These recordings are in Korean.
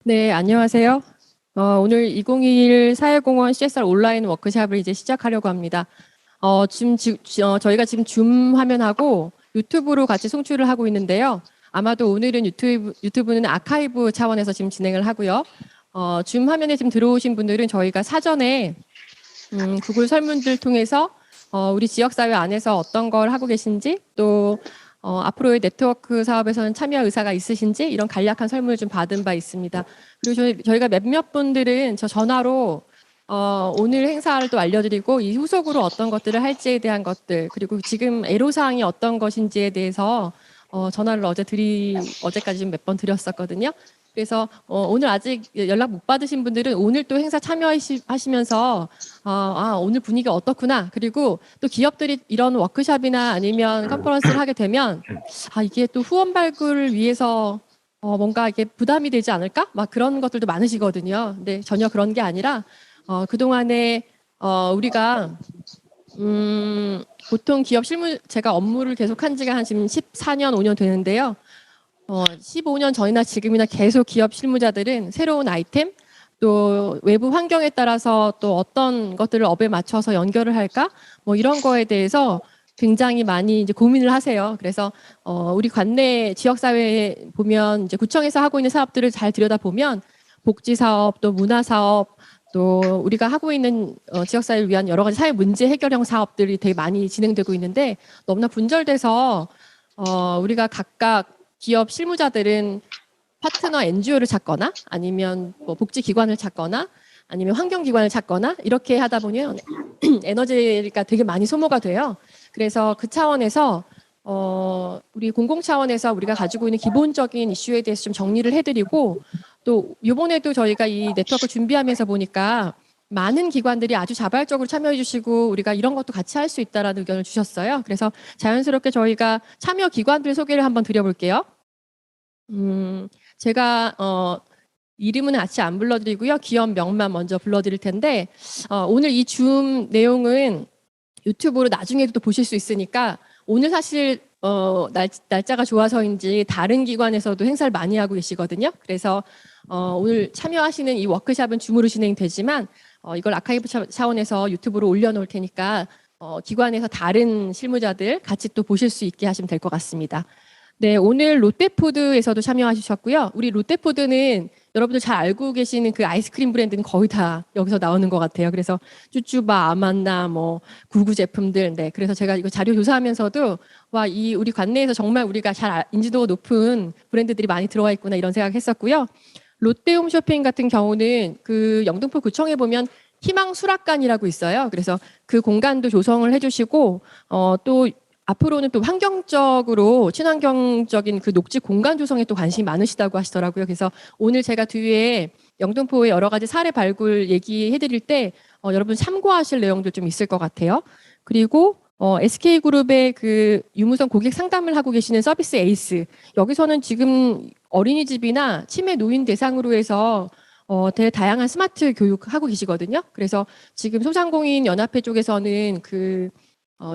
네, 안녕하세요. 오늘 2021 사회공헌 CSR 온라인 워크숍을 이제 시작하려고 합니다. 저희가 지금 줌 화면하고 유튜브로 같이 송출을 하고 있는데요. 아마도 오늘은 유튜브는 아카이브 차원에서 지금 진행을 하고요. 줌 화면에 지금 들어오신 분들은 저희가 사전에 구글 설문들 통해서 우리 지역사회 안에서 어떤 걸 하고 계신지 또 앞으로의 네트워크 사업에서는 참여 의사가 있으신지 이런 간략한 설문을 좀 받은 바 있습니다. 그리고 저희가 몇몇 분들은 저 전화로 오늘 행사를 또 알려드리고 이 후속으로 어떤 것들을 할지에 대한 것들 그리고 지금 애로사항이 어떤 것인지에 대해서 전화를 어제까지 좀 몇 번 드렸었거든요. 그래서 오늘 아직 연락 못 받으신 분들은 오늘 또 행사 참여하시면서 오늘 분위기 어떻구나. 그리고 또 기업들이 이런 워크숍이나 아니면 컨퍼런스를 하게 되면 이게 또 후원 발굴을 위해서 뭔가 이게 부담이 되지 않을까? 막 그런 것들도 많으시거든요. 근데 전혀 그런 게 아니라 그동안에 우리가 보통 기업 제가 업무를 계속한 지가 한 지금 14년, 5년 되는데요. 15년 전이나 지금이나 계속 기업 실무자들은 새로운 아이템 또 외부 환경에 따라서 또 어떤 것들을 업에 맞춰서 연결을 할까 뭐 이런 거에 대해서 굉장히 많이 이제 고민을 하세요. 그래서 우리 관내 지역 사회에 보면 이제 구청에서 하고 있는 사업들을 잘 들여다보면 복지 사업 또 문화 사업 또 우리가 하고 있는 지역 사회를 위한 여러 가지 사회 문제 해결형 사업들이 되게 많이 진행되고 있는데 너무나 분절돼서 우리가 각각 기업 실무자들은 파트너 NGO를 찾거나 아니면 뭐 복지기관을 찾거나 아니면 환경기관을 찾거나 이렇게 하다 보면 에너지가 되게 많이 소모가 돼요. 그래서 그 차원에서 우리 공공 차원에서 우리가 가지고 있는 기본적인 이슈에 대해서 좀 정리를 해드리고 또 이번에도 저희가 이 네트워크 준비하면서 보니까 많은 기관들이 아주 자발적으로 참여해 주시고 우리가 이런 것도 같이 할 수 있다라는 의견을 주셨어요. 그래서 자연스럽게 저희가 참여 기관들 소개를 한번 드려볼게요. 제가 이름은 아직 안 불러드리고요. 기업 명만 먼저 불러드릴 텐데 오늘 이 줌 내용은 유튜브로 나중에도 또 보실 수 있으니까 오늘 사실 날짜가 좋아서인지 다른 기관에서도 행사를 많이 하고 계시거든요. 그래서 오늘 참여하시는 이 워크숍은 줌으로 진행되지만 이걸 아카이브 차원에서 유튜브로 올려놓을 테니까 기관에서 다른 실무자들 같이 또 보실 수 있게 하시면 될 것 같습니다. 네, 오늘 롯데푸드에서도 참여하셨고요. 우리 롯데푸드는 여러분들 잘 알고 계시는 그 아이스크림 브랜드는 거의 다 여기서 나오는 것 같아요. 그래서 쭈쭈바, 아만나, 뭐 구구 제품들. 네, 그래서 제가 이거 자료 조사하면서도 이 우리 관내에서 정말 우리가 잘 인지도가 높은 브랜드들이 많이 들어와 있구나 이런 생각했었고요. 롯데홈쇼핑 같은 경우는 그 영등포 구청에 보면 희망 수락관이라고 있어요. 그래서 그 공간도 조성을 해주시고 또 앞으로는 또 환경적으로 친환경적인 그 녹지 공간 조성에 또 관심이 많으시다고 하시더라고요. 그래서 오늘 제가 뒤에 영등포의 여러 가지 사례 발굴 얘기해 드릴 때 여러분 참고하실 내용도 좀 있을 것 같아요. 그리고 SK그룹의 그 유무선 고객 상담을 하고 계시는 서비스 에이스. 여기서는 지금 어린이집이나 치매 노인 대상으로 해서 되게 다양한 스마트 교육하고 계시거든요. 그래서 지금 소상공인 연합회 쪽에서는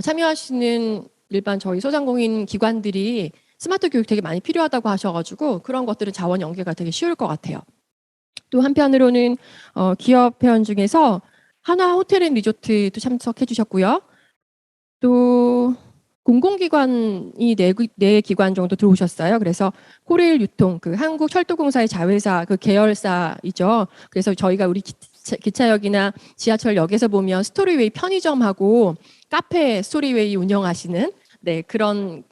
참여하시는 일반 저희 소상공인 기관들이 스마트 교육 되게 많이 필요하다고 하셔가지고 그런 것들은 자원 연계가 되게 쉬울 것 같아요. 또 한편으로는 기업 회원 중에서 한화 호텔앤리조트도 참석해 주셨고요. 또 공공기관이 네 기관 정도 들어오셨어요. 그래서 코레일 유통, 그 한국철도공사의 자회사 그 계열사이죠. 그래서 저희가 우리 기차역이나 지하철역에서 보면 스토리웨이 편의점하고 카페 스토리웨이 운영하시는 그런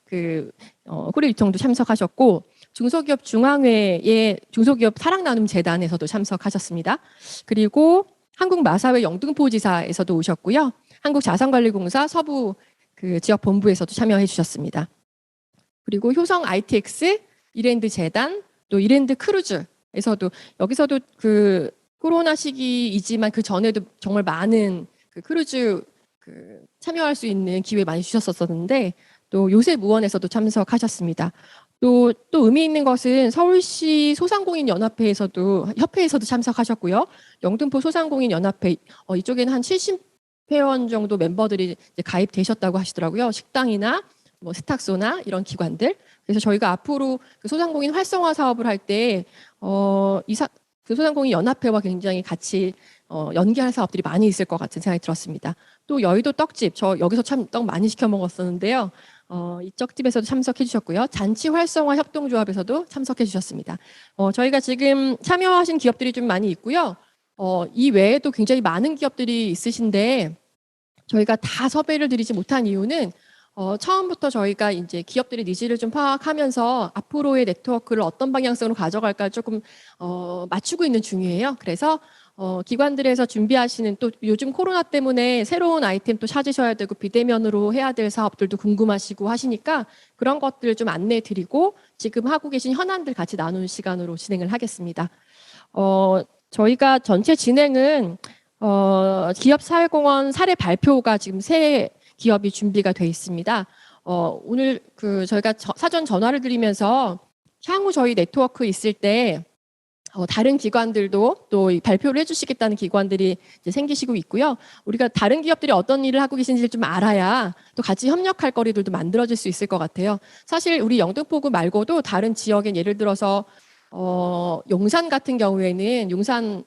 코레일 유통도 참석하셨고 중소기업 중앙회의 중소기업 사랑나눔 재단에서도 참석하셨습니다. 그리고 한국마사회 영등포지사에서도 오셨고요. 한국자산관리공사 서부 그 지역 본부에서도 참여해 주셨습니다. 그리고 효성 ITX, 이랜드 재단, 또 이랜드 크루즈에서도 여기서도 그 코로나 시기이지만 그 전에도 정말 많은 그 크루즈 참여할 수 있는 기회 많이 주셨었는데 또 요새무원에서도 참석하셨습니다. 또 의미 있는 것은 서울시 소상공인 협회에서도 참석하셨고요. 영등포 소상공인 연합회 이쪽에는 한 70회원 정도 멤버들이 이제 가입되셨다고 하시더라고요. 식당이나 뭐 세탁소나 이런 기관들. 그래서 저희가 앞으로 그 소상공인 활성화 사업을 할 때 그 소상공인 연합회와 굉장히 같이 연계할 사업들이 많이 있을 것 같은 생각이 들었습니다. 또 여의도 떡집, 저 여기서 참 떡 많이 시켜 먹었었는데요. 이 떡집에서도 참석해 주셨고요. 잔치 활성화 협동조합에서도 참석해 주셨습니다. 저희가 지금 참여하신 기업들이 좀 많이 있고요. 이 외에도 굉장히 많은 기업들이 있으신데 저희가 다 섭외를 드리지 못한 이유는 처음부터 저희가 이제 기업들의 니즈를 좀 파악하면서 앞으로의 네트워크를 어떤 방향성으로 가져갈까 조금 맞추고 있는 중이에요. 그래서 기관들에서 준비하시는 또 요즘 코로나 때문에 새로운 아이템 또 찾으셔야 되고 비대면으로 해야 될 사업들도 궁금하시고 하시니까 그런 것들을 좀 안내해 드리고 지금 하고 계신 현안들 같이 나누는 시간으로 진행을 하겠습니다. 저희가 전체 진행은 기업 사회공헌 사례 발표가 지금 새 기업이 준비가 돼 있습니다. 오늘 저희가 사전 전화를 드리면서 향후 저희 네트워크 있을 때 다른 기관들도 또 발표를 해주시겠다는 기관들이 이제 생기시고 있고요. 우리가 다른 기업들이 어떤 일을 하고 계신지를 좀 알아야 또 같이 협력할 거리들도 만들어질 수 있을 것 같아요. 사실 우리 영등포구 말고도 다른 지역엔 예를 들어서 용산 같은 경우에는 용산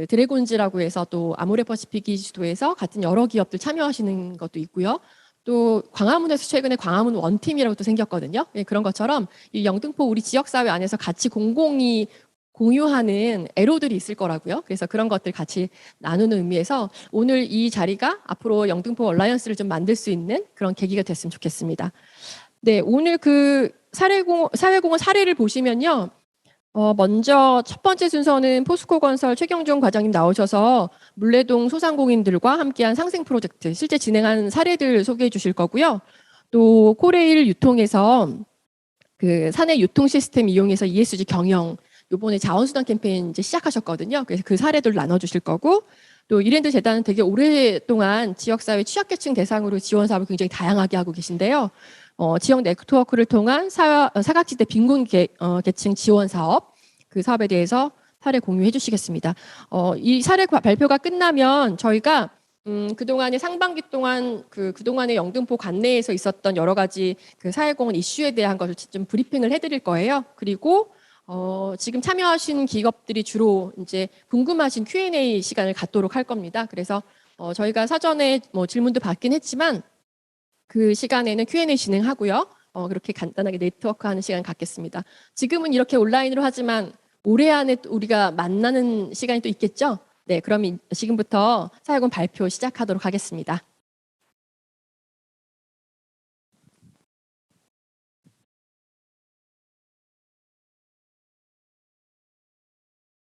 드래곤즈라고 해서 또 아모레퍼시픽이 주도해서 같은 여러 기업들 참여하시는 것도 있고요. 또 광화문에서 최근에 광화문 원팀이라고 또 생겼거든요. 예, 그런 것처럼 이 영등포 우리 지역사회 안에서 같이 공공이 공유하는 애로들이 있을 거라고요. 그래서 그런 것들 같이 나누는 의미에서 오늘 이 자리가 앞으로 영등포 얼라이언스를 좀 만들 수 있는 그런 계기가 됐으면 좋겠습니다. 네, 오늘 사회공헌 사례를 보시면요. 먼저 첫 번째 순서는 포스코건설 최경종 과장님 나오셔서 물레동 소상공인들과 함께한 상생 프로젝트, 실제 진행한 사례들 소개해 주실 거고요. 또 코레일 유통에서 사내 유통 시스템 이용해서 ESG 경영, 요번에 자원순환 캠페인 이제 시작하셨거든요. 그래서 그 사례들 나눠주실 거고, 또 이랜드 재단은 되게 오랫동안 지역사회 취약계층 대상으로 지원 사업을 굉장히 다양하게 하고 계신데요. 지역 네트워크를 통한 사각지대 빈곤 계층 지원 사업, 그 사업에 대해서 사례 공유해 주시겠습니다. 이 사례 발표가 끝나면 저희가 그동안의 상반기 동안 그동안의 영등포 관내에서 있었던 여러 가지 사회공헌 이슈에 대한 것을 좀 브리핑을 해드릴 거예요. 그리고 지금 참여하신 기업들이 주로 이제 궁금하신 Q&A 시간을 갖도록 할 겁니다. 그래서 저희가 사전에 뭐 질문도 받긴 했지만 그 시간에는 Q&A 진행하고요. 그렇게 간단하게 네트워크하는 시간 갖겠습니다. 지금은 이렇게 온라인으로 하지만 올해 안에 우리가 만나는 시간이 또 있겠죠? 네, 그럼 지금부터 사회공헌 발표 시작하도록 하겠습니다.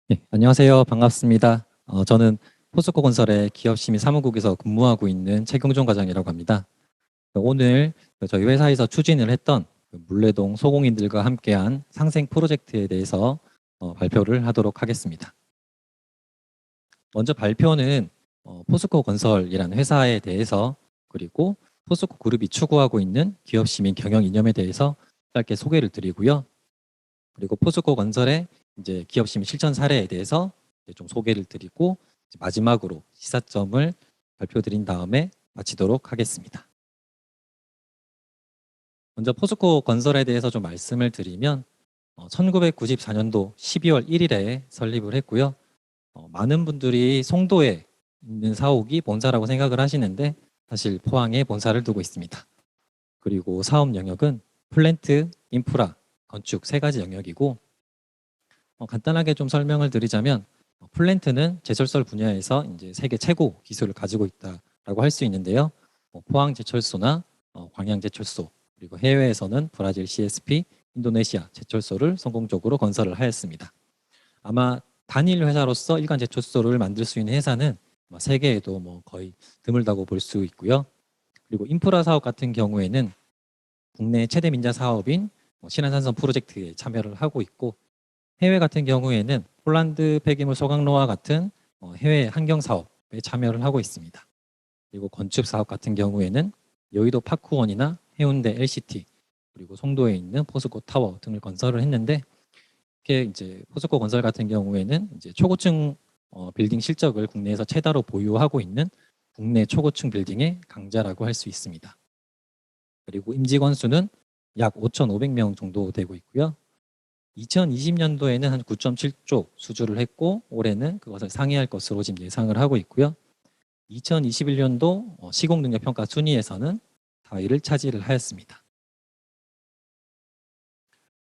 네, 안녕하세요. 반갑습니다. 저는 포스코건설의 기업심의 사무국에서 근무하고 있는 최경종 과장이라고 합니다. 오늘 저희 회사에서 추진을 했던 물레동 소공인들과 함께한 상생 프로젝트에 대해서 발표를 하도록 하겠습니다. 먼저 발표는 포스코건설이라는 회사에 대해서 그리고 포스코 그룹이 추구하고 있는 기업시민 경영 이념에 대해서 짧게 소개를 드리고요. 그리고 포스코건설의 이제 기업시민 실천 사례에 대해서 좀 소개를 드리고 마지막으로 시사점을 발표드린 다음에 마치도록 하겠습니다. 먼저 포스코건설에 대해서 좀 말씀을 드리면 1994년도 12월 1일에 설립을 했고요. 많은 분들이 송도에 있는 사옥이 본사라고 생각을 하시는데 사실 포항에 본사를 두고 있습니다. 그리고 사업 영역은 플랜트, 인프라, 건축 세 가지 영역이고 간단하게 좀 설명을 드리자면 플랜트는 제철소 분야에서 이제 세계 최고 기술을 가지고 있다라고 할 수 있는데요. 포항 제철소나 광양 제철소 그리고 해외에서는 브라질 CSP, 인도네시아 제철소를 성공적으로 건설을 하였습니다. 아마 단일 회사로서 일간 제철소를 만들 수 있는 회사는 세계에도 거의 드물다고 볼 수 있고요. 그리고 인프라 사업 같은 경우에는 국내 최대 민자 사업인 신안산선 프로젝트에 참여를 하고 있고 해외 같은 경우에는 폴란드 폐기물 소각로와 같은 해외 환경 사업에 참여를 하고 있습니다. 그리고 건축 사업 같은 경우에는 여의도 파크원이나 해운대 LCT 그리고 송도에 있는 포스코 타워 등을 건설을 했는데 이렇게 이제 포스코 건설 같은 경우에는 이제 초고층 빌딩 실적을 국내에서 최다로 보유하고 있는 국내 초고층 빌딩의 강자라고 할 수 있습니다. 그리고 임직원 수는 약 5,500명 정도 되고 있고요. 2020년도에는 한 9.7조 수주를 했고 올해는 그것을 상회할 것으로 지금 예상을 하고 있고요. 2021년도 시공능력평가 순위에서는 4위를 차지를 하였습니다.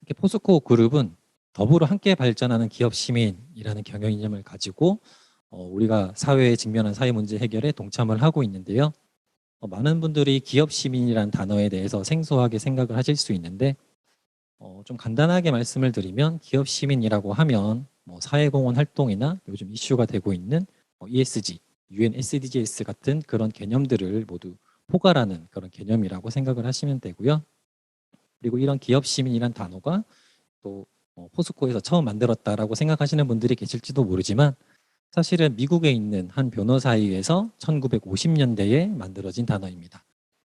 이렇게 포스코 그룹은 더불어 함께 발전하는 기업 시민이라는 경영 이념을 가지고 우리가 사회에 직면한 사회 문제 해결에 동참을 하고 있는데요. 많은 분들이 기업 시민이라는 단어에 대해서 생소하게 생각을 하실 수 있는데 좀 간단하게 말씀을 드리면 기업 시민이라고 하면 사회공헌 활동이나 요즘 이슈가 되고 있는 ESG, UN SDGs 같은 그런 개념들을 모두 포괄하는 그런 개념이라고 생각을 하시면 되고요. 그리고 이런 기업 시민이란 단어가 또 포스코에서 처음 만들었다라고 생각하시는 분들이 계실지도 모르지만 사실은 미국에 있는 한 변호사회에서 1950년대에 만들어진 단어입니다.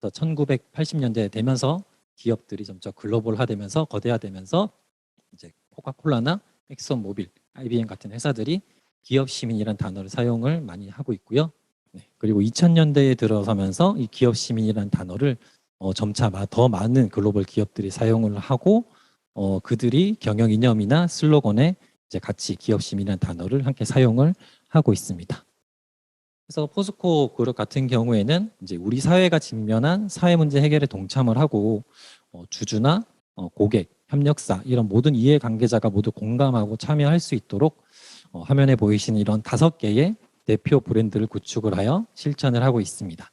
1980년대 되면서 기업들이 점차 글로벌화되면서 거대화되면서 이제 코카콜라나 엑선모빌, IBM 같은 회사들이 기업 시민이라는 단어를 사용을 많이 하고 있고요. 네, 그리고 2000년대에 들어서면서 이 기업 시민이라는 단어를 점차 더 많은 글로벌 기업들이 사용을 하고 그들이 경영 이념이나 슬로건에 이제 같이 기업 시민이라는 단어를 함께 사용을 하고 있습니다. 그래서 포스코 그룹 같은 경우에는 이제 우리 사회가 직면한 사회 문제 해결에 동참을 하고 주주나 고객, 협력사 이런 모든 이해 관계자가 모두 공감하고 참여할 수 있도록 화면에 보이시는 이런 5개의 대표 브랜드를 구축을 하여 실천을 하고 있습니다.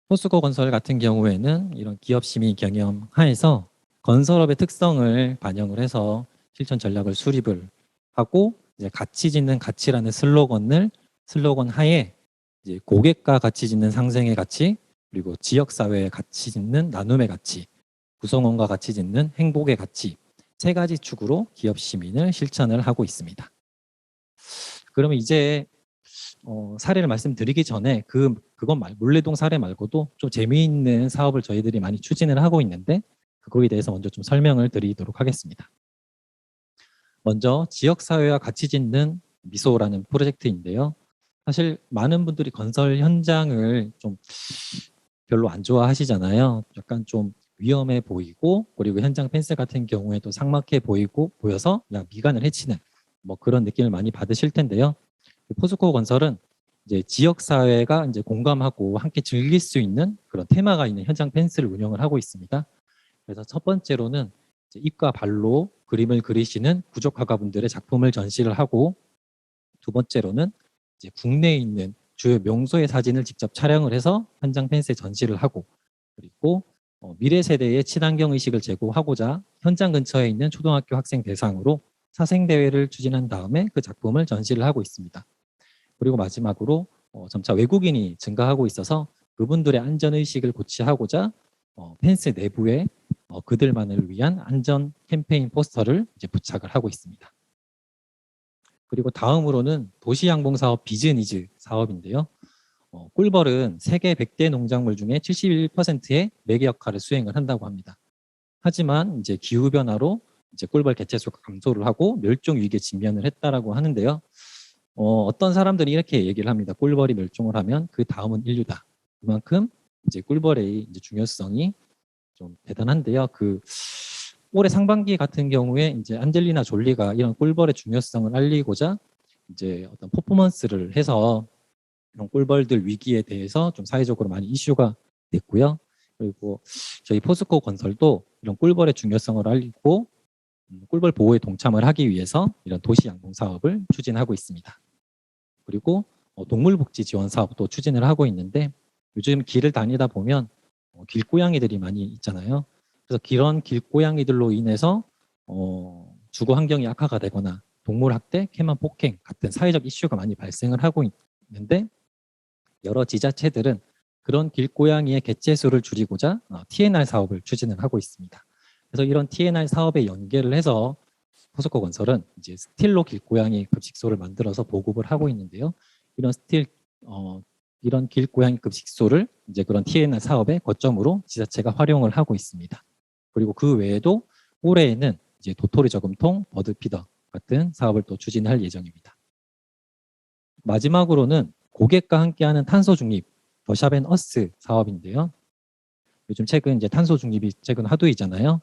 포스코 건설 같은 경우에는 이런 기업 시민 경영 하에서 건설업의 특성을 반영을 해서 실천 전략을 수립을 하고 이제 같이 짓는 가치라는 슬로건 하에 이제 고객과 같이 짓는 상생의 가치 그리고 지역 사회의 같이 짓는 나눔의 가치 구성원과 같이 짓는 행복의 가치 3가지 축으로 기업 시민을 실천을 하고 있습니다. 그러면 이제 사례를 말씀드리기 전에 물레동 사례 말고도 좀 재미있는 사업을 저희들이 많이 추진을 하고 있는데 그거에 대해서 먼저 좀 설명을 드리도록 하겠습니다. 먼저 지역사회와 같이 짓는 미소라는 프로젝트인데요. 사실 많은 분들이 건설 현장을 좀 별로 안 좋아하시잖아요. 약간 좀 위험해 보이고 그리고 현장 펜스 같은 경우에도 삭막해 보여서 미관을 해치는 그런 느낌을 많이 받으실 텐데요. 포스코 건설은 이제 지역 사회가 이제 공감하고 함께 즐길 수 있는 그런 테마가 있는 현장 펜스를 운영을 하고 있습니다. 그래서 첫 번째로는 이제 입과 발로 그림을 그리시는 부족화가분들의 작품을 전시를 하고 두 번째로는 이제 국내에 있는 주요 명소의 사진을 직접 촬영을 해서 현장 펜스에 전시를 하고 그리고 미래 세대의 친환경 의식을 제고하고자 현장 근처에 있는 초등학교 학생 대상으로 사생 대회를 추진한 다음에 그 작품을 전시를 하고 있습니다. 그리고 마지막으로 점차 외국인이 증가하고 있어서 그분들의 안전 의식을 고취하고자 펜스 내부에 그들만을 위한 안전 캠페인 포스터를 이제 부착을 하고 있습니다. 그리고 다음으로는 도시양봉사업 비즈니즈 사업인데요. 꿀벌은 세계 100대 농작물 중에 71%의 매개 역할을 수행을 한다고 합니다. 하지만 이제 기후 변화로 이제 꿀벌 개체수가 감소를 하고 멸종 위기에 직면을 했다라고 하는데요. 어떤 사람들이 이렇게 얘기를 합니다. 꿀벌이 멸종을 하면 그 다음은 인류다. 그만큼 이제 꿀벌의 이제 중요성이 좀 대단한데요. 올해 상반기 같은 경우에 이제 안젤리나 졸리가 이런 꿀벌의 중요성을 알리고자 이제 어떤 퍼포먼스를 해서 이런 꿀벌들 위기에 대해서 좀 사회적으로 많이 이슈가 됐고요. 그리고 저희 포스코 건설도 이런 꿀벌의 중요성을 알리고 꿀벌 보호에 동참을 하기 위해서 이런 도시 양봉 사업을 추진하고 있습니다. 그리고 동물복지 지원 사업도 추진을 하고 있는데 요즘 길을 다니다 보면 길고양이들이 많이 있잖아요. 그래서 그런 길고양이들로 인해서 주거 환경이 악화가 되거나 동물 학대, 캐만 폭행 같은 사회적 이슈가 많이 발생을 하고 있는데 여러 지자체들은 그런 길고양이의 개체수를 줄이고자 TNR 사업을 추진을 하고 있습니다. 그래서 이런 TNR 사업에 연계를 해서 포스코 건설은 이제 스틸로 길고양이 급식소를 만들어서 보급을 하고 있는데요. 이런 길고양이 급식소를 이제 그런 TNR 사업의 거점으로 지자체가 활용을 하고 있습니다. 그리고 그 외에도 올해에는 이제 도토리 저금통, 버드피더 같은 사업을 또 추진할 예정입니다. 마지막으로는 고객과 함께하는 탄소 중립 더샵앤어스 사업인데요. 요즘 최근 이제 탄소 중립이 최근 화두이잖아요.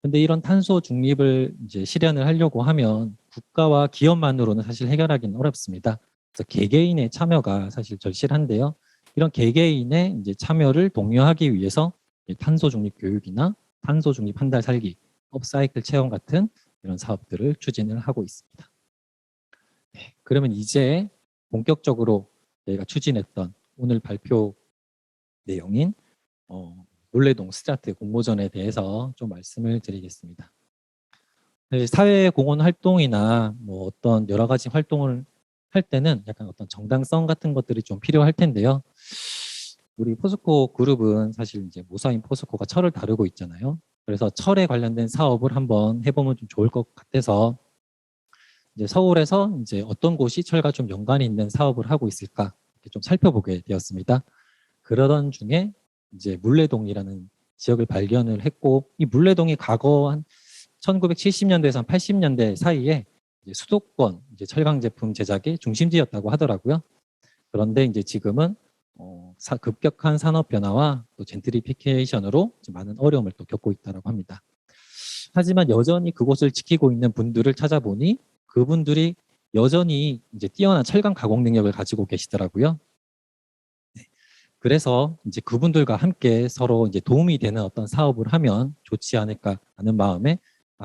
근데 이런 탄소 중립을 이제 실현을 하려고 하면 국가와 기업만으로는 사실 해결하기는 어렵습니다. 그래서 개개인의 참여가 사실 절실한데요. 이런 개개인의 이제 참여를 독려하기 위해서 탄소 중립 교육이나 탄소 중립 한 달 살기, 업사이클 체험 같은 이런 사업들을 추진을 하고 있습니다. 네, 그러면 이제 본격적으로 저희가 추진했던 오늘 발표 내용인 물레동 스타트 공모전에 대해서 좀 말씀을 드리겠습니다. 네, 사회공헌 활동이나 뭐 어떤 여러 가지 활동을 할 때는 약간 어떤 정당성 같은 것들이 좀 필요할 텐데요. 우리 포스코 그룹은 사실 이제 모사인 포스코가 철을 다루고 있잖아요. 그래서 철에 관련된 사업을 한번 해보면 좀 좋을 것 같아서 이제 서울에서 이제 어떤 곳이 철과 좀 연관이 있는 사업을 하고 있을까 이렇게 좀 살펴보게 되었습니다. 그러던 중에 이제 물레동이라는 지역을 발견을 했고 이 물레동이 과거 한 1970년대에서 80년대 사이에 이제 수도권 이제 철강 제품 제작의 중심지였다고 하더라고요. 그런데 이제 지금은 급격한 산업 변화와 또 젠트리피케이션으로 많은 어려움을 또 겪고 있다고 합니다. 하지만 여전히 그곳을 지키고 있는 분들을 찾아보니 그분들이 여전히 이제 뛰어난 철강 가공 능력을 가지고 계시더라고요. 그래서 이제 그분들과 함께 서로 이제 도움이 되는 어떤 사업을 하면 좋지 않을까 하는 마음에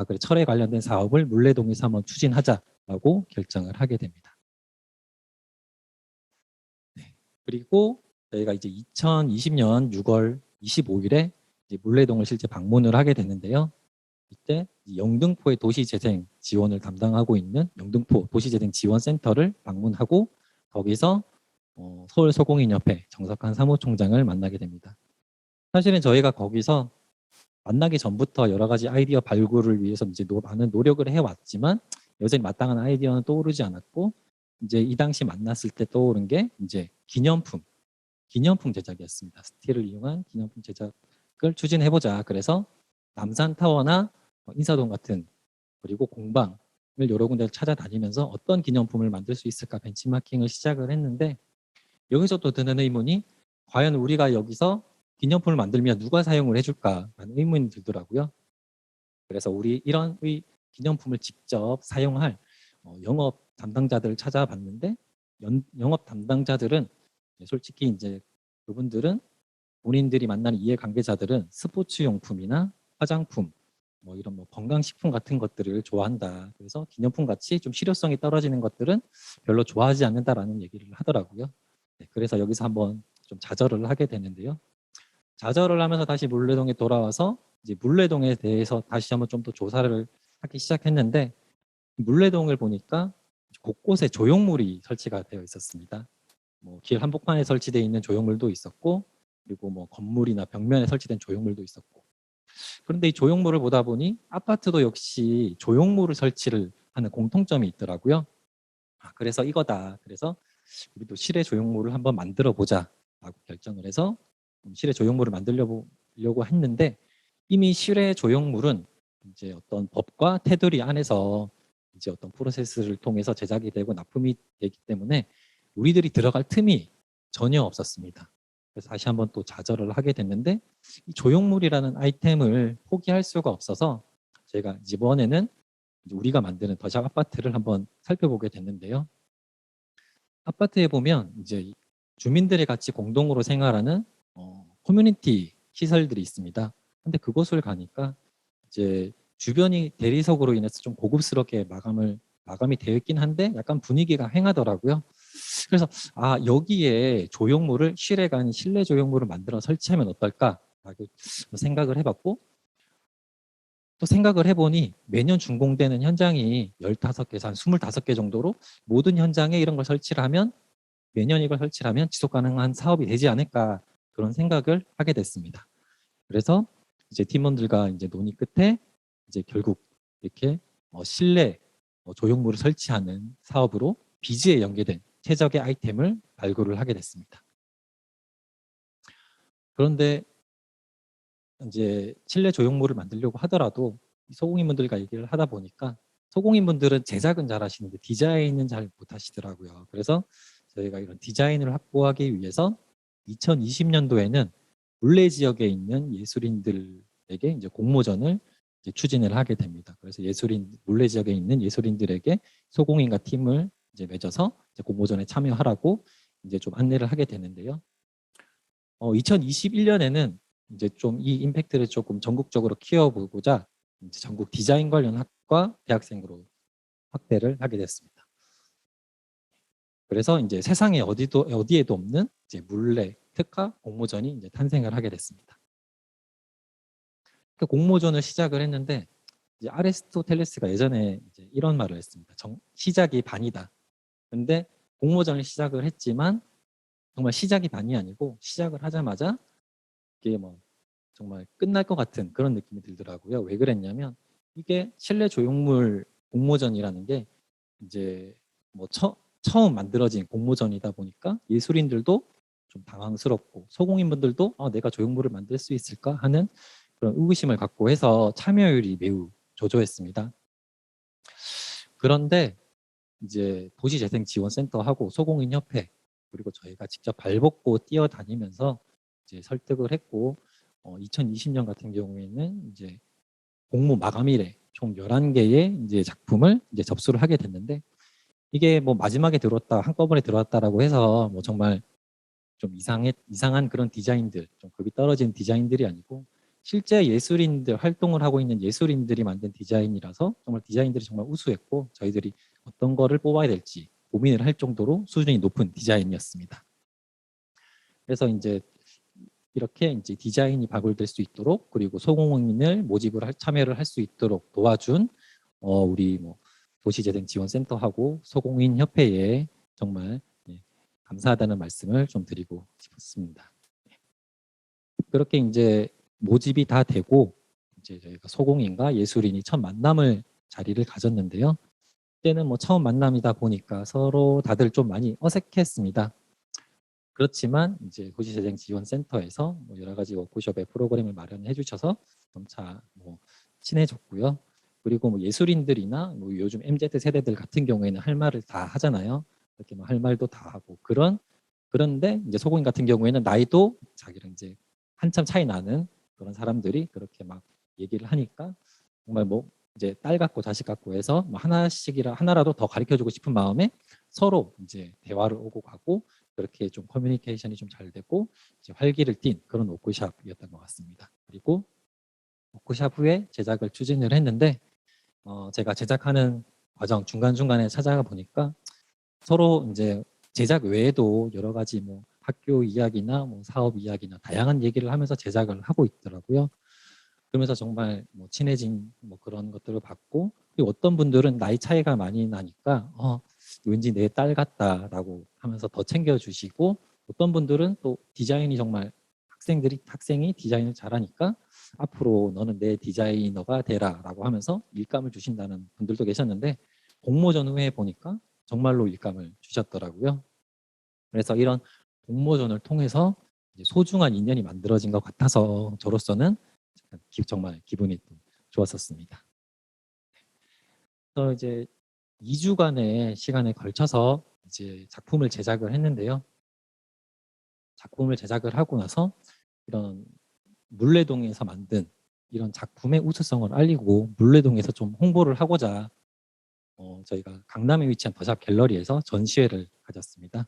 그래 철에 관련된 사업을 물레동에서 한번 추진하자라고 결정을 하게 됩니다. 네. 그리고 저희가 이제 2020년 6월 25일에 이제 물레동을 실제 방문을 하게 됐는데요. 이때 영등포의 도시재생 지원을 담당하고 있는 영등포 도시재생 지원센터를 방문하고 거기서 서울소공인협회 정석한 사무총장을 만나게 됩니다. 사실은 저희가 거기서 만나기 전부터 여러 가지 아이디어 발굴을 위해서 이제 많은 노력을 해왔지만 여전히 마땅한 아이디어는 떠오르지 않았고 이제 이 당시 만났을 때 떠오른 게 이제 기념품 제작이었습니다. 스틸을 이용한 기념품 제작을 추진해보자. 그래서 남산타워나 인사동 같은 그리고 공방을 여러 군데를 찾아다니면서 어떤 기념품을 만들 수 있을까 벤치마킹을 시작을 했는데 여기서 또 드는 의문이 과연 우리가 여기서 기념품을 만들면 누가 사용을 해줄까라는 의문이 들더라고요. 그래서 우리 이런 기념품을 직접 사용할 영업 담당자들을 찾아봤는데 영업 담당자들은 솔직히 이제 그분들은 본인들이 만나는 이해관계자들은 스포츠 용품이나 화장품 뭐 이런 뭐 건강식품 같은 것들을 좋아한다. 그래서 기념품 같이 좀 실효성이 떨어지는 것들은 별로 좋아하지 않는다라는 얘기를 하더라고요. 네, 그래서 여기서 한번 좀 좌절을 하게 되는데요. 좌절을 하면서 다시 물레동에 돌아와서 이제 물레동에 대해서 다시 한번 좀 더 조사를 하기 시작했는데 물레동을 보니까 곳곳에 조형물이 설치가 되어 있었습니다. 뭐 길 한복판에 설치되어 있는 조형물도 있었고 그리고 뭐 건물이나 벽면에 설치된 조형물도 있었고 그런데 이 조형물을 보다 보니 아파트도 역시 조형물을 설치를 하는 공통점이 있더라고요. 그래서 이거다. 그래서 우리도 실외 조형물을 한번 만들어 보자라고 결정을 해서 실외 조형물을 만들려고 했는데 이미 실외 조형물은 이제 어떤 법과 테두리 안에서 이제 어떤 프로세스를 통해서 제작이 되고 납품이 되기 때문에 우리들이 들어갈 틈이 전혀 없었습니다. 그래서 다시 한번 또 좌절을 하게 됐는데 이 조형물이라는 아이템을 포기할 수가 없어서 저희가 이번에는 우리가 만드는 더샵 아파트를 한번 살펴보게 됐는데요. 아파트에 보면 이제 주민들이 같이 공동으로 생활하는 커뮤니티 시설들이 있습니다. 근데 그곳을 가니까 이제 주변이 대리석으로 인해서 좀 고급스럽게 마감이 되어 있긴 한데 약간 분위기가 휑하더라고요. 그래서 여기에 조형물을 실외가 아닌 실내 조형물을 만들어 설치하면 어떨까라고 생각을 해봤고 또 생각을 해보니 매년 준공되는 현장이 15개에서 한 25개 정도로 모든 현장에 이런 걸 설치를 하면 매년 이걸 설치를 하면 지속 가능한 사업이 되지 않을까 그런 생각을 하게 됐습니다. 그래서 이제 팀원들과 이제 논의 끝에 이제 결국 이렇게 실내 조형물을 설치하는 사업으로 비즈에 연계된 최적의 아이템을 발굴을 하게 됐습니다. 그런데 이제 실내 조형물을 만들려고 하더라도 소공인분들과 얘기를 하다 보니까 소공인분들은 제작은 잘 하시는데 디자인은 잘 못하시더라고요. 그래서 저희가 이런 디자인을 확보하기 위해서 2020년도에는 물레 지역에 있는 예술인들에게 이제 공모전을 이제 추진을 하게 됩니다. 그래서 물레 지역에 있는 예술인들에게 소공인과 팀을 이제 맺어서 이제 공모전에 참여하라고 이제 좀 안내를 하게 되는데요. 2021년에는 이제 좀 이 임팩트를 조금 전국적으로 키워보고자 이제 전국 디자인 관련 학과 대학생으로 확대를 하게 됐습니다. 그래서 이제 세상에 어디에도 없는 이제 물레 특화 공모전이 이제 탄생을 하게 됐습니다. 그 공모전을 시작을 했는데 이제 아리스토텔레스가 예전에 이제 이런 말을 했습니다. 시작이 반이다. 근데 공모전을 시작을 했지만 정말 시작이 반이 아니고 시작을 하자마자 이게 뭐 정말 끝날 것 같은 그런 느낌이 들더라고요. 왜 그랬냐면 이게 실내 조형물 공모전이라는 게 이제 뭐 처음 만들어진 공모전이다 보니까 예술인들도 좀 당황스럽고 소공인분들도 내가 조형물을 만들 수 있을까 하는 그런 의구심을 갖고 해서 참여율이 매우 저조했습니다. 그런데 이제 도시재생지원센터하고 소공인협회 그리고 저희가 직접 발벗고 뛰어다니면서 이제 설득을 했고 2020년 같은 경우에는 이제 공모 마감일에 총 11개의 이제 작품을 이제 접수를 하게 됐는데 이게 뭐 마지막에 들어왔다 한꺼번에 들어왔다라고 해서 뭐 정말 좀 이상한 그런 디자인들 좀 급이 떨어진 디자인들이 아니고 실제 예술인들 활동을 하고 있는 예술인들이 만든 디자인이라서 정말 디자인들이 정말 우수했고 저희들이 어떤 거를 뽑아야 될지 고민을 할 정도로 수준이 높은 디자인이었습니다. 그래서 이제 이렇게 이제 디자인이 발굴될 수 있도록 그리고 소공인을 참여를 할 수 있도록 도와준 우리 뭐 도시재생지원센터하고 소공인협회에 정말 감사하다는 말씀을 좀 드리고 싶습니다. 그렇게 이제 모집이 다 되고 이제 저희가 소공인과 예술인이 첫 만남을 자리를 가졌는데요. 그때는 뭐 처음 만남이다 보니까 서로 다들 좀 많이 어색했습니다. 그렇지만 이제 도시재생지원센터에서 뭐 여러 가지 워크숍의 프로그램을 마련해 주셔서 점차 뭐 친해졌고요. 그리고 뭐 예술인들이나 뭐 요즘 MZ 세대들 같은 경우에는 할 말을 다 하잖아요. 이렇게 뭐 할 말도 다 하고 그런데 이제 소공인 같은 경우에는 나이도 자기랑 이제 한참 차이 나는 그런 사람들이 그렇게 막 얘기를 하니까 정말 뭐 이제 딸 같고 자식 같고 해서 뭐 하나라도 더 가르쳐 주고 싶은 마음에 서로 이제 대화를 오고 가고 그렇게 좀 커뮤니케이션이 좀 잘 되고 이제 활기를 띤 그런 워크숍이었던 것 같습니다. 그리고 워크숍 후에 제작을 추진을 했는데 제가 제작하는 과정 중간중간에 찾아가 보니까 서로 이제 제작 외에도 여러 가지 뭐 학교 이야기나 뭐 사업 이야기나 다양한 얘기를 하면서 제작을 하고 있더라고요. 그러면서 정말 뭐 친해진 뭐 그런 것들을 봤고 그리고 어떤 분들은 나이 차이가 많이 나니까 왠지 내 딸 같다라고 하면서 더 챙겨주시고 어떤 분들은 또 디자인이 정말 학생이 디자인을 잘하니까 앞으로 너는 내 디자이너가 되라라고 하면서 일감을 주신다는 분들도 계셨는데 공모전 후에 보니까 정말로 일감을 주셨더라고요. 그래서 이런 공모전을 통해서 이제 소중한 인연이 만들어진 것 같아서 저로서는 정말 기분이 또 좋았었습니다. 그래서 이제 2주간의 시간에 걸쳐서 이제 작품을 제작을 했는데요. 작품을 제작을 하고 나서 이런 물레동에서 만든 이런 작품의 우수성을 알리고 물레동에서 좀 홍보를 하고자 저희가 강남에 위치한 더샵 갤러리에서 전시회를 가졌습니다.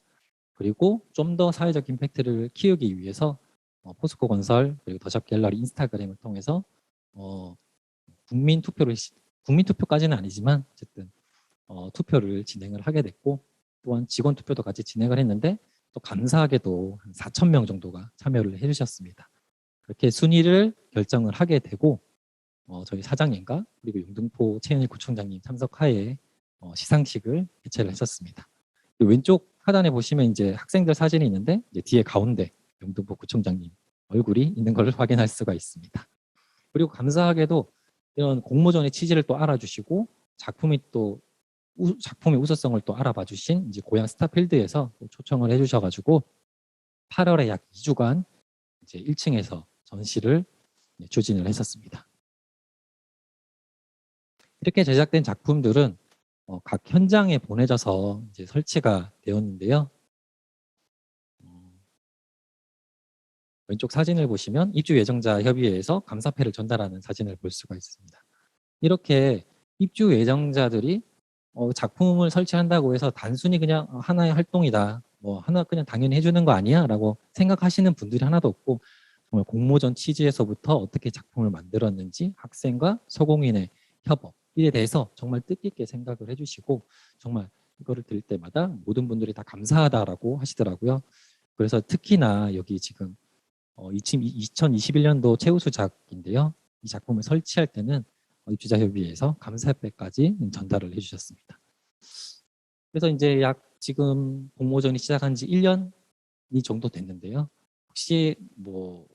그리고 좀 더 사회적 임팩트를 키우기 위해서 포스코 건설 그리고 더샵 갤러리 인스타그램을 통해서 국민 투표까지는 아니지만 어쨌든 투표를 진행을 하게 됐고 또한 직원 투표도 같이 진행을 했는데 또 감사하게도 한 4,000명 정도가 참여를 해주셨습니다. 그렇게 순위를 결정을 하게 되고 저희 사장님과 그리고 영등포 최은일 구청장님 참석하에 시상식을 개최를 했었습니다. 왼쪽 하단에 보시면 이제 학생들 사진이 있는데 이제 뒤에 가운데 영등포 구청장님 얼굴이 있는 걸 확인할 수가 있습니다. 그리고 감사하게도 이런 공모전의 취지를 또 알아주시고 작품의 우수성을 또 알아봐 주신 이제 고향 스타필드에서 초청을 해주셔가지고 8월에 약 2주간 이제 1층에서 전시를 추진을 했었습니다. 이렇게 제작된 작품들은 각 현장에 보내져서 이제 설치가 되었는데요. 왼쪽 사진을 보시면 입주 예정자 협의회에서 감사패를 전달하는 사진을 볼 수가 있습니다. 이렇게 입주 예정자들이 작품을 설치한다고 해서 단순히 그냥 하나의 활동이다, 뭐 하나 그냥 당연히 해주는 거 아니야라고 생각하시는 분들이 하나도 없고, 정말 공모전 취지에서부터 어떻게 작품을 만들었는지 학생과 소공인의 협업에 대해서 정말 뜻깊게 생각을 해주시고, 정말 이거를 들을 때마다 모든 분들이 다 감사하다라고 하시더라고요. 그래서 특히나 여기 지금 2021년도 최우수작인데요. 이 작품을 설치할 때는 입주자협의회에서 감사패까지 전달을 해주셨습니다. 그래서 이제 약 지금 공모전이 시작한 지 1년이 정도 됐는데요. 혹시 뭐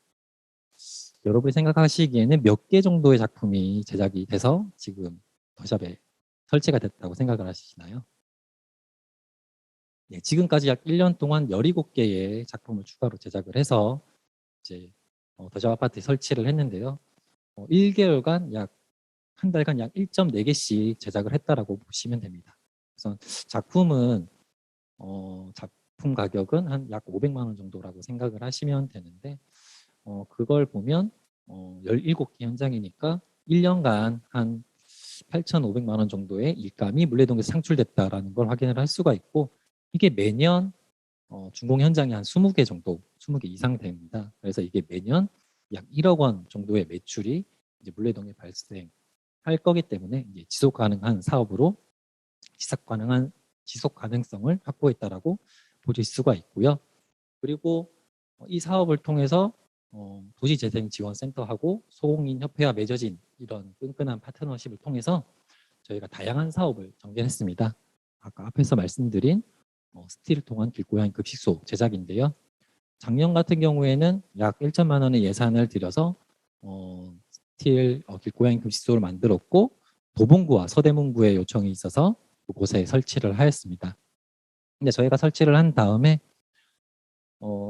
여러분이 생각하시기에는 몇 개 정도의 작품이 제작이 돼서 지금 더샵에 설치가 됐다고 생각을 하시나요? 네, 지금까지 약 1년 동안 17개의 작품을 추가로 제작을 해서 이제 더샵 아파트에 설치를 했는데요. 1개월간 약 한 달간 약 1.4개씩 제작을 했다라고 보시면 됩니다. 그래서 작품은 작품 가격은 한 약 500만 원 정도라고 생각을 하시면 되는데, 그걸 보면 17개 현장이니까 1년간 한 8,500만 원 정도의 일감이 물레동에서 창출됐다라는 걸 확인을 할 수가 있고, 이게 매년 준공 현장이 한 20개 정도, 20개 이상 됩니다. 그래서 이게 매년 약 1억 원 정도의 매출이 이제 물레동에 발생할 거기 때문에 이제 지속 가능한 사업으로 지속 가능성을 확보했다라고 보실 수가 있고요. 그리고 이 사업을 통해서 도시재생지원센터하고 소공인협회와 맺어진 이런 끈끈한 파트너십을 통해서 저희가 다양한 사업을 전개했습니다. 아까 앞에서 말씀드린 스틸을 통한 길고양이 급식소 제작인데요. 작년 같은 경우에는 약 1천만 원의 예산을 들여서 스틸 길고양이 급식소를 만들었고, 도봉구와 서대문구의 요청이 있어서 그곳에 설치를 하였습니다. 근데 저희가 설치를 한 다음에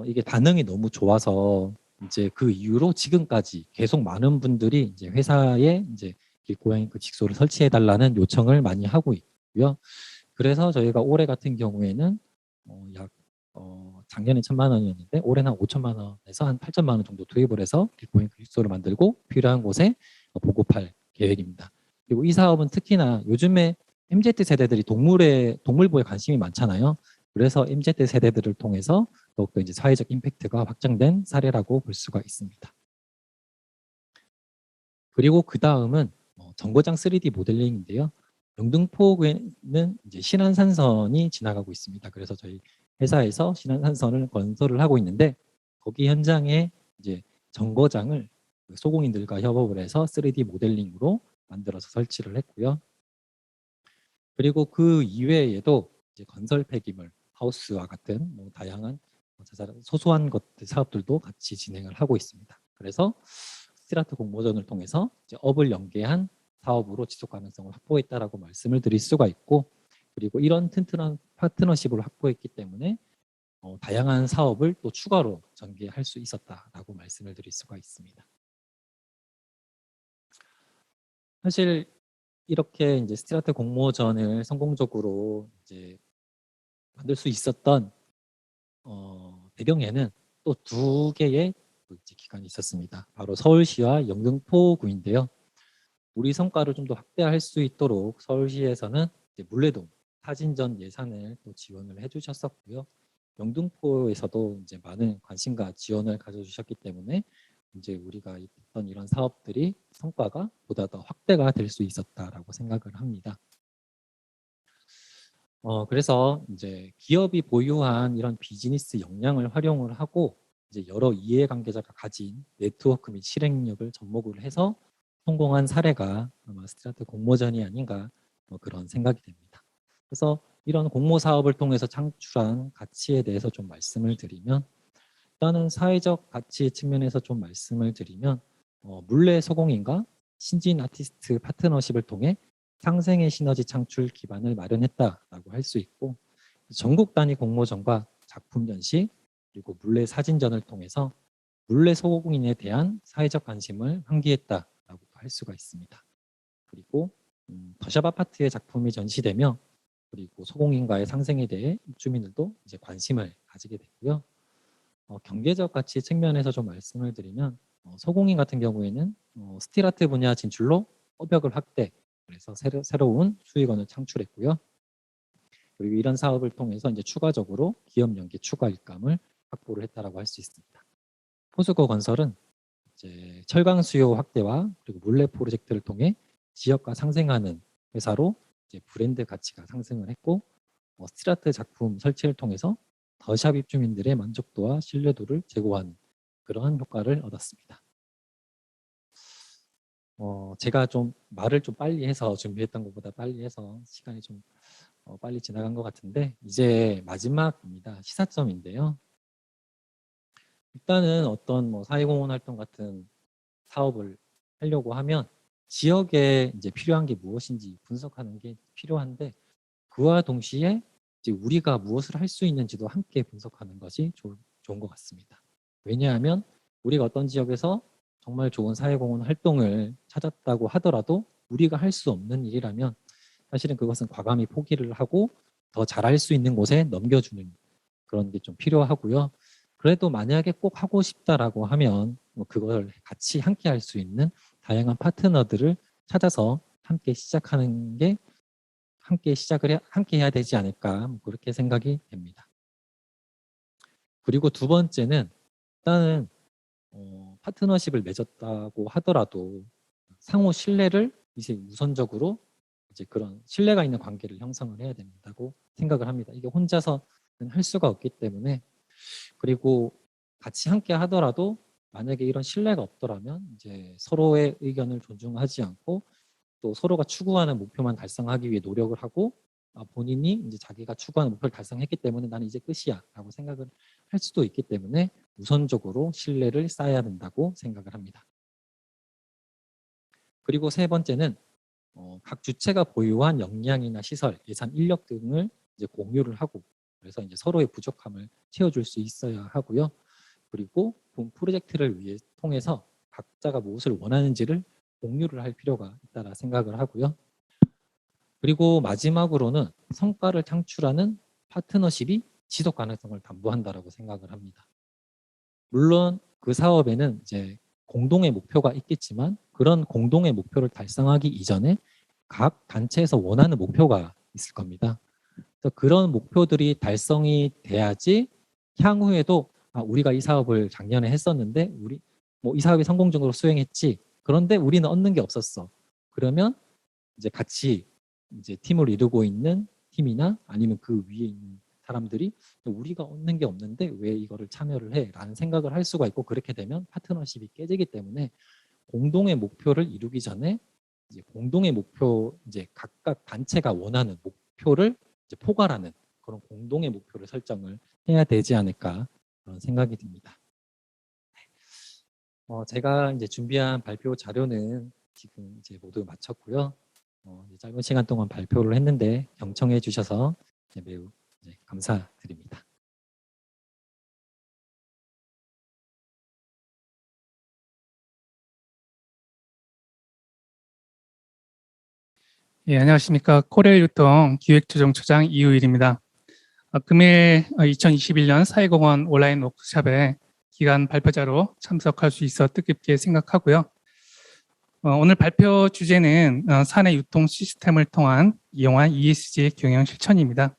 이게 반응이 너무 좋아서 이제 그 이후로 지금까지 계속 많은 분들이 이제 회사에 이제 길고양이 급식소를 설치해 달라는 요청을 많이 하고 있고요. 그래서 저희가 올해 같은 경우에는 약 작년에 1,000만 원이었는데 올해는 한 5천만 원에서 한 8천만 원 정도 투입을 해서 길고양이 급식소를 만들고 필요한 곳에 보급할 계획입니다. 그리고 이 사업은 특히나 요즘에 MZ 세대들이 동물보에 관심이 많잖아요. 그래서 MZ 세대들을 통해서 더욱더 이제 사회적 임팩트가 확장된 사례라고 볼 수가 있습니다. 그리고 그 다음은 정거장 3D 모델링인데요. 영등포구에는 이제 신안산선이 지나가고 있습니다. 그래서 저희 회사에서 신안산선을 건설을 하고 있는데, 거기 현장에 이제 정거장을 소공인들과 협업을 해서 3D 모델링으로 만들어서 설치를 했고요. 그리고 그 이외에도 이제 건설 폐기물 하우스와 같은 다양한 소소한 것들 사업들도 같이 진행을 하고 있습니다. 그래서 스트라트 공모전을 통해서 이제 업을 연계한 사업으로 지속 가능성을 확보했다라고 말씀을 드릴 수가 있고, 그리고 이런 튼튼한 파트너십을 확보했기 때문에 다양한 사업을 또 추가로 전개할 수 있었다라고 말씀을 드릴 수가 있습니다. 사실 이렇게 이제 스트라트 공모전을 성공적으로 이제 만들 수 있었던 배경에는 또 2개의 기관이 있었습니다. 바로 서울시와 영등포구인데요. 우리 성과를 좀 더 확대할 수 있도록 서울시에서는 이제 물레동 사진전 예산을 또 지원을 해주셨었고요. 영등포에서도 이제 많은 관심과 지원을 가져주셨기 때문에 이제 우리가 했던 이런 사업들이 성과가 보다 더 확대가 될 수 있었다라고 생각을 합니다. 그래서 이제 기업이 보유한 이런 비즈니스 역량을 활용을 하고 이제 여러 이해관계자가 가진 네트워크 및 실행력을 접목을 해서 성공한 사례가 아마 스트라트 공모전이 아닌가 그런 생각이 됩니다. 그래서 이런 공모 사업을 통해서 창출한 가치에 대해서 좀 말씀을 드리면, 일단은 사회적 가치 측면에서 좀 말씀을 드리면 물레 소공인과 신진 아티스트 파트너십을 통해 상생의 시너지 창출 기반을 마련했다라고 할 수 있고, 전국 단위 공모전과 작품 전시 그리고 물레 사진전을 통해서 물레 소공인에 대한 사회적 관심을 환기했다라고 할 수가 있습니다. 그리고 더샵 아파트의 작품이 전시되며 그리고 소공인과의 상생에 대해 입주민들도 이제 관심을 가지게 됐고요. 경제적 가치 측면에서 좀 말씀을 드리면 소공인 같은 경우에는 스틸아트 분야 진출로 허벽을 확대, 그래서 새로운 수익원을 창출했고요. 그리고 이런 사업을 통해서 이제 추가적으로 기업 연계 추가 일감을 확보를 했다라고 할 수 있습니다. 포스코 건설은 이제 철강 수요 확대와 그리고 몰래 프로젝트를 통해 지역화 상생하는 회사로 이제 브랜드 가치가 상승을 했고, 스트라트 작품 설치를 통해서 더샵 입주민들의 만족도와 신뢰도를 제고한 그러한 효과를 얻었습니다. 제가 좀 말을 좀 빨리 해서 준비했던 것보다 빨리 해서 시간이 좀 빨리 지나간 것 같은데, 이제 마지막입니다. 시사점인데요. 일단은 어떤 뭐 사회공헌 활동 같은 사업을 하려고 하면 지역에 이제 필요한 게 무엇인지 분석하는 게 필요한데, 그와 동시에 이제 우리가 무엇을 할 수 있는지도 함께 분석하는 것이 좋은 것 같습니다. 왜냐하면 우리가 어떤 지역에서 정말 좋은 사회공헌 활동을 찾았다고 하더라도 우리가 할 수 없는 일이라면 사실은 그것은 과감히 포기를 하고 더 잘할 수 있는 곳에 넘겨주는 그런 게 좀 필요하고요. 그래도 만약에 꼭 하고 싶다라고 하면 뭐 그걸 같이 함께 할 수 있는 다양한 파트너들을 찾아서 함께 시작하는 게 함께 해야 되지 않을까, 뭐 그렇게 생각이 됩니다. 그리고 두 번째는 일단은 파트너십을 맺었다고 하더라도 상호 신뢰를 이제 우선적으로 이제 그런 신뢰가 있는 관계를 형성을 해야 된다고 생각을 합니다. 이게 혼자서는 할 수가 없기 때문에. 그리고 같이 함께 하더라도 만약에 이런 신뢰가 없더라면 이제 서로의 의견을 존중하지 않고 또 서로가 추구하는 목표만 달성하기 위해 노력을 하고, 본인이 이제 자기가 추구하는 목표를 달성했기 때문에 나는 이제 끝이야라고 생각을 할 수도 있기 때문에 우선적으로 신뢰를 쌓아야 된다고 생각을 합니다. 그리고 세 번째는 각 주체가 보유한 역량이나 시설, 예산, 인력 등을 이제 공유를 하고, 그래서 이제 서로의 부족함을 채워줄 수 있어야 하고요. 그리고 본 프로젝트를 위해 통해서 각자가 무엇을 원하는지를 공유를 할 필요가 있다라 생각을 하고요. 그리고 마지막으로는 성과를 창출하는 파트너십이 지속 가능성을 담보한다라고 생각을 합니다. 물론 그 사업에는 이제 공동의 목표가 있겠지만 그런 공동의 목표를 달성하기 이전에 각 단체에서 원하는 목표가 있을 겁니다. 그래서 그런 목표들이 달성이 돼야지 향후에도 우리가 이 사업을 작년에 했었는데 우리 뭐 이 사업이 성공적으로 수행했지. 그런데 우리는 얻는 게 없었어. 그러면 이제 같이 이제 팀을 이루고 있는 팀이나 아니면 그 위에 있는 사람들이 우리가 얻는 게 없는데 왜 이거를 참여를 해? 라는 생각을 할 수가 있고, 그렇게 되면 파트너십이 깨지기 때문에 공동의 목표를 이루기 전에 이제 공동의 목표, 이제 각각 단체가 원하는 목표를 이제 포괄하는 그런 공동의 목표를 설정을 해야 되지 않을까 그런 생각이 듭니다. 제가 이제 준비한 발표 자료는 지금 이제 모두 마쳤고요. 이제 짧은 시간 동안 발표를 했는데 경청해 주셔서 매우 감사드립니다. 예, 안녕하십니까. 코레일 유통 기획조정처장 이우일입니다. 금일 2021년 사회공헌 온라인 워크숍에 기간 발표자로 참석할 수 있어 뜻깊게 생각하고요. 오늘 발표 주제는 사내 유통 시스템을 통한 이용한 ESG 경영 실천입니다.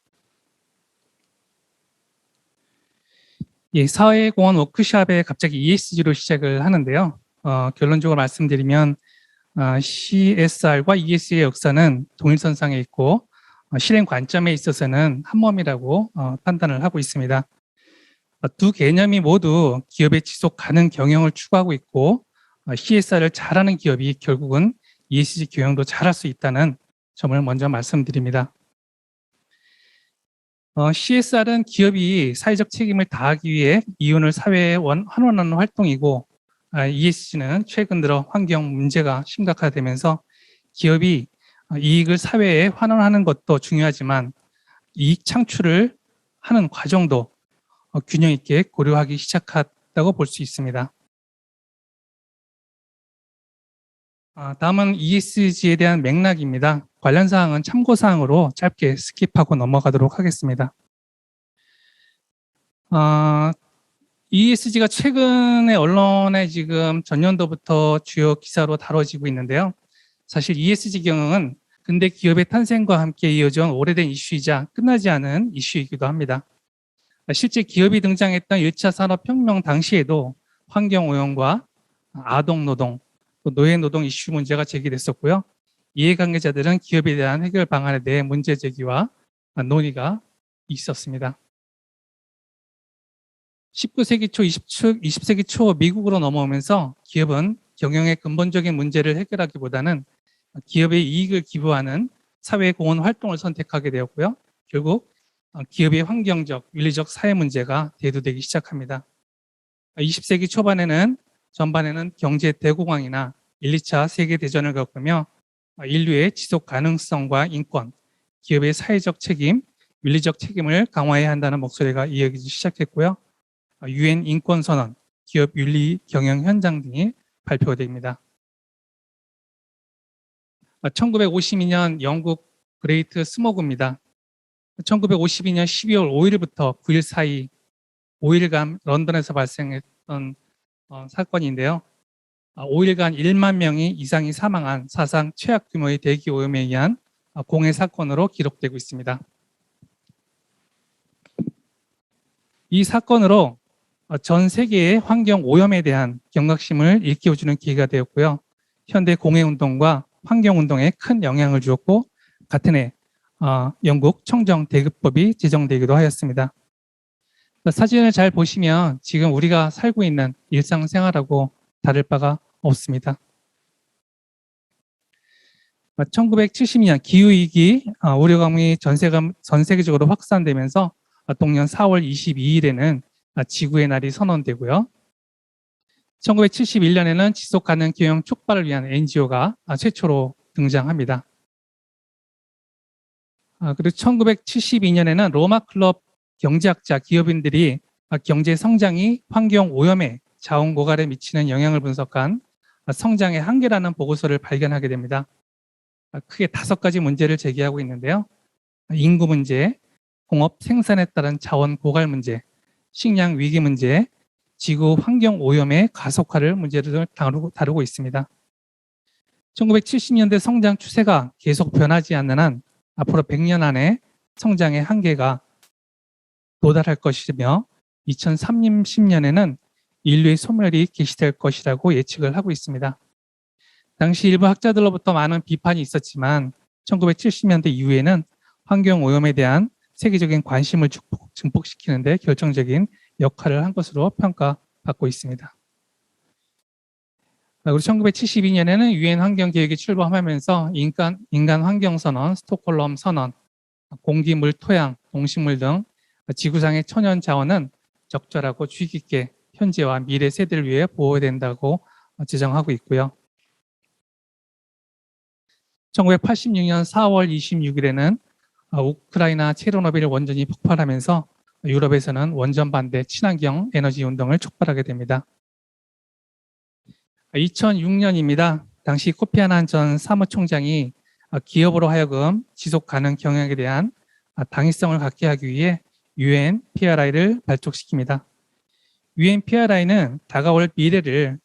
예, 사회공헌 워크숍에 갑자기 ESG로 시작을 하는데요. 결론적으로 말씀드리면 CSR과 ESG의 역사는 동일선상에 있고 실행 관점에 있어서는 한몸이라고 판단을 하고 있습니다. 두 개념이 모두 기업의 지속 가능 경영을 추구하고 있고 CSR을 잘하는 기업이 결국은 ESG 경영도 잘할 수 있다는 점을 먼저 말씀드립니다. CSR은 기업이 사회적 책임을 다하기 위해 이윤을 사회에 환원하는 활동이고, ESG는 최근 들어 환경 문제가 심각화되면서 기업이 이익을 사회에 환원하는 것도 중요하지만 이익 창출을 하는 과정도 균형 있게 고려하기 시작했다고 볼 수 있습니다. 다음은 ESG에 대한 맥락입니다. 관련 사항은 참고 사항으로 짧게 스킵하고 넘어가도록 하겠습니다. ESG가 최근에 언론에 지금 전년도부터 주요 기사로 다뤄지고 있는데요. 사실 ESG 경영은 근대 기업의 탄생과 함께 이어져온 오래된 이슈이자 끝나지 않은 이슈이기도 합니다. 실제 기업이 등장했던 1차 산업혁명 당시에도 환경오염과 아동노동, 또 노예노동 이슈 문제가 제기됐었고요. 이해관계자들은 기업에 대한 해결 방안에 대해 문제 제기와 논의가 있었습니다. 19세기 초, 20세기 초 미국으로 넘어오면서 기업은 경영의 근본적인 문제를 해결하기보다는 기업의 이익을 기부하는 사회공헌 활동을 선택하게 되었고요. 결국 기업의 환경적, 윤리적 사회 문제가 대두되기 시작합니다. 20세기 초반에는 전반에는 경제 대공황이나 1, 2차 세계대전을 겪으며 인류의 지속 가능성과 인권, 기업의 사회적 책임, 윤리적 책임을 강화해야 한다는 목소리가 이어지기 시작했고요. UN 인권선언, 기업 윤리 경영 현장 등이 발표됩니다. 1952년 영국 그레이트 스모그입니다. 1952년 12월 5일부터 9일 사이 5일간 런던에서 발생했던 사건인데요. 5일간 1만 명이 이상이 사망한 사상 최악 규모의 대기 오염에 의한 공해 사건으로 기록되고 있습니다. 이 사건으로 전 세계의 환경 오염에 대한 경각심을 일깨워주는 계기가 되었고요. 현대 공해운동과 환경운동에 큰 영향을 주었고 같은 해 영국 청정대급법이 제정되기도 하였습니다. 사진을 잘 보시면 지금 우리가 살고 있는 일상생활하고 다를 바가 없습니다. 1970년 기후위기 우려감이 전 세계적으로 확산되면서 동년 4월 22일에는 지구의 날이 선언되고요. 1971년에는 지속가능 경영 촉발을 위한 NGO가 최초로 등장합니다. 그리고 1972년에는 로마 클럽 경제학자 기업인들이 경제 성장이 환경 오염에 자원 고갈에 미치는 영향을 분석한 성장의 한계라는 보고서를 발견하게 됩니다. 크게 5가지 문제를 제기하고 있는데요. 인구 문제, 공업 생산에 따른 자원 고갈 문제, 식량 위기 문제, 지구 환경 오염의 가속화를 문제를 다루고 있습니다. 1970년대 성장 추세가 계속 변하지 않는 한 앞으로 100년 안에 성장의 한계가 도달할 것이며 2030년에는 인류의 소멸이 개시될 것이라고 예측을 하고 있습니다. 당시 일부 학자들로부터 많은 비판이 있었지만 1970년대 이후에는 환경 오염에 대한 세계적인 관심을 증폭시키는 데 결정적인 역할을 한 것으로 평가받고 있습니다. 그리고 1972년에는 유엔 환경계획이 출범하면서 인간 환경선언, 스톡홀름 선언, 공기, 물, 토양, 동식물 등 지구상의 천연 자원은 적절하고 주의 깊게 현재와 미래 세대를 위해 보호해야 된다고 지정하고 있고요. 1986년 4월 26일에는 우크라이나 체르노빌 원전이 폭발하면서 유럽에서는 원전 반대 친환경 에너지 운동을 촉발하게 됩니다. 2006년입니다. 당시 코피 아난 전 사무총장이 기업으로 하여금 지속 가능 경영에 대한 당위성을 갖게 하기 위해 UN PRI를 발족시킵니다. UN PRI는 다가올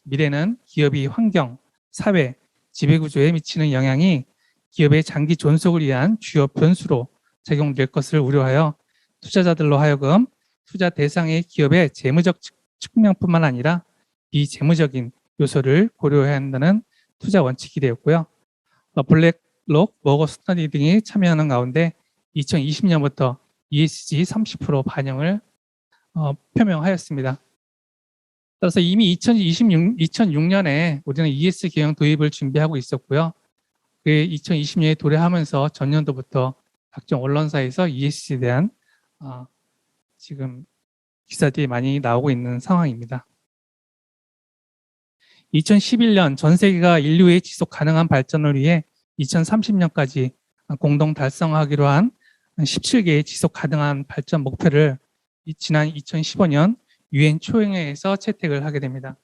미래는 기업이 환경, 사회, 지배구조에 미치는 영향이 기업의 장기 존속을 위한 주요 변수로 작용될 것을 우려하여 투자자들로 하여금 투자 대상의 기업의 재무적 측면뿐만 아니라 비재무적인 요소를 고려해야 한다는 투자 원칙이 되었고요. 블랙록, 머거 스터디 등이 참여하는 가운데 2020년부터 ESG 30% 반영을 표명하였습니다. 따라서 이미 2006년에 우리는 ESG 경영 도입을 준비하고 있었고요. 2020년에 도래하면서 전년도부터 각종 언론사에서 ESG에 대한 지금 기사들이 많이 나오고 있는 상황입니다. 2011년 전 세계가 인류의 지속 가능한 발전을 위해 2030년까지 공동 달성하기로 한 17개의 지속 가능한 발전 목표를 지난 2015년 UN 초연회에서 채택을 하게 됩니다.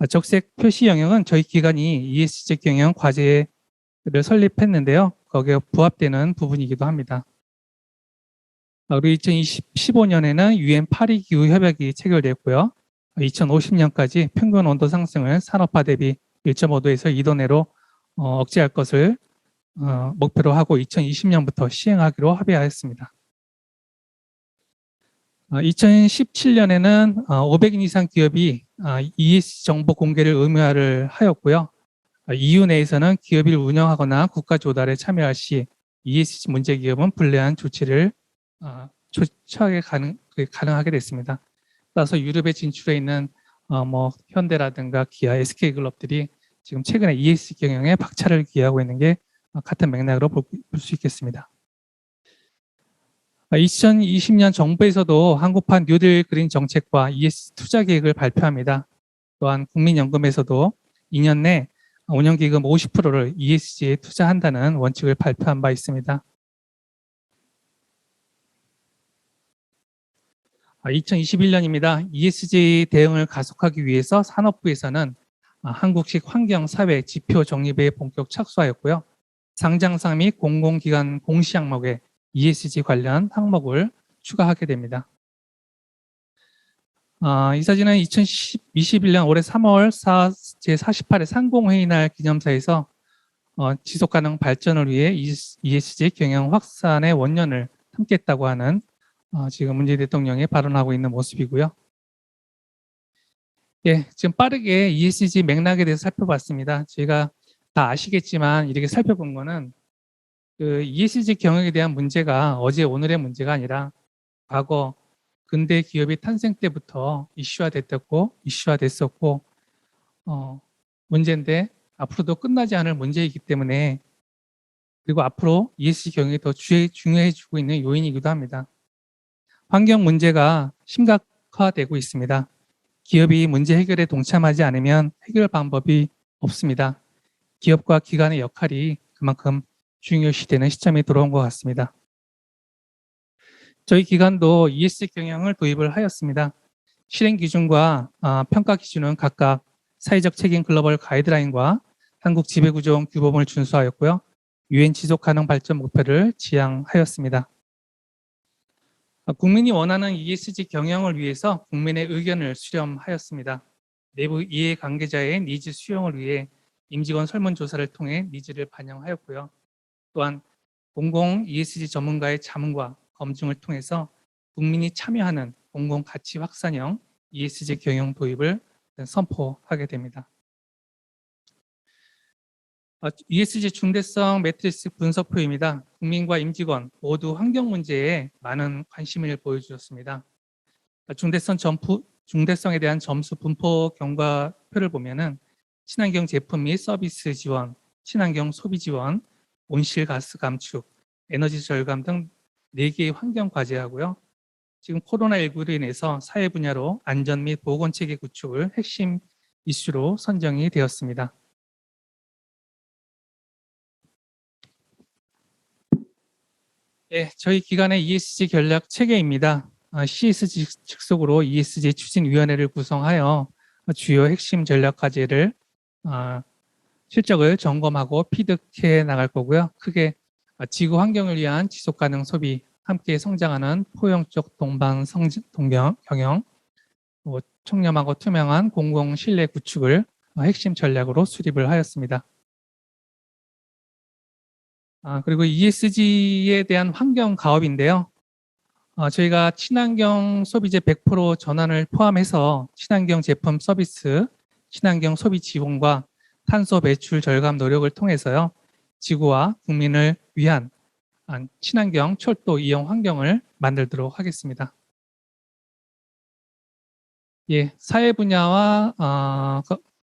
적색 표시 영역은 저희 기관이 ESG 경영 과제를 설립했는데요. 거기에 부합되는 부분이기도 합니다. 그리고 2015년에는 UN 파리 기후 협약이 체결됐고요. 2050년까지 평균 온도 상승을 산업화 대비 1.5도에서 2도 내로 억제할 것을 목표로 하고 2020년부터 시행하기로 합의하였습니다. 2017년에는 500인 이상 기업이 ESG 정보 공개를 의무화를 하였고요. EU 내에서는 기업을 운영하거나 국가 조달에 참여할 시 ESG 문제 기업은 불리한 조치를 취하게 가능하게 됐습니다. 따라서 유럽에 진출해 있는 현대라든가 기아, SK글럽들이 지금 최근에 ESG 경영에 박차를 기하고 있는 게 같은 맥락으로 볼 수 있겠습니다. 2020년 정부에서도 한국판 뉴딜 그린 정책과 ESG 투자 계획을 발표합니다. 또한 국민연금에서도 2년 내 운영기금 50%를 ESG에 투자한다는 원칙을 발표한 바 있습니다. 2021년입니다. ESG 대응을 가속하기 위해서 산업부에서는 한국식 환경사회 지표 정립에 본격 착수하였고요. 상장사 및 공공기관 공시 항목에 ESG 관련 항목을 추가하게 됩니다. 이 사진은 2021년 올해 3월 제48회 상공회의 날 기념사에서 지속가능 발전을 위해 ESG 경영 확산의 원년을 삼겠다고 하는 지금 문재인 대통령이 발언하고 있는 모습이고요. 예, 지금 빠르게 ESG 맥락에 대해서 살펴봤습니다. 저희가 다 아시겠지만 이렇게 살펴본 거는 그 ESG 경영에 대한 문제가 어제 오늘의 문제가 아니라 과거 근대 기업의 탄생 때부터 이슈화됐었고 문제인데 앞으로도 끝나지 않을 문제이기 때문에 그리고 앞으로 ESG 경영이 더 중요해지고 있는 요인이기도 합니다. 환경 문제가 심각화되고 있습니다. 기업이 문제 해결에 동참하지 않으면 해결 방법이 없습니다. 기업과 기관의 역할이 그만큼 중요시되는 시점이 들어온 것 같습니다. 저희 기관도 ESG 경영을 도입을 하였습니다. 실행 기준과 평가 기준은 각각 사회적 책임 글로벌 가이드라인과 한국 지배구조 규범을 준수하였고요. 유엔 지속 가능 발전 목표를 지향하였습니다. 국민이 원하는 ESG 경영을 위해서 국민의 의견을 수렴하였습니다. 내부 이해관계자의 니즈 수용을 위해 임직원 설문조사를 통해 니즈를 반영하였고요. 또한 공공 ESG 전문가의 자문과 검증을 통해서 국민이 참여하는 공공 가치 확산형 ESG 경영 도입을 선포하게 됩니다. ESG 중대성 매트리스 분석표입니다. 국민과 임직원 모두 환경 문제에 많은 관심을 보여주셨습니다. 중대성에 대한 점수 분포 경과표를 보면은 친환경 제품 및 서비스 지원, 친환경 소비 지원, 온실가스 감축, 에너지 절감 등 4개의 환경 과제하고요. 지금 코로나19로 인해서 사회 분야로 안전 및 보건 체계 구축을 핵심 이슈로 선정이 되었습니다. 네, 저희 기관의 ESG 전략 체계입니다. CSG 직속으로 ESG 추진위원회를 구성하여 주요 핵심 전략 과제를 실적을 점검하고 피드해 나갈 거고요. 크게 지구 환경을 위한 지속 가능 소비, 함께 성장하는 포용적 동방 경영, 청렴하고 투명한 공공 신뢰 구축을 핵심 전략으로 수립을 하였습니다. 그리고 ESG에 대한 환경 가업인데요. 저희가 친환경 소비재 100% 전환을 포함해서 친환경 제품 서비스, 친환경 소비 지원과 탄소 배출 절감 노력을 통해서요. 지구와 국민을 위한 친환경 철도 이용 환경을 만들도록 하겠습니다. 예, 사회 분야와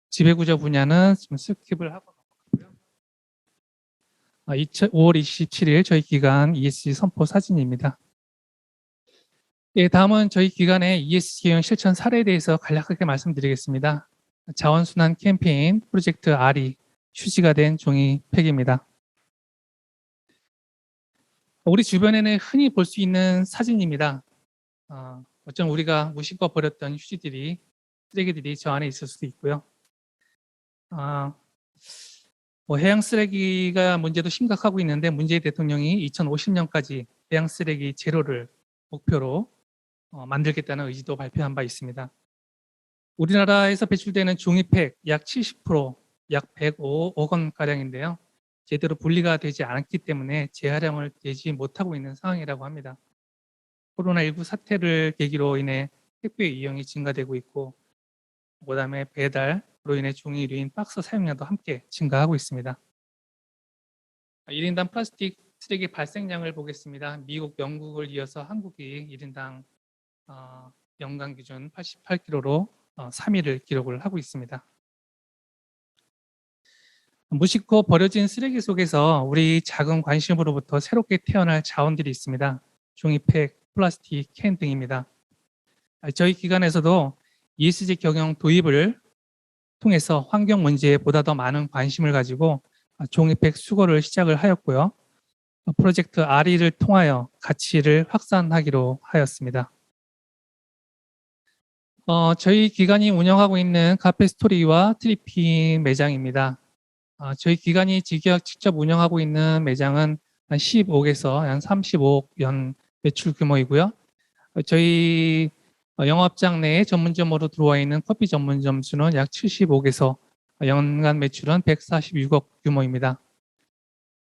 지배구조 분야는 지금 스킵을 하고 넘어가고요. 5월 27일 저희 기관 ESG 선포 사진입니다. 예, 다음은 저희 기관의 ESG 경영 실천 사례에 대해서 간략하게 말씀드리겠습니다. 자원순환 캠페인 프로젝트 R이 휴지가 된 종이팩입니다. 우리 주변에는 흔히 볼 수 있는 사진입니다. 어쩜 우리가 무심코 버렸던 휴지들이, 쓰레기들이 저 안에 있을 수도 있고요. 해양 쓰레기가 문제도 심각하고 있는데 문재인 대통령이 2050년까지 해양 쓰레기 제로를 목표로 만들겠다는 의지도 발표한 바 있습니다. 우리나라에서 배출되는 종이팩 약 70% 약 105억 원 가량인데요. 제대로 분리가 되지 않았기 때문에 재활용을 되지 못하고 있는 상황이라고 합니다. 코로나19 사태를 계기로 인해 택배 이용이 증가되고 있고, 그다음에 배달로 인해 종이류인 박스 사용량도 함께 증가하고 있습니다. 1인당 플라스틱 쓰레기 발생량을 보겠습니다. 미국, 영국을 이어서 한국이 1인당 연간 기준 88kg로 3위를 기록을 하고 있습니다. 무심코 버려진 쓰레기 속에서 우리 작은 관심으로부터 새롭게 태어날 자원들이 있습니다. 종이팩, 플라스틱, 캔 등입니다. 저희 기관에서도 ESG 경영 도입을 통해서 환경 문제에 보다 더 많은 관심을 가지고 종이팩 수거를 시작을 하였고요. 프로젝트 RE를 통하여 가치를 확산하기로 하였습니다. 저희 기관이 운영하고 있는 카페스토리와 트리피 매장입니다. 저희 기관이 직접 운영하고 있는 매장은 한 15억에서 한 35억 연 매출 규모이고요. 저희 영업장 내에 전문점으로 들어와 있는 커피 전문점 수는 약 75억에서 연간 매출은 146억 규모입니다.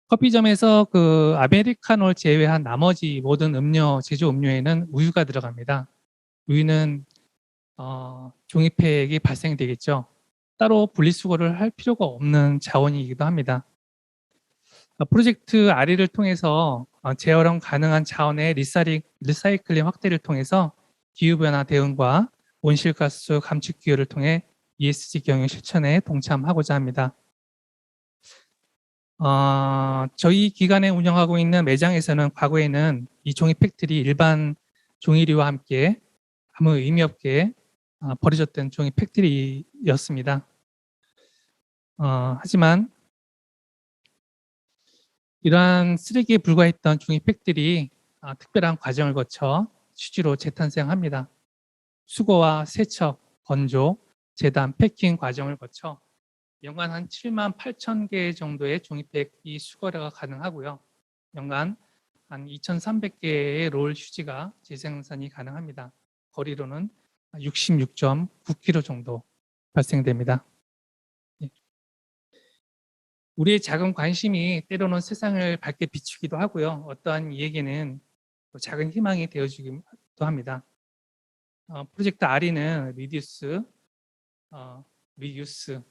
커피점에서 그 아메리카노를 제외한 나머지 모든 음료, 제조 음료에는 우유가 들어갑니다. 우유는 종이팩이 발생되겠죠. 따로 분리수거를 할 필요가 없는 자원이기도 합니다. 프로젝트 RE를 통해서 재활용 가능한 자원의 리사이클링 확대를 통해서 기후변화 대응과 온실가스 감축 기여를 통해 ESG 경영 실천에 동참하고자 합니다. 저희 기관에 운영하고 있는 매장에서는 과거에는 이 종이팩들이 일반 종이류와 함께 아무 의미 없게 버려졌던 종이팩들이었습니다. 하지만 이러한 쓰레기에 불과했던 종이팩들이 특별한 과정을 거쳐 수지로 재탄생합니다. 수거와 세척, 건조, 재단, 패킹 과정을 거쳐 연간 한 7만 8천 개 정도의 종이팩이 수거가 가능하고요. 연간 한 2,300개의 롤 휴지가 재생산이 가능합니다. 거리로는 66.9km 정도 발생됩니다. 우리의 작은 관심이 때로는 세상을 밝게 비추기도 하고요. 어떠한 이에게는 작은 희망이 되어주기도 합니다. 프로젝트 RE는 리듀스, 리유스,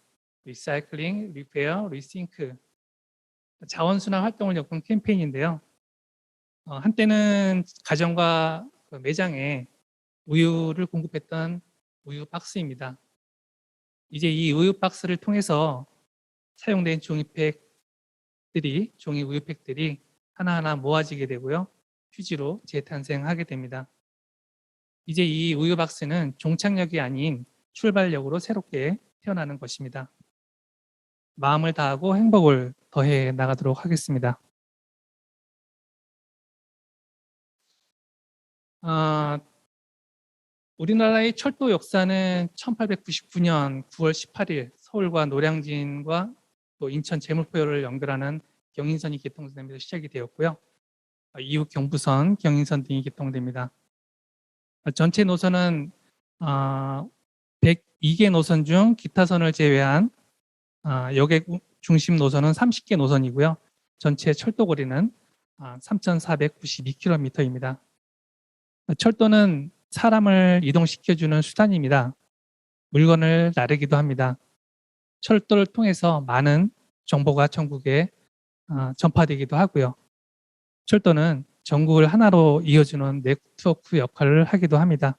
리사이클링, 리페어, 리싱크 자원순환 활동을 엮은 캠페인인데요. 한때는 가정과 매장에 우유를 공급했던 우유 박스입니다. 이제 이 우유 박스를 통해서 사용된 종이 우유팩들이 하나하나 모아지게 되고요. 휴지로 재탄생하게 됩니다. 이제 이 우유 박스는 종착역이 아닌 출발역으로 새롭게 태어나는 것입니다. 마음을 다하고 행복을 더해 나가도록 하겠습니다. 우리나라의 철도 역사는 1899년 9월 18일 서울과 노량진과 또 인천 제물포요를 연결하는 경인선이 개통되면서 시작이 되었고요. 이후 경부선, 경인선 등이 개통됩니다. 전체 노선은 102개 노선 중 기타선을 제외한 역의 중심 노선은 30개 노선이고요. 전체 철도 거리는 3,492km입니다. 철도는 사람을 이동시켜주는 수단입니다. 물건을 나르기도 합니다. 철도를 통해서 많은 정보가 전국에 전파되기도 하고요. 철도는 전국을 하나로 이어주는 네트워크 역할을 하기도 합니다.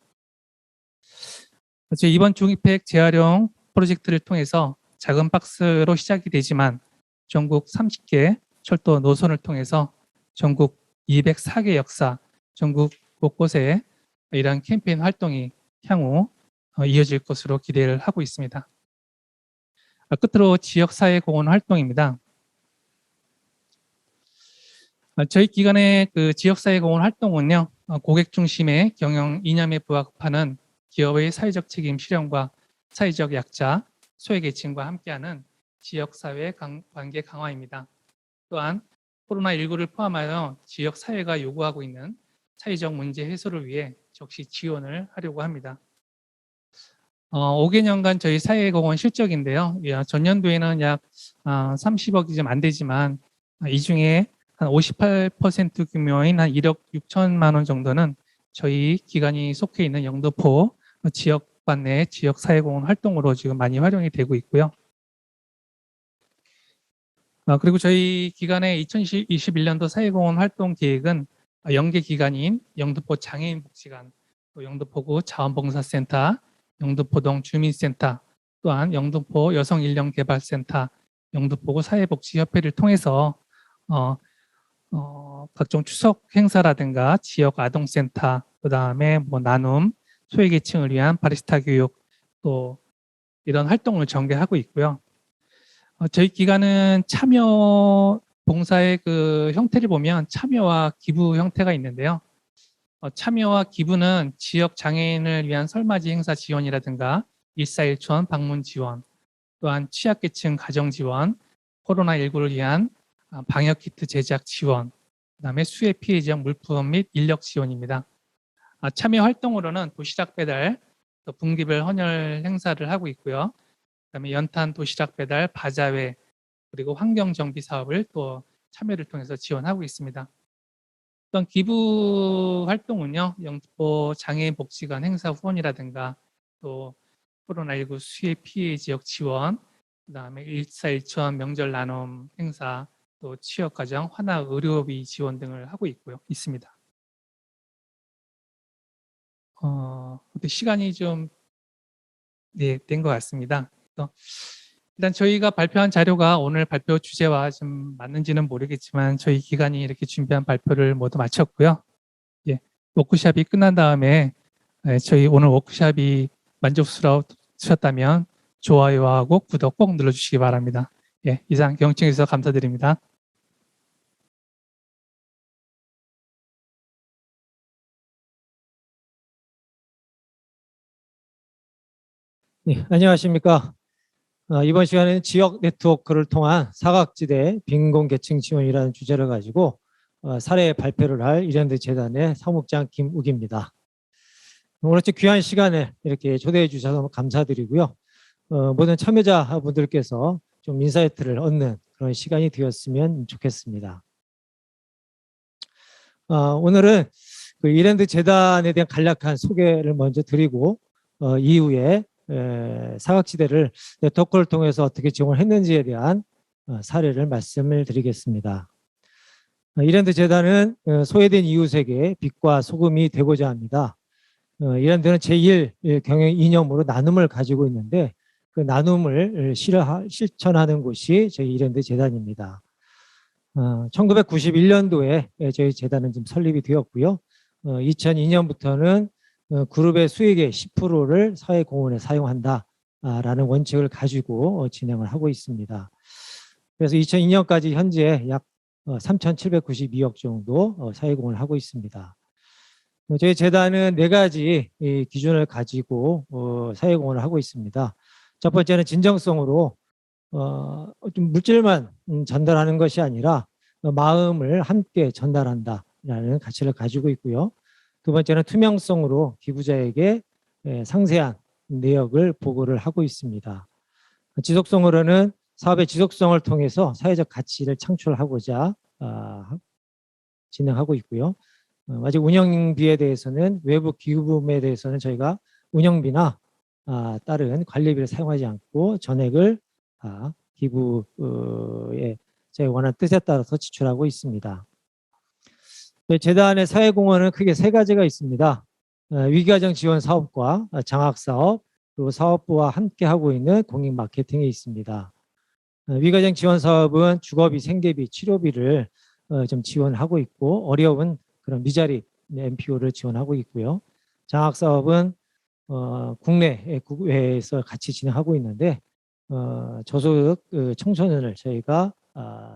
이번 종이팩 재활용 프로젝트를 통해서 작은 박스로 시작이 되지만 전국 30개 철도 노선을 통해서 전국 204개 역사, 전국 곳곳에 이러한 캠페인 활동이 향후 이어질 것으로 기대를 하고 있습니다. 끝으로 지역사회공헌 활동입니다. 저희 기관의 그 지역사회공헌 활동은요, 고객 중심의 경영 이념에 부합하는 기업의 사회적 책임 실현과 사회적 약자, 소외계층과 함께하는 지역사회 관계 강화입니다. 또한 코로나19를 포함하여 지역사회가 요구하고 있는 사회적 문제 해소를 위해 적시 지원을 하려고 합니다. 5개년간 저희 사회공헌 실적인데요. 전년도에는 약 30억이 좀 안 되지만 이 중에 한 58% 규모인 한 1억 6천만 원 정도는 저희 기관이 속해 있는 영등포 지역반 내 지역 사회공헌 활동으로 지금 많이 활용이 되고 있고요. 그리고 저희 기관의 2021년도 사회공헌 활동 계획은 연계 기관인 영등포 장애인복지관, 또 영등포구 자원봉사센터, 영등포동 주민센터, 또한 영등포 여성인력개발센터, 영등포구 사회복지협회를 통해서 각종 추석 행사라든가 지역 아동센터, 그다음에 뭐 나눔, 소외계층을 위한 바리스타 교육, 또 이런 활동을 전개하고 있고요. 저희 기관은 참여 봉사의 그 형태를 보면 참여와 기부 형태가 있는데요. 참여와 기부는 지역 장애인을 위한 설맞이 행사 지원이라든가 141촌 방문 지원, 또한 취약계층 가정 지원, 코로나19를 위한 방역키트 제작 지원, 그다음에 수해 피해 지역 물품 및 인력 지원입니다. 참여 활동으로는 도시락 배달, 또 분기별 헌혈 행사를 하고 있고요. 그다음에 연탄 도시락 배달, 바자회, 그리고 환경 정비 사업을 또 참여를 통해서 지원하고 있습니다. 또한 기부 활동은요, 영등포 장애인 복지관 행사 후원이라든가 또 코로나19 수해 피해 지역 지원, 그다음에 141촌 명절 나눔 행사, 또 취업과정 환화 의료비 지원 등을 하고 있습니다. 시간이 좀 된 것 같습니다. 일단 저희가 발표한 자료가 오늘 발표 주제와 좀 맞는지는 모르겠지만 저희 기관이 이렇게 준비한 발표를 모두 마쳤고요. 워크숍이 끝난 다음에 저희 오늘 워크숍이 만족스러우셨다면 좋아요하고 구독 꼭 눌러주시기 바랍니다. 이상 경청해 주셔서 감사드립니다. 네, 안녕하십니까. 이번 시간에는 지역 네트워크를 통한 사각지대 빈곤계층 지원이라는 주제를 가지고 사례 발표를 할 이랜드 재단의 사무국장 김욱입니다. 오늘 귀한 시간에 이렇게 초대해 주셔서 감사드리고요. 모든 참여자분들께서 좀 인사이트를 얻는 그런 시간이 되었으면 좋겠습니다. 오늘은 그 이랜드 재단에 대한 간략한 소개를 먼저 드리고 이후에 사각지대를 네트워크를 통해서 어떻게 지원을 했는지에 대한 사례를 말씀을 드리겠습니다. 이랜드 재단은 소외된 이웃에게 빛과 소금이 되고자 합니다. 이랜드는 제1 경영 이념으로 나눔을 가지고 있는데 그 나눔을 실천하는 곳이 저희 이랜드 재단입니다. 1991년도에 저희 재단은 좀 설립이 되었고요. 2002년부터는 그룹의 수익의 10%를 사회공헌에 사용한다라는 원칙을 가지고 진행을 하고 있습니다. 그래서 2002년까지 현재 약 3,792억 정도 사회공헌을 하고 있습니다. 저희 재단은 4가지 기준을 가지고 사회공헌을 하고 있습니다. 첫 번째는 진정성으로 좀 물질만 전달하는 것이 아니라 마음을 함께 전달한다라는 가치를 가지고 있고요. 두 번째는 투명성으로 기부자에게 상세한 내역을 보고를 하고 있습니다. 지속성으로는 사업의 지속성을 통해서 사회적 가치를 창출하고자 진행하고 있고요. 아직 운영비에 대해서는 외부 기부금에 대해서는 저희가 운영비나 다른 관리비를 사용하지 않고 전액을 다 기부에 저희 원하는 뜻에 따라서 지출하고 있습니다. 재단의 사회공헌은 크게 3가지가 있습니다. 위기과정 지원 사업과 장학사업, 그리고 사업부와 함께 하고 있는 공익 마케팅이 있습니다. 위기과정 지원 사업은 주거비, 생계비, 치료비를 좀 지원하고 있고 어려운 그런 미자립 NPO를 지원하고 있고요. 장학사업은 국내에서 같이 진행하고 있는데 저소득 청소년을 저희가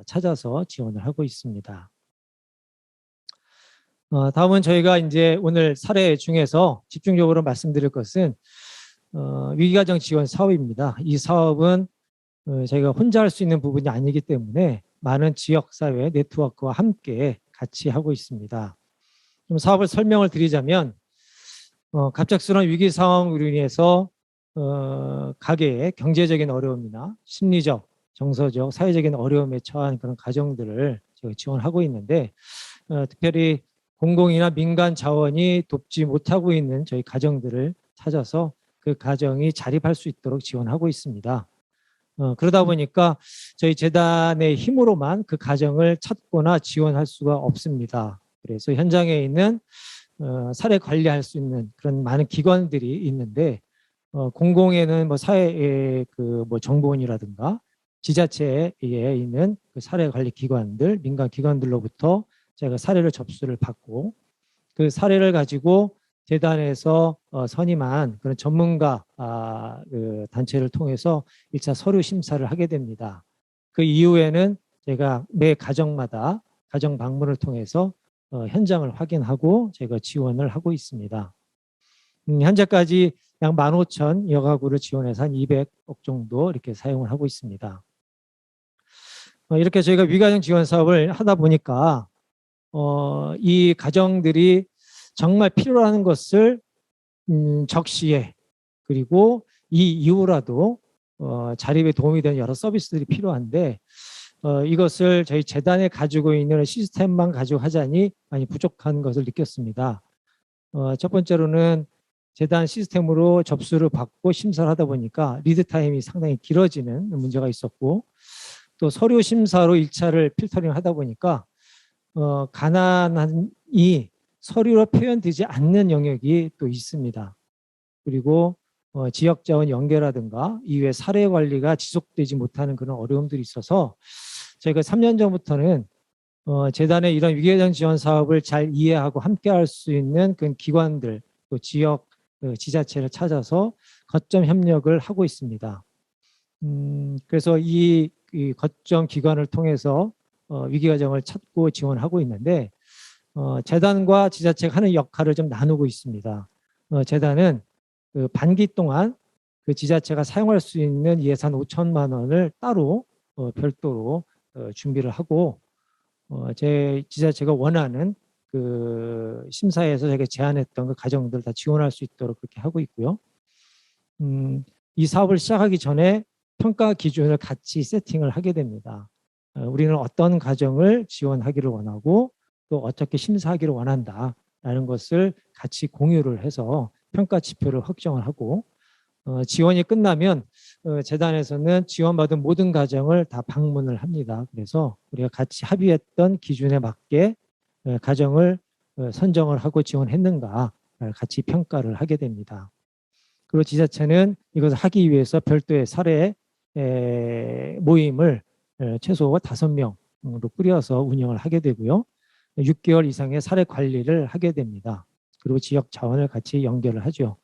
찾아서 지원을 하고 있습니다. 다음은 저희가 이제 오늘 사례 중에서 집중적으로 말씀드릴 것은 위기과정 지원 사업입니다. 이 사업은 저희가 혼자 할 수 있는 부분이 아니기 때문에 많은 지역사회 네트워크와 함께 같이 하고 있습니다. 좀 사업을 설명을 드리자면 갑작스러운 위기 상황으로 인해서 가계의 경제적인 어려움이나 심리적, 정서적, 사회적인 어려움에 처한 그런 가정들을 저희가 지원하고 있는데 특별히 공공이나 민간 자원이 돕지 못하고 있는 저희 가정들을 찾아서 그 가정이 자립할 수 있도록 지원하고 있습니다. 그러다 보니까 저희 재단의 힘으로만 그 가정을 찾거나 지원할 수가 없습니다. 그래서 현장에 있는 사례 관리할 수 있는 그런 많은 기관들이 있는데 공공에는 뭐 사회의 그 뭐 정보원이라든가 지자체에 있는 그 사례 관리 기관들, 민간 기관들로부터 제가 사례를 접수를 받고 그 사례를 가지고 재단에서 선임한 그런 전문가 그 단체를 통해서 1차 서류 심사를 하게 됩니다. 그 이후에는 제가 매 가정마다 가정 방문을 통해서 현장을 확인하고 제가 지원을 하고 있습니다. 현재까지 약 15,000여 가구를 지원해서 한 200억 정도 이렇게 사용을 하고 있습니다. 이렇게 저희가 위가정 지원 사업을 하다 보니까 이 가정들이 정말 필요로 하는 것을 적시에 그리고 이 이후라도 자립에 도움이 되는 여러 서비스들이 필요한데 이것을 저희 재단에 가지고 있는 시스템만 가지고 하자니 많이 부족한 것을 느꼈습니다. 첫 번째로는 재단 시스템으로 접수를 받고 심사를 하다 보니까 리드 타임이 상당히 길어지는 문제가 있었고 또 서류 심사로 1차를 필터링 하다 보니까 가난이 서류로 표현되지 않는 영역이 또 있습니다. 그리고 지역자원 연계라든가 이외 사례 관리가 지속되지 못하는 그런 어려움들이 있어서 저희가 3년 전부터는 재단의 이런 위기개정 지원 사업을 잘 이해하고 함께할 수 있는 그 기관들 또 지역 지자체를 찾아서 거점 협력을 하고 있습니다. 그래서 이 거점 기관을 통해서 위기과정을 찾고 지원하고 있는데 재단과 지자체가 하는 역할을 좀 나누고 있습니다. 재단은 그 반기 동안 그 지자체가 사용할 수 있는 예산 5천만 원을 따로 별도로 준비를 하고 제 지자체가 원하는 그 심사에서 제가 제안했던 그 가정들 다 지원할 수 있도록 그렇게 하고 있고요. 이 사업을 시작하기 전에 평가 기준을 같이 세팅을 하게 됩니다. 우리는 어떤 가정을 지원하기를 원하고 또 어떻게 심사하기를 원한다라는 것을 같이 공유를 해서 평가 지표를 확정을 하고 지원이 끝나면 재단에서는 지원받은 모든 가정을 다 방문을 합니다. 그래서 우리가 같이 합의했던 기준에 맞게 가정을 선정을 하고 지원했는가 같이 평가를 하게 됩니다. 그리고 지자체는 이것을 하기 위해서 별도의 사례 모임을 최소 5명으로 꾸려서 운영을 하게 되고요. 6개월 이상의 사례 관리를 하게 됩니다. 그리고 지역 자원을 같이 연결을 하죠.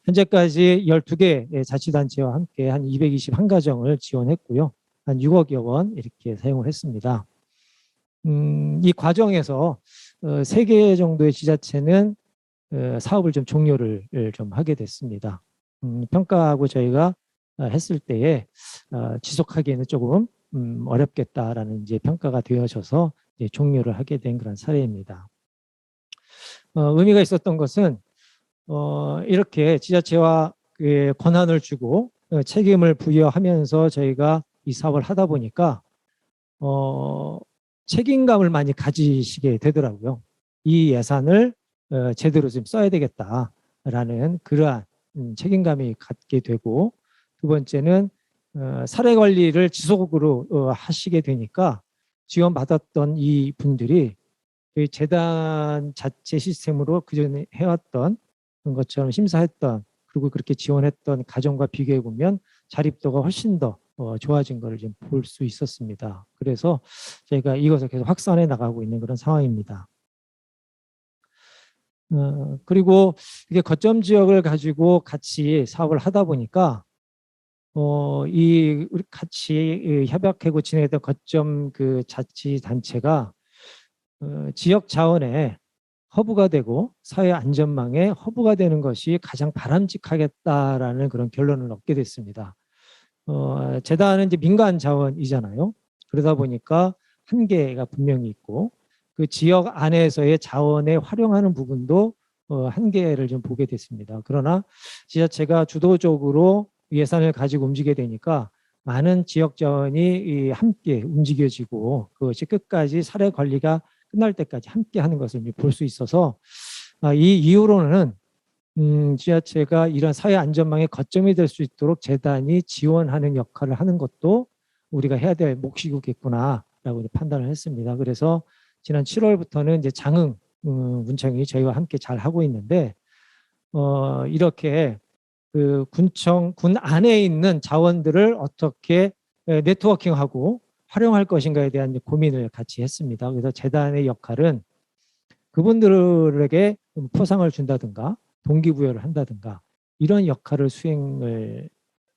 현재까지 12개 자치단체와 함께 한 221가정을 지원했고요. 한 6억여 원 이렇게 사용을 했습니다. 이 과정에서 3개 정도의 지자체는 사업을 좀 종료를 좀 하게 됐습니다. 평가하고 저희가 했을 때에 지속하기에는 조금 어렵겠다라는 이제 평가가 되어져서 이제 종료를 하게 된 그런 사례입니다. 의미가 있었던 것은 이렇게 지자체와 권한을 주고 책임을 부여하면서 저희가 이 사업을 하다 보니까 책임감을 많이 가지시게 되더라고요. 이 예산을 제대로 좀 써야 되겠다라는 그러한 책임감이 갖게 되고 두 번째는 사례 관리를 지속적으로 하시게 되니까 지원받았던 이 분들이 저희 재단 자체 시스템으로 그전에 해왔던 것처럼 심사했던 그리고 그렇게 지원했던 가정과 비교해 보면 자립도가 훨씬 더 좋아진 것을 좀 볼 수 있었습니다. 그래서 저희가 이것을 계속 확산해 나가고 있는 그런 상황입니다. 그리고 이게 거점 지역을 가지고 같이 사업을 하다 보니까 우리 같이 협약하고 진행했던 거점 그 자치단체가 지역 자원의 허브가 되고 사회 안전망의 허브가 되는 것이 가장 바람직하겠다라는 그런 결론을 얻게 됐습니다. 재단은 이제 민간 자원이잖아요. 그러다 보니까 한계가 분명히 있고 그 지역 안에서의 자원에 활용하는 부분도 한계를 좀 보게 됐습니다. 그러나 지자체가 주도적으로 예산을 가지고 움직이게 되니까 많은 지역 자원이 함께 움직여지고 그것이 끝까지 사례 관리가 끝날 때까지 함께 하는 것을 볼 수 있어서 이 이후로는 지자체가 이런 사회 안전망의 거점이 될 수 있도록 재단이 지원하는 역할을 하는 것도 우리가 해야 될 몫이겠구나라고 판단을 했습니다. 그래서 지난 7월부터는 이제 장흥 군청이 저희와 함께 잘 하고 있는데 이렇게 그 군 안에 있는 자원들을 어떻게 네트워킹하고 활용할 것인가에 대한 고민을 같이 했습니다. 그래서 재단의 역할은 그분들에게 포상을 준다든가 동기부여를 한다든가 이런 역할을 수행을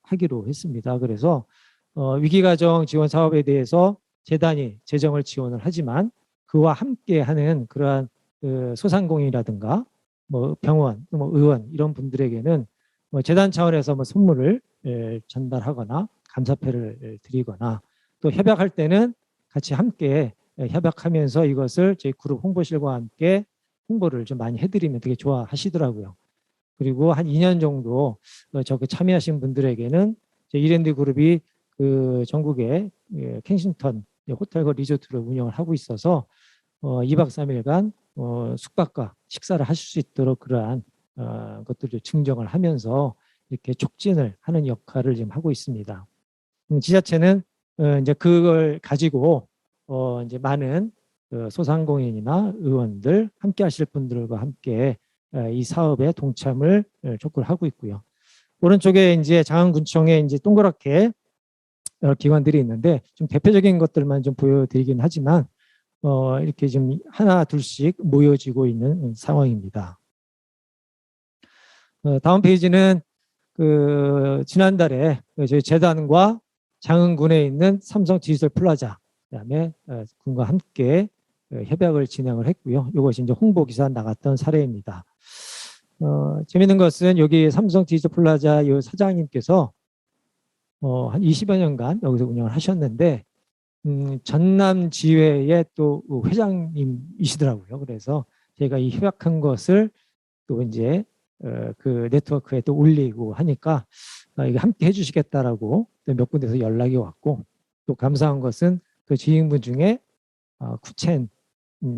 하기로 했습니다. 그래서 위기가정 지원 사업에 대해서 재단이 재정을 지원을 하지만 그와 함께하는 그러한 소상공인이라든가 뭐 병원, 뭐 의원 이런 분들에게는 뭐 재단 차원에서 뭐 선물을 전달하거나 감사패를 드리거나 또 협약할 때는 같이 함께 협약하면서 이것을 저희 그룹 홍보실과 함께 홍보를 좀 많이 해드리면 되게 좋아하시더라고요. 그리고 한 2년 정도 저그 참여하신 분들에게는 이랜드 그룹이 그 전국에 켄싱턴 호텔과 리조트를 운영을 하고 있어서 2박 3일간 숙박과 식사를 하실 수 있도록 그러한 것들을 증정을 하면서 이렇게 촉진을 하는 역할을 지금 하고 있습니다. 지자체는 이제 그걸 가지고 이제 많은 소상공인이나 의원들 함께 하실 분들과 함께 이 사업에 동참을 촉구를 하고 있고요. 오른쪽에 이제 장안군청에 이제 동그랗게 여러 기관들이 있는데 좀 대표적인 것들만 좀 보여드리긴 하지만 이렇게 좀 하나 둘씩 모여지고 있는 상황입니다. 다음 페이지는 그 지난달에 저희 재단과 장흥군에 있는 삼성 디지털 플라자 그다음에 군과 함께 협약을 진행을 했고요. 이것이 이제 홍보 기사 나갔던 사례입니다. 재밌는 것은 여기 삼성 디지털 플라자 이 사장님께서 한 20여 년간 여기서 운영을 하셨는데 전남지회의 또 회장님이시더라고요. 그래서 제가 이 협약한 것을 또 이제 그 네트워크에 또 올리고 하니까 이게 함께 해주시겠다라고 몇 군데서 연락이 왔고 또 감사한 것은 그 지인분 중에 쿠첸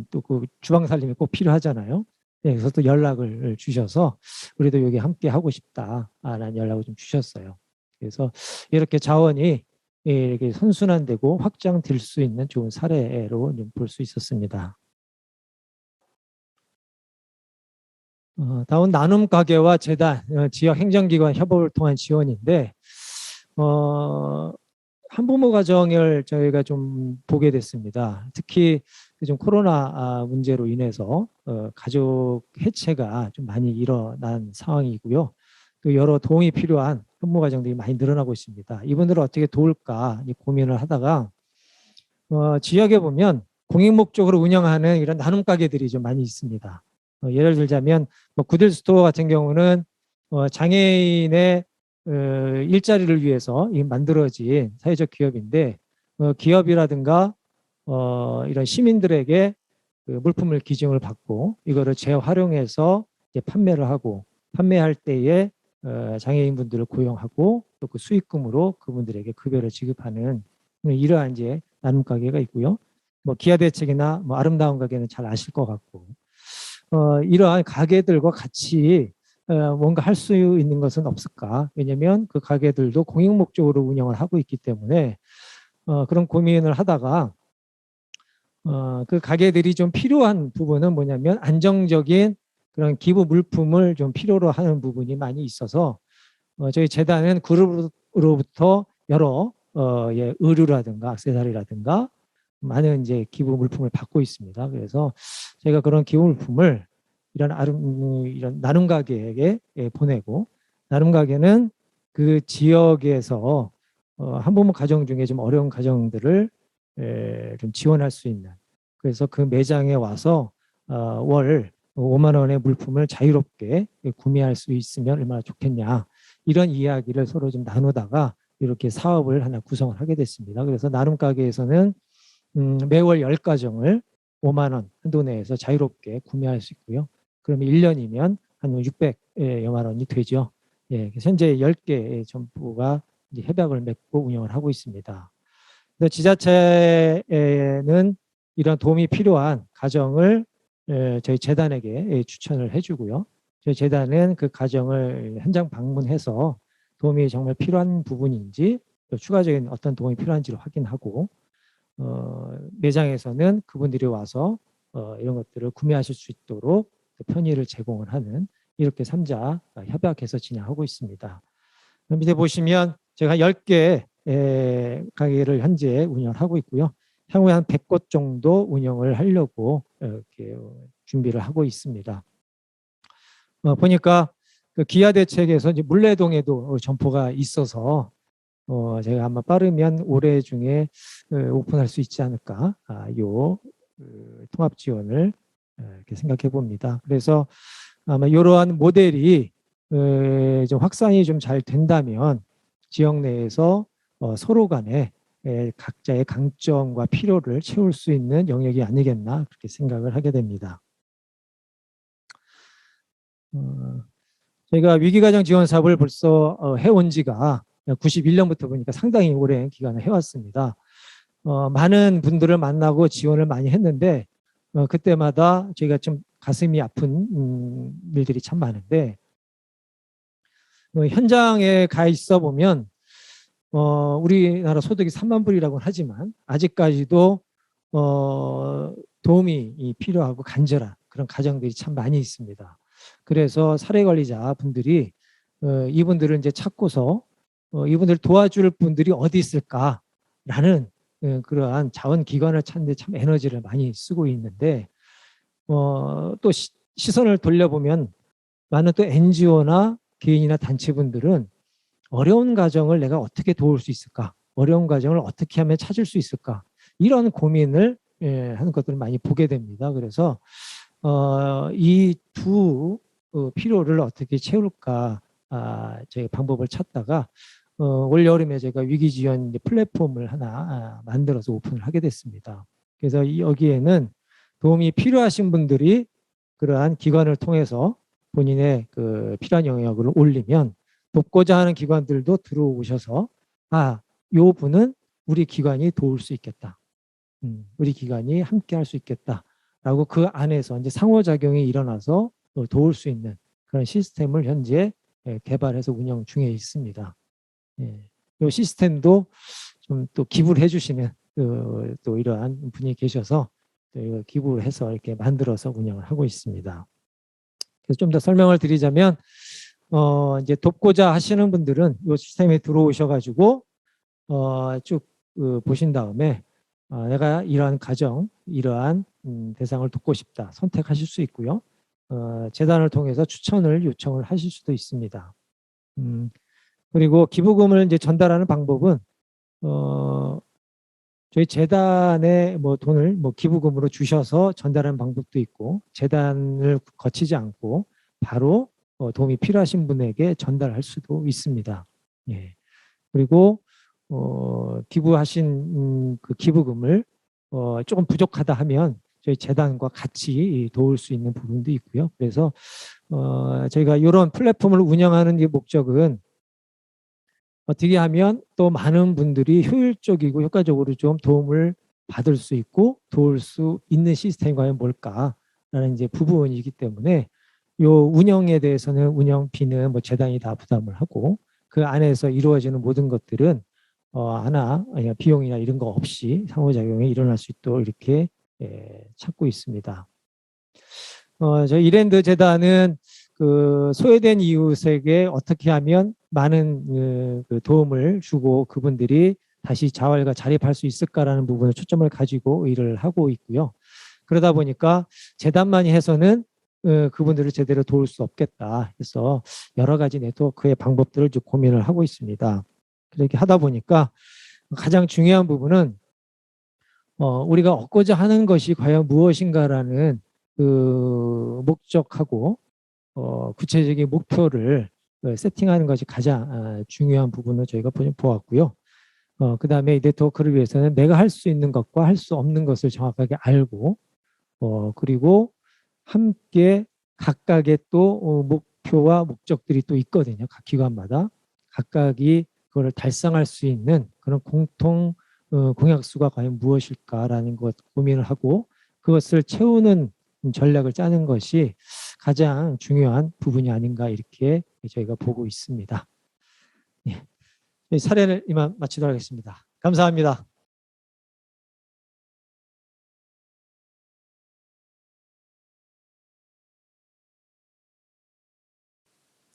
또 그 주방살림이 꼭 필요하잖아요. 네, 그래서 또 연락을 주셔서 우리도 여기 함께 하고 싶다라는 연락을 좀 주셨어요. 그래서 이렇게 자원이 이렇게 선순환되고 확장될 수 있는 좋은 사례로 볼 수 있었습니다. 다음 나눔 가게와 재단, 지역 행정기관 협업을 통한 지원인데 한부모 가정을 저희가 좀 보게 됐습니다. 특히 좀 코로나 문제로 인해서 가족 해체가 좀 많이 일어난 상황이고요. 또 여러 도움이 필요한 한부모 가정들이 많이 늘어나고 있습니다. 이분들을 어떻게 도울까 고민을 하다가 지역에 보면 공익 목적으로 운영하는 이런 나눔 가게들이 좀 많이 있습니다. 예를 들자면 뭐 구딜 스토어 같은 경우는 장애인의 일자리를 위해서 만들어진 사회적 기업인데 기업이라든가 이런 시민들에게 그 물품을 기증을 받고 이거를 재활용해서 이제 판매를 하고 판매할 때에 장애인분들을 고용하고 또 그 수익금으로 그분들에게 급여를 지급하는 이러한 이제 나눔 가게가 있고요. 뭐 기아대책이나 뭐 아름다운 가게는 잘 아실 것 같고 이러한 가게들과 같이 뭔가 할 수 있는 것은 없을까? 왜냐하면 그 가게들도 공익 목적으로 운영을 하고 있기 때문에 그런 고민을 하다가 그 가게들이 좀 필요한 부분은 뭐냐면 안정적인 그런 기부 물품을 좀 필요로 하는 부분이 많이 있어서 저희 재단은 그룹으로부터 여러 의류라든가 액세서리라든가 많은 이제 기부 물품을 받고 있습니다. 그래서 제가 그런 기부 물품을 이런 나눔 가게에게 보내고 나눔 가게는 그 지역에서 한부모 가정 중에 좀 어려운 가정들을 좀 지원할 수 있는 그래서 그 매장에 와서 월 5만 원의 물품을 자유롭게 구매할 수 있으면 얼마나 좋겠냐 이런 이야기를 서로 좀 나누다가 이렇게 사업을 하나 구성을 하게 됐습니다. 그래서 나눔 가게에서는 매월 10가정을 5만 원 한도 내에서 자유롭게 구매할 수 있고요. 그러면 1년이면 한 600여만 원이 되죠. 예, 그래서 현재 10개의 점포가 이제 협약을 맺고 운영을 하고 있습니다. 그래서 지자체는 이런 도움이 필요한 가정을 저희 재단에게 추천을 해주고요. 저희 재단은 그 가정을 현장 방문해서 도움이 정말 필요한 부분인지 또 추가적인 어떤 도움이 필요한지를 확인하고 매장에서는 그분들이 와서 이런 것들을 구매하실 수 있도록 편의를 제공을 하는 이렇게 3자 협약해서 진행하고 있습니다. 밑에 보시면 제가 10개 가게를 현재 운영을 하고 있고요. 향후에 한 100곳 정도 운영을 하려고 이렇게 준비를 하고 있습니다. 보니까 그 기아대책에서 이제 물레동에도 점포가 있어서 제가 아마 빠르면 올해 중에 오픈할 수 있지 않을까 통합 지원을 이렇게 생각해 봅니다. 그래서 아마 이러한 모델이 좀 확산이 좀 잘 된다면 지역 내에서 서로 간에 각자의 강점과 필요를 채울 수 있는 영역이 아니겠나 그렇게 생각을 하게 됩니다. 저희가 위기가정 지원 사업을 벌써 해온 지가 91년부터 보니까 상당히 오랜 기간을 해왔습니다. 많은 분들을 만나고 지원을 많이 했는데 그때마다 저희가 좀 가슴이 아픈 일들이 참 많은데 현장에 가 있어 보면 우리나라 소득이 3만 불이라고는 하지만 아직까지도 도움이 필요하고 간절한 그런 가정들이 참 많이 있습니다. 그래서 사례 관리자 분들이 이분들을 이제 찾고서 이분들 도와줄 분들이 어디 있을까라는 그러한 자원기관을 찾는 데 참 에너지를 많이 쓰고 있는데 또 시선을 돌려보면 많은 또 NGO나 개인이나 단체분들은 어려운 가정을 내가 어떻게 도울 수 있을까? 어려운 가정을 어떻게 하면 찾을 수 있을까? 이런 고민을 하는 것들을 많이 보게 됩니다. 그래서 이 두 필요를 어떻게 채울까 저희 방법을 찾다가 올 여름에 제가 위기지원 플랫폼을 하나 만들어서 오픈을 하게 됐습니다. 그래서 여기에는 도움이 필요하신 분들이 그러한 기관을 통해서 본인의 그 필요한 영역을 올리면 돕고자 하는 기관들도 들어오셔서 요 분은 우리 기관이 도울 수 있겠다. 우리 기관이 함께 할 수 있겠다라고 그 안에서 이제 상호작용이 일어나서 도울 수 있는 그런 시스템을 현재 개발해서 운영 중에 있습니다. 이 시스템도 좀 또 기부를 해주시는 또 이러한 분이 계셔서 기부를 해서 이렇게 만들어서 운영을 하고 있습니다. 그래서 좀 더 설명을 드리자면 이제 돕고자 하시는 분들은 이 시스템에 들어오셔가지고 쭉 보신 다음에 내가 이러한 가정, 이러한 대상을 돕고 싶다 선택하실 수 있고요. 재단을 통해서 추천을 요청을 하실 수도 있습니다. 그리고 기부금을 이제 전달하는 방법은 저희 재단에 뭐 돈을 뭐 기부금으로 주셔서 전달하는 방법도 있고 재단을 거치지 않고 바로 도움이 필요하신 분에게 전달할 수도 있습니다. 예. 그리고 기부하신 그 기부금을 조금 부족하다 하면 저희 재단과 같이 도울 수 있는 부분도 있고요. 그래서 저희가 이런 플랫폼을 운영하는 이 목적은 어떻게 하면 또 많은 분들이 효율적이고 효과적으로 좀 도움을 받을 수 있고 도울 수 있는 시스템이 과연 뭘까라는 이제 부분이기 때문에 요 운영에 대해서는 운영비는 뭐 재단이 다 부담을 하고 그 안에서 이루어지는 모든 것들은 하나 비용이나 이런 거 없이 상호작용이 일어날 수 있도록 이렇게 찾고 있습니다. 저희 이랜드 재단은 그 소외된 이웃에게 어떻게 하면 많은 그 도움을 주고 그분들이 다시 자활과 자립할 수 있을까라는 부분에 초점을 가지고 일을 하고 있고요. 그러다 보니까 재단만이 해서는 그분들을 제대로 도울 수 없겠다 해서 여러 가지 네트워크의 방법들을 좀 고민을 하고 있습니다. 그렇게 하다 보니까 가장 중요한 부분은 우리가 얻고자 하는 것이 과연 무엇인가라는 그 목적하고 구체적인 목표를 세팅하는 것이 가장 중요한 부분을 저희가 보았고요. 그 다음에 이 네트워크를 위해서는 내가 할 수 있는 것과 할 수 없는 것을 정확하게 알고 그리고 함께 각각의 또 목표와 목적들이 또 있거든요. 각 기관마다 각각이 그거를 달성할 수 있는 그런 공통 공약수가 과연 무엇일까라는 것 고민을 하고 그것을 채우는 전략을 짜는 것이 가장 중요한 부분이 아닌가 이렇게 저희가 보고 있습니다. 예. 사례를 이만 마치도록 하겠습니다. 감사합니다.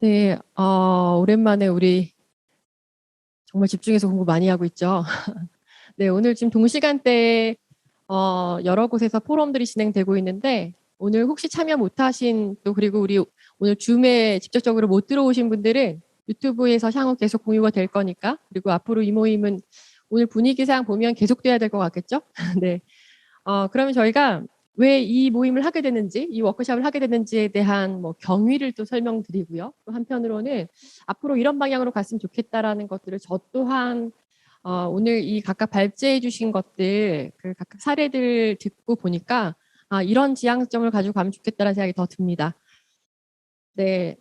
네, 오랜만에 우리 정말 집중해서 공부 많이 하고 있죠. 네, 오늘 지금 동시간대에 여러 곳에서 포럼들이 진행되고 있는데 오늘 혹시 참여 못하신 또 그리고 우리 오늘 줌에 직접적으로 못 들어오신 분들은 유튜브에서 향후 계속 공유가 될 거니까 그리고 앞으로 이 모임은 오늘 분위기상 보면 계속돼야 될 것 같겠죠? 네. 그러면 저희가 왜 이 모임을 하게 됐는지, 이 워크숍을 하게 됐는지에 대한 뭐 경위를 또 설명드리고요. 또 한편으로는 앞으로 이런 방향으로 갔으면 좋겠다라는 것들을 저 또한 오늘 이 각각 발제해 주신 것들, 그 각각 사례들 듣고 보니까 이런 지향점을 가지고 가면 좋겠다라는 생각이 더 듭니다. 네.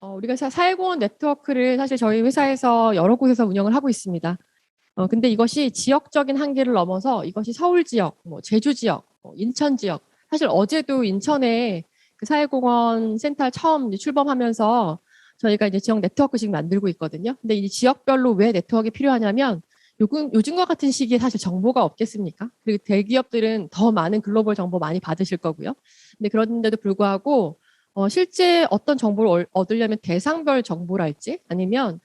우리가 사회공헌 네트워크를 사실 저희 회사에서 여러 곳에서 운영을 하고 있습니다. 근데 이것이 지역적인 한계를 넘어서 이것이 서울 지역, 뭐 제주 지역, 인천 지역. 사실 어제도 인천에 그 사회공헌 센터 처음 이제 출범하면서 저희가 이제 지역 네트워크씩 만들고 있거든요. 근데 이 지역별로 왜 네트워크가 필요하냐면 요즘과 같은 시기에 사실 정보가 없겠습니까? 그리고 대기업들은 더 많은 글로벌 정보 많이 받으실 거고요. 근데 그런데도 불구하고 실제 어떤 정보를 얻으려면 대상별 정보랄지 아니면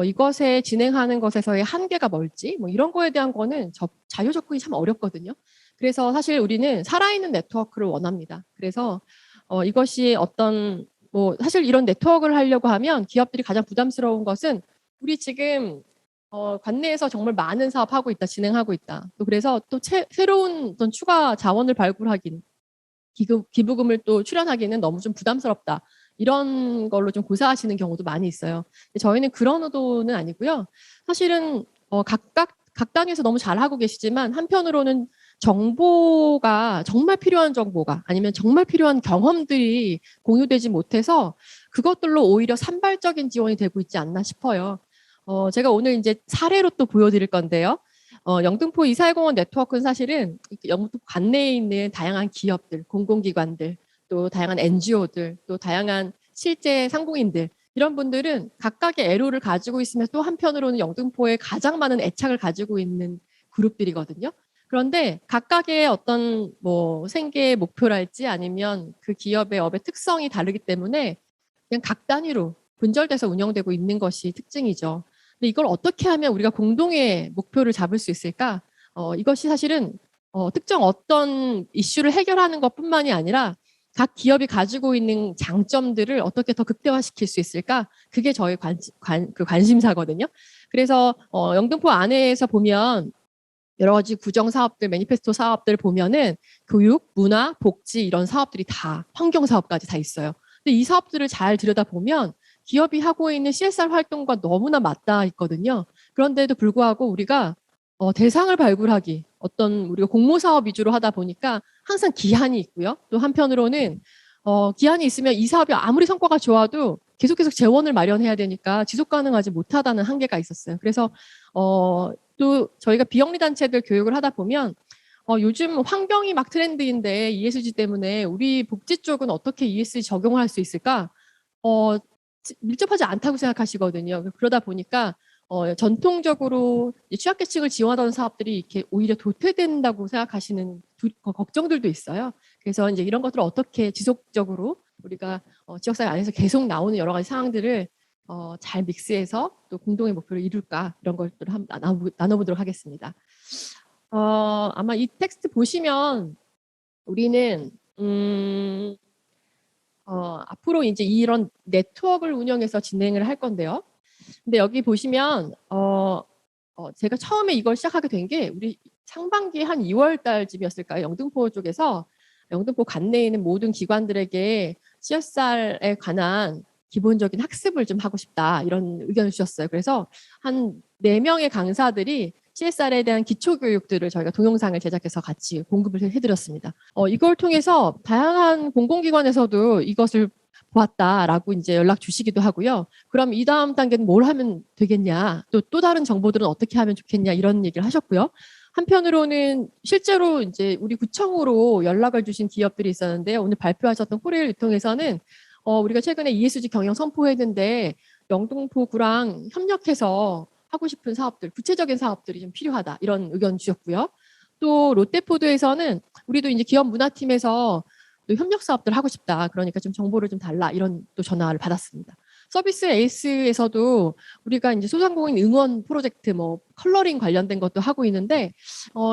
이것에 진행하는 것에서의 한계가 뭘지 뭐 이런 거에 대한 거는 자유 접근이 참 어렵거든요. 그래서 사실 우리는 살아있는 네트워크를 원합니다. 그래서 이것이 어떤 뭐 사실 이런 네트워크를 하려고 하면 기업들이 가장 부담스러운 것은 우리 지금 관내에서 정말 많은 사업 하고 있다, 진행하고 있다. 또 그래서 또 새로운 어떤 추가 자원을 발굴하긴 기부금을 또 출연하기는 너무 좀 부담스럽다. 이런 걸로 좀 고사하시는 경우도 많이 있어요. 근데 저희는 그런 의도는 아니고요. 사실은 각 단위에서 너무 잘하고 계시지만 한편으로는 정보가 정말 필요한 정보가 아니면 정말 필요한 경험들이 공유되지 못해서 그것들로 오히려 산발적인 지원이 되고 있지 않나 싶어요. 제가 오늘 이제 사례로 또 보여드릴 건데요. 영등포 이사회공헌 네트워크는 사실은 영등포 관내에 있는 다양한 기업들, 공공기관들, 또 다양한 NGO들, 또 다양한 실제 상공인들 이런 분들은 각각의 애로를 가지고 있으면서 또 한편으로는 영등포에 가장 많은 애착을 가지고 있는 그룹들이거든요. 그런데 각각의 어떤 뭐 생계 목표랄지 아니면 그 기업의 업의 특성이 다르기 때문에 그냥 각 단위로 분절돼서 운영되고 있는 것이 특징이죠. 근데 이걸 어떻게 하면 우리가 공동의 목표를 잡을 수 있을까? 이것이 사실은 특정 어떤 이슈를 해결하는 것뿐만이 아니라 각 기업이 가지고 있는 장점들을 어떻게 더 극대화시킬 수 있을까? 그게 저의 관심사거든요. 그래서 영등포 안에서 보면 여러 가지 구정 사업들, 매니페스토 사업들 보면은 교육, 문화, 복지 이런 사업들이 다 환경 사업까지 다 있어요. 근데 이 사업들을 잘 들여다보면 기업이 하고 있는 CSR 활동과 너무나 맞닿아 있거든요. 그런데도 불구하고 우리가 대상을 발굴하기, 어떤 우리가 공모 사업 위주로 하다 보니까 항상 기한이 있고요. 또 한편으로는 기한이 있으면 이 사업이 아무리 성과가 좋아도 계속 재원을 마련해야 되니까 지속 가능하지 못하다는 한계가 있었어요. 그래서 또 저희가 비영리 단체들 교육을 하다 보면 요즘 환경이 막 트렌드인데 ESG 때문에 우리 복지 쪽은 어떻게 ESG 적용을 할 수 있을까? 밀접하지 않다고 생각하시거든요. 그러다 보니까 전통적으로 취약계층을 지원하던 사업들이 이렇게 오히려 도태된다고 생각하시는 걱정들도 있어요. 그래서 이제 이런 것들을 어떻게 지속적으로 우리가 지역사회 안에서 계속 나오는 여러 가지 상황들을 잘 믹스해서 또 공동의 목표를 이룰까 이런 것들을 한번 나눠보도록 하겠습니다. 아마 이 텍스트 보시면 우리는 앞으로 이제 이런 네트워크를 운영해서 진행을 할 건데요. 근데 여기 보시면 제가 처음에 이걸 시작하게 된 게 우리 상반기 한 2월 달쯤이었을까요? 영등포 쪽에서 영등포 관내에 있는 모든 기관들에게 CSR에 관한 기본적인 학습을 좀 하고 싶다 이런 의견을 주셨어요. 그래서 한 4명의 강사들이 CSR에 대한 기초 교육들을 저희가 동영상을 제작해서 같이 공급을 해드렸습니다. 이걸 통해서 다양한 공공기관에서도 이것을 보았다라고 이제 연락 주시기도 하고요. 그럼 이 다음 단계는 뭘 하면 되겠냐, 또 다른 정보들은 어떻게 하면 좋겠냐 이런 얘기를 하셨고요. 한편으로는 실제로 이제 우리 구청으로 연락을 주신 기업들이 있었는데 오늘 발표하셨던 코레일 유통에서는 우리가 최근에 ESG 경영 선포했는데 영등포구랑 협력해서 하고 싶은 사업들, 구체적인 사업들이 좀 필요하다 이런 의견 주셨고요. 또 롯데푸드에서는 우리도 이제 기업 문화팀에서 또 협력 사업들 하고 싶다. 그러니까 좀 정보를 좀 달라. 이런 또 전화를 받았습니다. 서비스 에이스에서도 우리가 이제 소상공인 응원 프로젝트 뭐 컬러링 관련된 것도 하고 있는데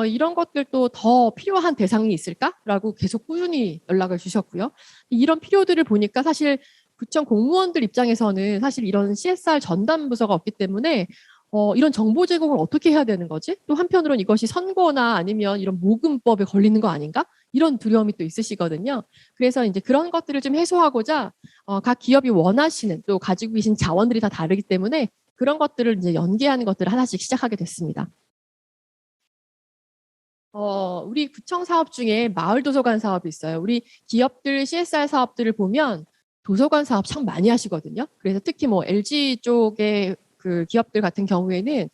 이런 것들도 더 필요한 대상이 있을까라고 계속 꾸준히 연락을 주셨고요. 이런 필요들을 보니까 사실 구청 공무원들 입장에서는 사실 이런 CSR 전담 부서가 없기 때문에 이런 정보 제공을 어떻게 해야 되는 거지? 또 한편으로는 이것이 선거나 아니면 이런 모금법에 걸리는 거 아닌가? 이런 두려움이 또 있으시거든요. 그래서 이제 그런 것들을 좀 해소하고자 각 기업이 원하시는 또 가지고 계신 자원들이 다 다르기 때문에 그런 것들을 이제 연계하는 것들을 하나씩 시작하게 됐습니다. 우리 구청 사업 중에 마을 도서관 사업이 있어요. 우리 기업들 CSR 사업들을 보면 도서관 사업 참 많이 하시거든요. 그래서 특히 뭐 LG 쪽의 그 기업들 같은 경우에는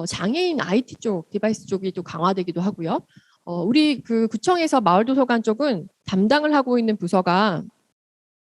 장애인 IT 쪽, 디바이스 쪽이 또 강화되기도 하고요. 우리 그 구청에서 마을 도서관 쪽은 담당을 하고 있는 부서가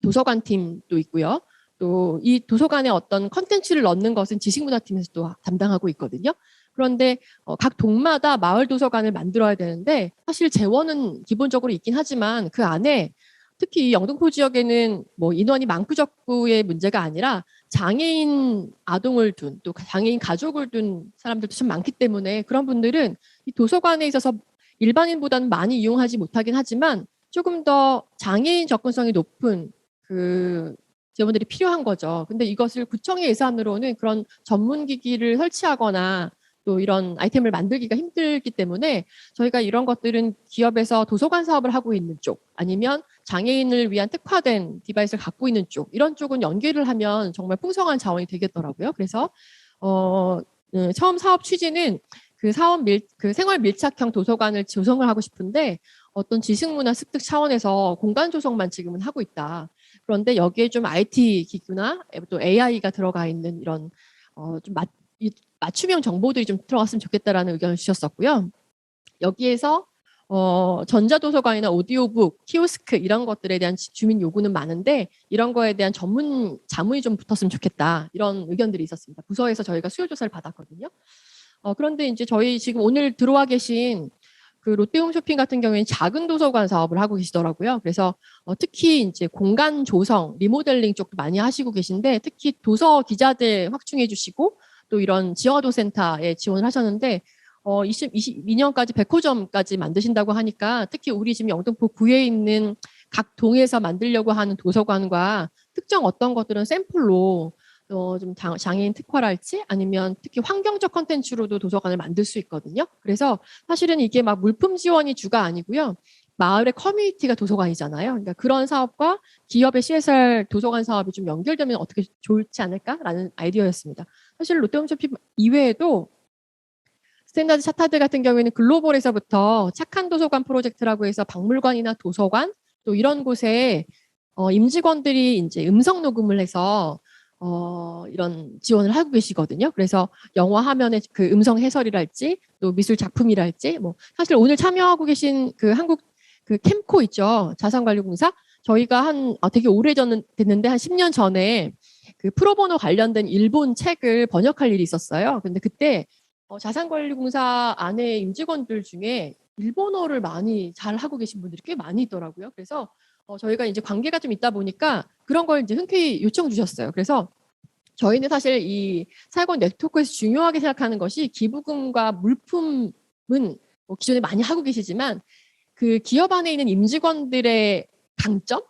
도서관 팀도 있고요. 또 이 도서관에 어떤 컨텐츠를 넣는 것은 지식문화팀에서 또 담당하고 있거든요. 그런데 각 동마다 마을 도서관을 만들어야 되는데 사실 재원은 기본적으로 있긴 하지만 그 안에 특히 영등포 지역에는 뭐 인원이 많고 적고의 문제가 아니라 장애인 아동을 둔 또 장애인 가족을 둔 사람들도 참 많기 때문에 그런 분들은 이 도서관에 있어서 일반인보다는 많이 이용하지 못하긴 하지만 조금 더 장애인 접근성이 높은 그 재원들이 필요한 거죠. 근데 이것을 구청의 예산으로는 그런 전문 기기를 설치하거나 또 이런 아이템을 만들기가 힘들기 때문에 저희가 이런 것들은 기업에서 도서관 사업을 하고 있는 쪽 아니면 장애인을 위한 특화된 디바이스를 갖고 있는 쪽 이런 쪽은 연계를 하면 정말 풍성한 자원이 되겠더라고요. 그래서 처음 사업 취지는 그 생활 밀착형 도서관을 조성을 하고 싶은데 어떤 지식문화 습득 차원에서 공간 조성만 지금은 하고 있다. 그런데 여기에 좀 IT 기구나 또 AI가 들어가 있는 이런 좀 맞춤형 정보들이 좀 들어갔으면 좋겠다라는 의견을 주셨었고요. 여기에서 전자도서관이나 오디오북, 키오스크 이런 것들에 대한 주민 요구는 많은데 이런 거에 대한 전문 자문이 좀 붙었으면 좋겠다. 이런 의견들이 있었습니다. 부서에서 저희가 수요조사를 받았거든요. 그런데 이제 저희 지금 오늘 들어와 계신 그 롯데홈쇼핑 같은 경우에는 작은 도서관 사업을 하고 계시더라고요. 그래서 특히 이제 공간 조성, 리모델링 쪽도 많이 하시고 계신데 특히 도서 기자재 확충해 주시고 또 이런 지어도 센터에 지원을 하셨는데 2022년까지 100호점까지 만드신다고 하니까 특히 우리 지금 영등포 구에 있는 각 동에서 만들려고 하는 도서관과 특정 어떤 것들은 샘플로 좀 장애인 특화랄지 아니면 특히 환경적 컨텐츠로도 도서관을 만들 수 있거든요. 그래서 사실은 이게 막 물품 지원이 주가 아니고요. 마을의 커뮤니티가 도서관이잖아요. 그러니까 그런 사업과 기업의 CSR 도서관 사업이 좀 연결되면 어떻게 좋지 않을까라는 아이디어였습니다. 사실 롯데홈쇼핑 이외에도 스탠다드 차타드 같은 경우에는 글로벌에서부터 착한 도서관 프로젝트라고 해서 박물관이나 도서관 또 이런 곳에 임직원들이 이제 음성 녹음을 해서 이런 지원을 하고 계시거든요. 그래서 영화 화면의 그 음성 해설이랄지 또 미술 작품이랄지 뭐 사실 오늘 참여하고 계신 그 한국 그 캠코 있죠. 자산관리공사 저희가 되게 오래 됐는데 한 10년 전에 그 프로보노 관련된 일본 책을 번역할 일이 있었어요. 근데 그때 자산관리공사 안에 임직원들 중에 일본어를 많이 잘 하고 계신 분들이 꽤 많이 있더라고요. 그래서 저희가 이제 관계가 좀 있다 보니까 그런 걸 이제 흔쾌히 요청 주셨어요. 그래서 저희는 사실 이 사회공헌 네트워크에서 중요하게 생각하는 것이 기부금과 물품은 뭐 기존에 많이 하고 계시지만 그 기업 안에 있는 임직원들의 강점?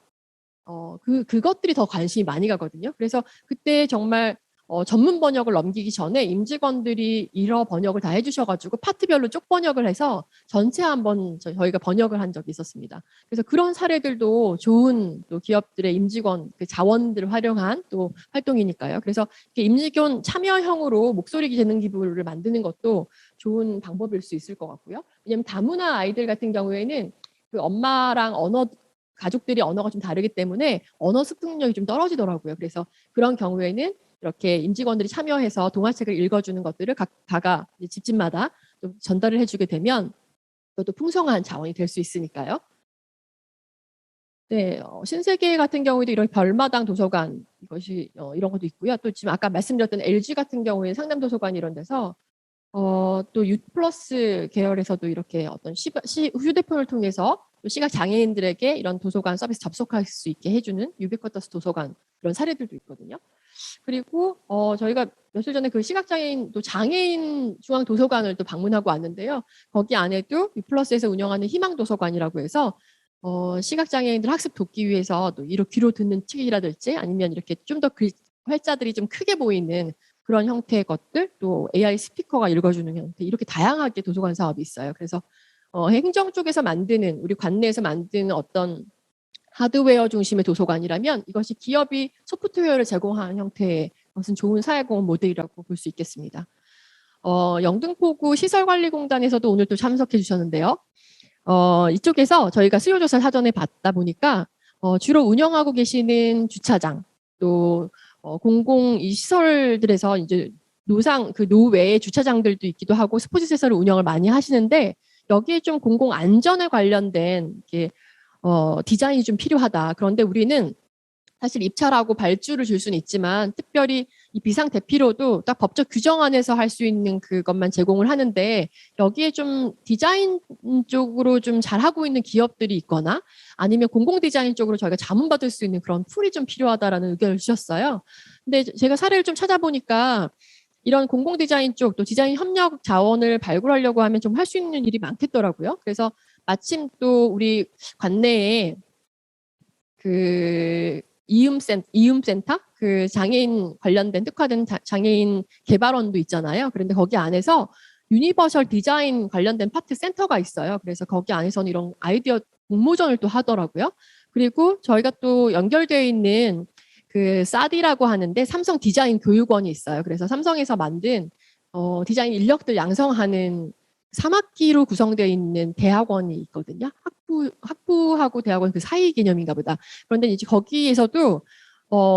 그것들이 더 관심이 많이 가거든요. 그래서 그때 정말 전문 번역을 넘기기 전에 임직원들이 일어 번역을 다 해주셔가지고 파트별로 쪽 번역을 해서 전체 한번 저희가 번역을 한 적이 있었습니다. 그래서 그런 사례들도 좋은 또 기업들의 임직원 그 자원들을 활용한 또 활동이니까요. 그래서 임직원 참여형으로 목소리 재능 기부를 만드는 것도 좋은 방법일 수 있을 것 같고요. 왜냐하면 다문화 아이들 같은 경우에는 그 엄마랑 가족들이 언어가 좀 다르기 때문에 언어 습득력이 좀 떨어지더라고요. 그래서 그런 경우에는 이렇게 임직원들이 참여해서 동화책을 읽어주는 것들을 각다가 집집마다 좀 전달을 해주게 되면 또 풍성한 자원이 될 수 있으니까요. 네, 신세계 같은 경우에도 이런 별마당 도서관 이것이 이런 것도 있고요. 또 지금 아까 말씀드렸던 LG 같은 경우에 상담 도서관 이런 데서 또 U+ 계열에서도 이렇게 어떤 휴대폰을 통해서 또 시각 장애인들에게 이런 도서관 서비스 접속할 수 있게 해주는 유비쿼터스 도서관 이런 사례들도 있거든요. 그리고 저희가 며칠 전에 그 시각장애인 또 장애인 중앙 도서관을 또 방문하고 왔는데요. 거기 안에도 U+에서 운영하는 희망 도서관이라고 해서 시각장애인들 학습 돕기 위해서 또 귀로 듣는 책이라든지 아니면 이렇게 좀 더 활자들이 좀 크게 보이는 그런 형태의 것들, 또 AI 스피커가 읽어주는 형태, 이렇게 다양하게 도서관 사업이 있어요. 그래서 행정 쪽에서 만드는, 우리 관내에서 만드는 어떤 하드웨어 중심의 도서관이라면 이것이 기업이 소프트웨어를 제공하는 형태의 것은 좋은 사회공헌 모델이라고 볼 수 있겠습니다. 영등포구 시설관리공단에서도 오늘 또 참석해 주셨는데요. 이쪽에서 저희가 수요조사를 사전에 받다 보니까 주로 운영하고 계시는 주차장, 또 공공 이 시설들에서 이제 노외의 주차장들도 있기도 하고 스포츠 시설을 운영을 많이 하시는데 여기에 좀 공공 안전에 관련된 이게 디자인이 좀 필요하다. 그런데 우리는 사실 입찰하고 발주를 줄 수는 있지만 특별히 이 비상 대피로도 딱 법적 규정 안에서 할 수 있는 그것만 제공을 하는데 여기에 좀 디자인 쪽으로 좀 잘하고 있는 기업들이 있거나 아니면 공공 디자인 쪽으로 저희가 자문받을 수 있는 그런 풀이 좀 필요하다라는 의견을 주셨어요. 근데 제가 사례를 좀 찾아보니까 이런 공공 디자인 쪽 또 디자인 협력 자원을 발굴하려고 하면 좀 할 수 있는 일이 많겠더라고요. 그래서 마침 또 우리 관내에 그 이음센터 그 장애인 관련된 특화된 장애인 개발원도 있잖아요. 그런데 거기 안에서 유니버셜 디자인 관련된 파트 센터가 있어요. 그래서 거기 안에서는 이런 아이디어 공모전을 또 하더라고요. 그리고 저희가 또 연결되어 있는 그 사디라고 하는데 삼성 디자인 교육원이 있어요. 그래서 삼성에서 만든 디자인 인력들 양성하는 3학기로 구성되어 있는 대학원이 있거든요. 학부하고 대학원 그 사이 개념인가 보다. 그런데 이제 거기에서도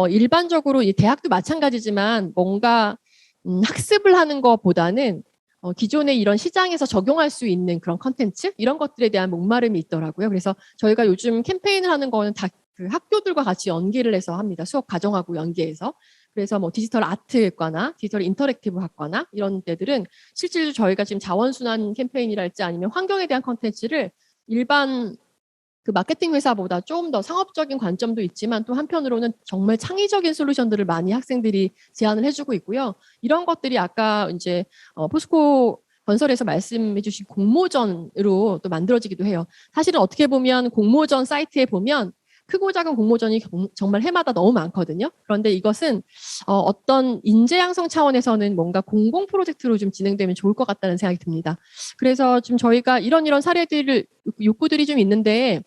일반적으로 이 대학도 마찬가지지만 뭔가 학습을 하는 것보다는 기존의 이런 시장에서 적용할 수 있는 그런 컨텐츠 이런 것들에 대한 목마름이 있더라고요. 그래서 저희가 요즘 캠페인을 하는 거는 다 그 학교들과 같이 연계를 해서 합니다. 수업 과정하고 연계해서. 그래서 뭐 디지털 아트과나 디지털 인터랙티브 학과나 이런 데들은 실제로 저희가 지금 자원순환 캠페인이랄지 아니면 환경에 대한 컨텐츠를 일반 그 마케팅 회사보다 조금 더 상업적인 관점도 있지만 또 한편으로는 정말 창의적인 솔루션들을 많이 학생들이 제안을 해주고 있고요. 이런 것들이 아까 이제 포스코 건설에서 말씀해 주신 공모전으로 또 만들어지기도 해요. 사실은 어떻게 보면 공모전 사이트에 보면 크고 작은 공모전이 정말 해마다 너무 많거든요. 그런데 이것은 어떤 인재 양성 차원에서는 뭔가 공공 프로젝트로 좀 진행되면 좋을 것 같다는 생각이 듭니다. 그래서 지금 저희가 이런 사례들을 욕구들이 좀 있는데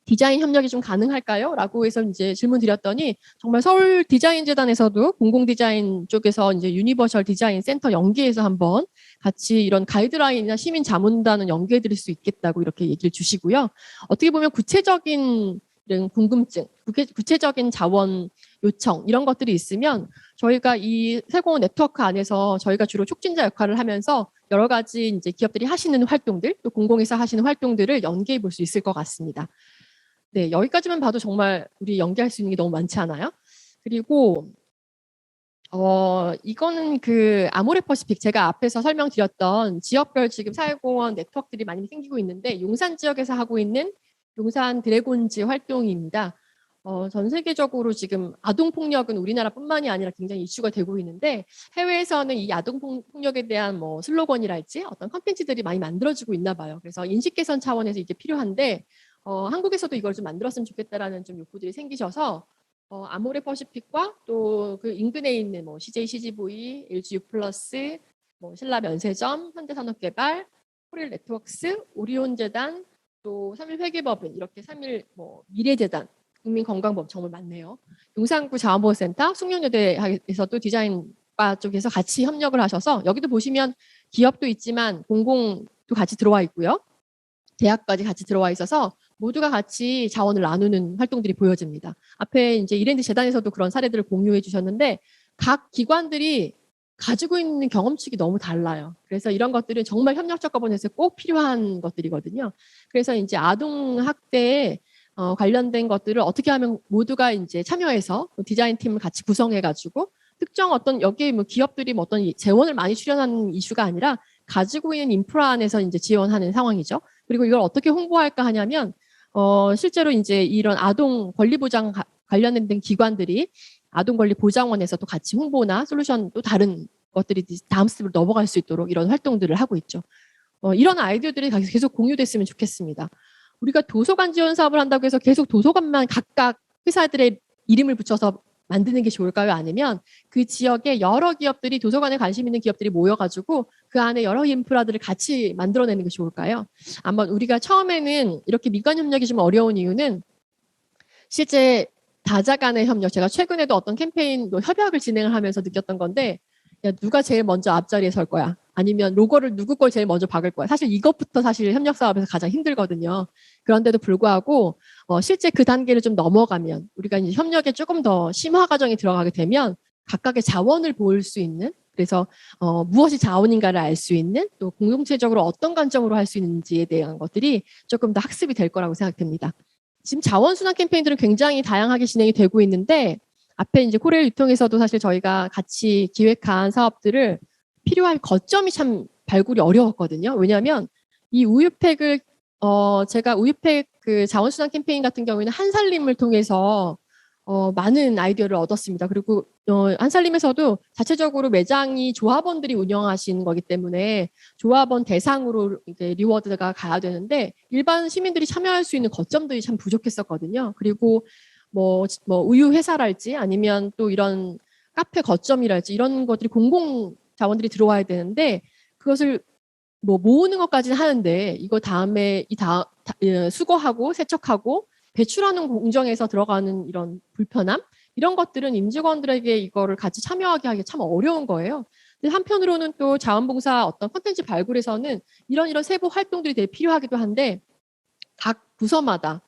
디자인 협력이 좀 가능할까요? 라고 해서 이제 질문 드렸더니 정말 서울 디자인 재단에서도 공공 디자인 쪽에서 이제 유니버셜 디자인 센터 연계해서 한번 같이 이런 가이드라인이나 시민 자문단은 연계해 드릴 수 있겠다고 이렇게 얘기를 주시고요. 어떻게 보면 구체적인 궁금증, 구체적인 자원 요청 이런 것들이 있으면 저희가 이 세공원 네트워크 안에서 저희가 주로 촉진자 역할을 하면서 여러 가지 이제 기업들이 하시는 활동들 또 공공에서 하시는 활동들을 연계해 볼 수 있을 것 같습니다. 네, 여기까지만 봐도 정말 우리 연계할 수 있는 게 너무 많지 않아요? 그리고 이거는 그 아모레퍼시픽 제가 앞에서 설명드렸던 지역별 지금 사회공헌 네트워크들이 많이 생기고 있는데 용산 지역에서 하고 있는 용산 드래곤즈 활동입니다. 전 세계적으로 지금 아동폭력은 우리나라뿐만이 아니라 굉장히 이슈가 되고 있는데 해외에서는 이 아동폭력에 대한 뭐 슬로건이랄지 어떤 컨텐츠들이 많이 만들어지고 있나 봐요. 그래서 인식 개선 차원에서 이게 필요한데 한국에서도 이걸 좀 만들었으면 좋겠다라는 좀 욕구들이 생기셔서 아모레퍼시픽과 또 그 인근에 있는 뭐 CJ CGV, LG U+, 뭐 신라 면세점, 현대산업개발, 코릴 네트워크스, 오리온재단, 또 3.1 회계법인 이렇게 3.1 뭐 미래재단, 국민건강법 정말 많네요. 용산구 자원보호센터, 숙련여대에서도 디자인과 쪽에서 같이 협력을 하셔서 여기도 보시면 기업도 있지만 공공도 같이 들어와 있고요. 대학까지 같이 들어와 있어서 모두가 같이 자원을 나누는 활동들이 보여집니다. 앞에 이제 이랜드 재단에서도 그런 사례들을 공유해 주셨는데 각 기관들이 가지고 있는 경험치가 너무 달라요. 그래서 이런 것들은 정말 협력적 거버넌스에 꼭 필요한 것들이거든요. 그래서 이제 아동 학대에 관련된 것들을 어떻게 하면 모두가 이제 참여해서 디자인 팀을 같이 구성해가지고 특정 어떤 여기에 뭐 기업들이 뭐 어떤 재원을 많이 출연하는 이슈가 아니라 가지고 있는 인프라 안에서 이제 지원하는 상황이죠. 그리고 이걸 어떻게 홍보할까 하냐면 실제로 이제 이런 아동 권리 보장 관련된 기관들이 아동 권리 보장원에서 또 같이 홍보나 솔루션 또 다른 것들이 다음 스텝으로 넘어갈 수 있도록 이런 활동들을 하고 있죠. 이런 아이디어들이 계속 공유됐으면 좋겠습니다. 우리가 도서관 지원 사업을 한다고 해서 계속 도서관만 각각 회사들의 이름을 붙여서 만드는 게 좋을까요? 아니면 그 지역에 여러 기업들이 도서관에 관심 있는 기업들이 모여가지고 그 안에 여러 인프라들을 같이 만들어내는 게 좋을까요? 아마 우리가 처음에는 이렇게 민간 협력이 좀 어려운 이유는 실제 다자 간의 협력, 제가 최근에도 어떤 캠페인 협약을 진행을 하면서 느꼈던 건데 야, 누가 제일 먼저 앞자리에 설 거야? 아니면 로고를 누구 걸 제일 먼저 박을 거야? 사실 이것부터 사실 협력 사업에서 가장 힘들거든요. 그런데도 불구하고 실제 그 단계를 좀 넘어가면 우리가 이제 협력에 조금 더 심화 과정에 들어가게 되면 각각의 자원을 볼 수 있는 그래서 무엇이 자원인가를 알 수 있는 또 공동체적으로 어떤 관점으로 할 수 있는지에 대한 것들이 조금 더 학습이 될 거라고 생각됩니다. 지금 자원순환 캠페인들은 굉장히 다양하게 진행이 되고 있는데 앞에 이제 코레일 유통에서도 사실 저희가 같이 기획한 사업들을 필요한 거점이 참 발굴이 어려웠거든요. 왜냐하면 이 우유팩을 제가 우유팩 그 자원순환 캠페인 같은 경우에는 한살림을 통해서 많은 아이디어를 얻었습니다. 그리고 한살림에서도 자체적으로 매장이 조합원들이 운영하신 거기 때문에 조합원 대상으로 이제 리워드가 가야 되는데 일반 시민들이 참여할 수 있는 거점들이 참 부족했었거든요. 그리고 뭐 우유 회사랄지 아니면 또 이런 카페 거점이랄지 이런 것들이 공공 자원들이 들어와야 되는데 그것을 뭐 모으는 것까지는 하는데 이거 다음에 수거하고 세척하고 배출하는 공정에서 들어가는 이런 불편함 이런 것들은 임직원들에게 이거를 같이 참여하게 하기 참 어려운 거예요. 근데 한편으로는 또 자원봉사 어떤 콘텐츠 발굴에서는 이런 세부 활동들이 되게 필요하기도 한데 각 부서마다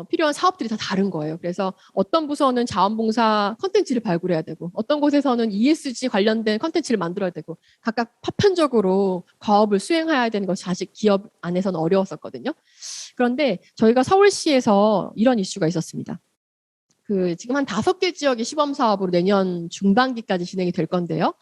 필요한 사업들이 다 다른 거예요. 그래서 어떤 부서는 자원봉사 컨텐츠를 발굴해야 되고 어떤 곳에서는 ESG 관련된 컨텐츠를 만들어야 되고 각각 파편적으로 과업을 수행해야 되는 것이 아직 기업 안에서는 어려웠었거든요. 그런데 저희가 서울시에서 이런 이슈가 있었습니다. 지금 한 5개 지역의 시범 사업으로 내년 중반기까지 진행이 될 건데요.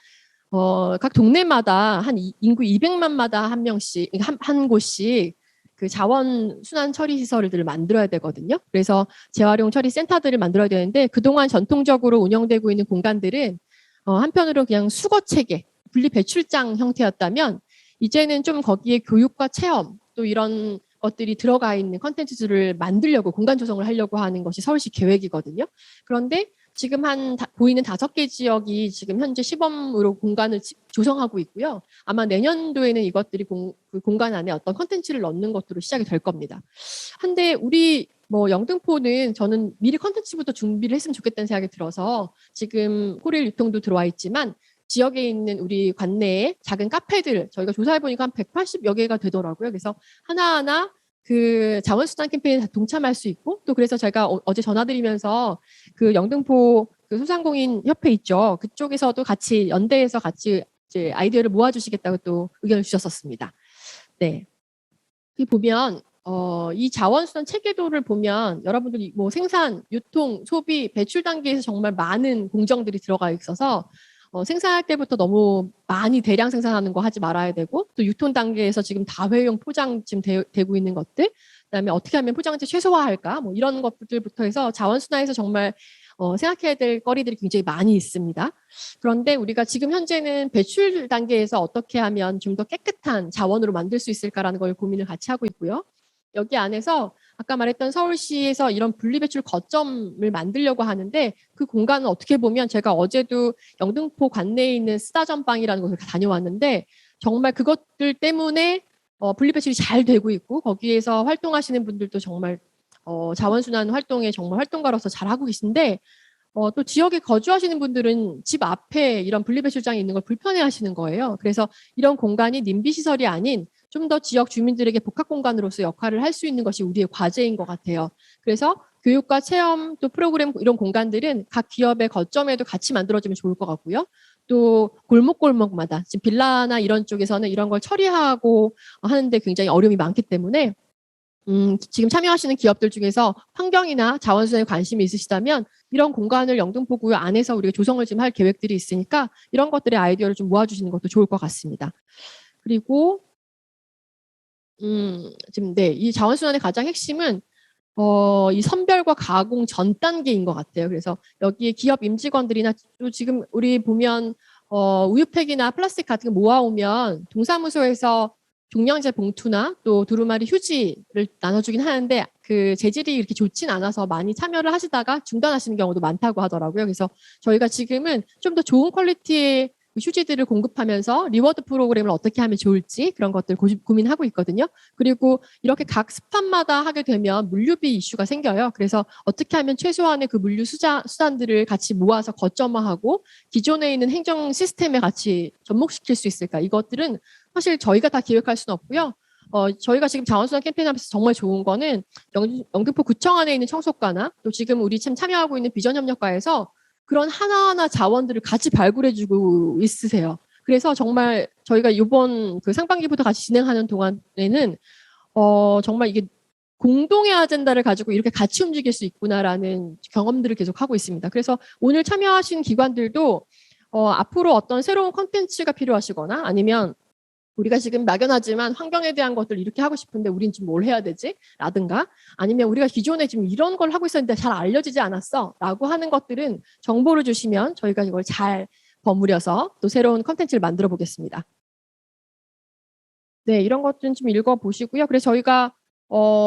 각 동네마다 한 인구 200만마다 한 명씩 한 곳씩 그 자원 순환 처리 시설들을 만들어야 되거든요. 그래서 재활용 처리 센터들을 만들어야 되는데 그동안 전통적으로 운영되고 있는 공간들은 한편으로 그냥 수거 체계, 분리 배출장 형태였다면 이제는 좀 거기에 교육과 체험 또 이런 것들이 들어가 있는 컨텐츠들을 만들려고 공간 조성을 하려고 하는 것이 서울시 계획이거든요. 그런데 지금 보이는 5개 지역이 지금 현재 시범으로 공간을 조성하고 있고요. 아마 내년도에는 이것들이 그 공간 안에 어떤 컨텐츠를 넣는 것으로 시작이 될 겁니다. 한데 우리 영등포는 저는 미리 컨텐츠부터 준비를 했으면 좋겠다는 생각이 들어서 지금 코레일 유통도 들어와 있지만 지역에 있는 우리 관내에 작은 카페들 저희가 조사해 보니까 한 180여 개가 되더라고요. 그래서 하나하나 그 자원순환 캠페인에 동참할 수 있고 또 그래서 제가 어제 전화드리면서 그 영등포 그 소상공인 협회 있죠. 그쪽에서도 같이 연대해서 같이 이제 아이디어를 모아주시겠다고 또 의견을 주셨었습니다. 네. 여기 보면 이 자원순환 체계도를 보면 여러분들이 뭐 생산, 유통, 소비, 배출 단계에서 정말 많은 공정들이 들어가 있어서 생산할 때부터 너무 많이 대량 생산하는 거 하지 말아야 되고 또 유통 단계에서 지금 다회용 포장 지금 되고 있는 것들 그다음에 어떻게 하면 포장재 최소화할까 뭐 이런 것들부터 해서 자원순환에서 정말 생각해야 될 거리들이 굉장히 많이 있습니다. 그런데 우리가 지금 현재는 배출 단계에서 어떻게 하면 좀 더 깨끗한 자원으로 만들 수 있을까라는 걸 고민을 같이 하고 있고요. 여기 안에서 아까 말했던 서울시에서 이런 분리배출 거점을 만들려고 하는데 그 공간은 어떻게 보면 제가 어제도 영등포 관내에 있는 쓰다전방이라는 곳을 다녀왔는데 정말 그것들 때문에 분리배출이 잘 되고 있고 거기에서 활동하시는 분들도 정말 자원순환 활동에 정말 활동가로서 잘하고 계신데 또 지역에 거주하시는 분들은 집 앞에 이런 분리배출장이 있는 걸 불편해하시는 거예요. 그래서 이런 공간이 님비 시설이 아닌 좀 더 지역 주민들에게 복합 공간으로서 역할을 할 수 있는 것이 우리의 과제인 것 같아요. 그래서 교육과 체험 또 프로그램 이런 공간들은 각 기업의 거점에도 같이 만들어지면 좋을 것 같고요. 또 골목골목마다 지금 빌라나 이런 쪽에서는 이런 걸 처리하고 하는데 굉장히 어려움이 많기 때문에 지금 참여하시는 기업들 중에서 환경이나 자원순환에 관심이 있으시다면 이런 공간을 영등포구 안에서 우리가 조성을 지금 할 계획들이 있으니까 이런 것들의 아이디어를 좀 모아주시는 것도 좋을 것 같습니다. 그리고 지금 이 자원순환의 가장 핵심은 이 선별과 가공 전 단계인 것 같아요. 그래서 여기에 기업 임직원들이나 또 지금 우리 보면 우유팩이나 플라스틱 같은 거 모아오면 동사무소에서 종량제 봉투나 또 두루마리 휴지를 나눠주긴 하는데 그 재질이 이렇게 좋진 않아서 많이 참여를 하시다가 중단하시는 경우도 많다고 하더라고요. 그래서 저희가 지금은 좀 더 좋은 퀄리티의 휴지들을 공급하면서 리워드 프로그램을 어떻게 하면 좋을지 그런 것들 고민하고 있거든요. 그리고 이렇게 각 스팟마다 하게 되면 물류비 이슈가 생겨요. 그래서 어떻게 하면 최소한의 그 물류 수단들을 같이 모아서 거점화하고 기존에 있는 행정 시스템에 같이 접목시킬 수 있을까? 이것들은 사실 저희가 다 기획할 수는 없고요. 저희가 지금 자원순환 캠페인하면서 정말 좋은 거는 영등포 구청 안에 있는 청소과나 또 지금 우리 지금 참여하고 있는 비전협력과에서 그런 하나하나 자원들을 같이 발굴해주고 있으세요. 그래서 정말 저희가 이번 그 상반기부터 같이 진행하는 동안에는 정말 이게 공동의 아젠다를 가지고 이렇게 같이 움직일 수 있구나라는 경험들을 계속 하고 있습니다. 그래서 오늘 참여하신 기관들도 앞으로 어떤 새로운 콘텐츠가 필요하시거나 아니면 우리가 지금 막연하지만 환경에 대한 것들 이렇게 하고 싶은데 우린 지금 뭘 해야 되지? 라든가 아니면 우리가 기존에 지금 이런 걸 하고 있었는데 잘 알려지지 않았어 라고 하는 것들은 정보를 주시면 저희가 이걸 잘 버무려서 또 새로운 컨텐츠를 만들어 보겠습니다. 네, 이런 것들은 좀 읽어보시고요. 그래서 저희가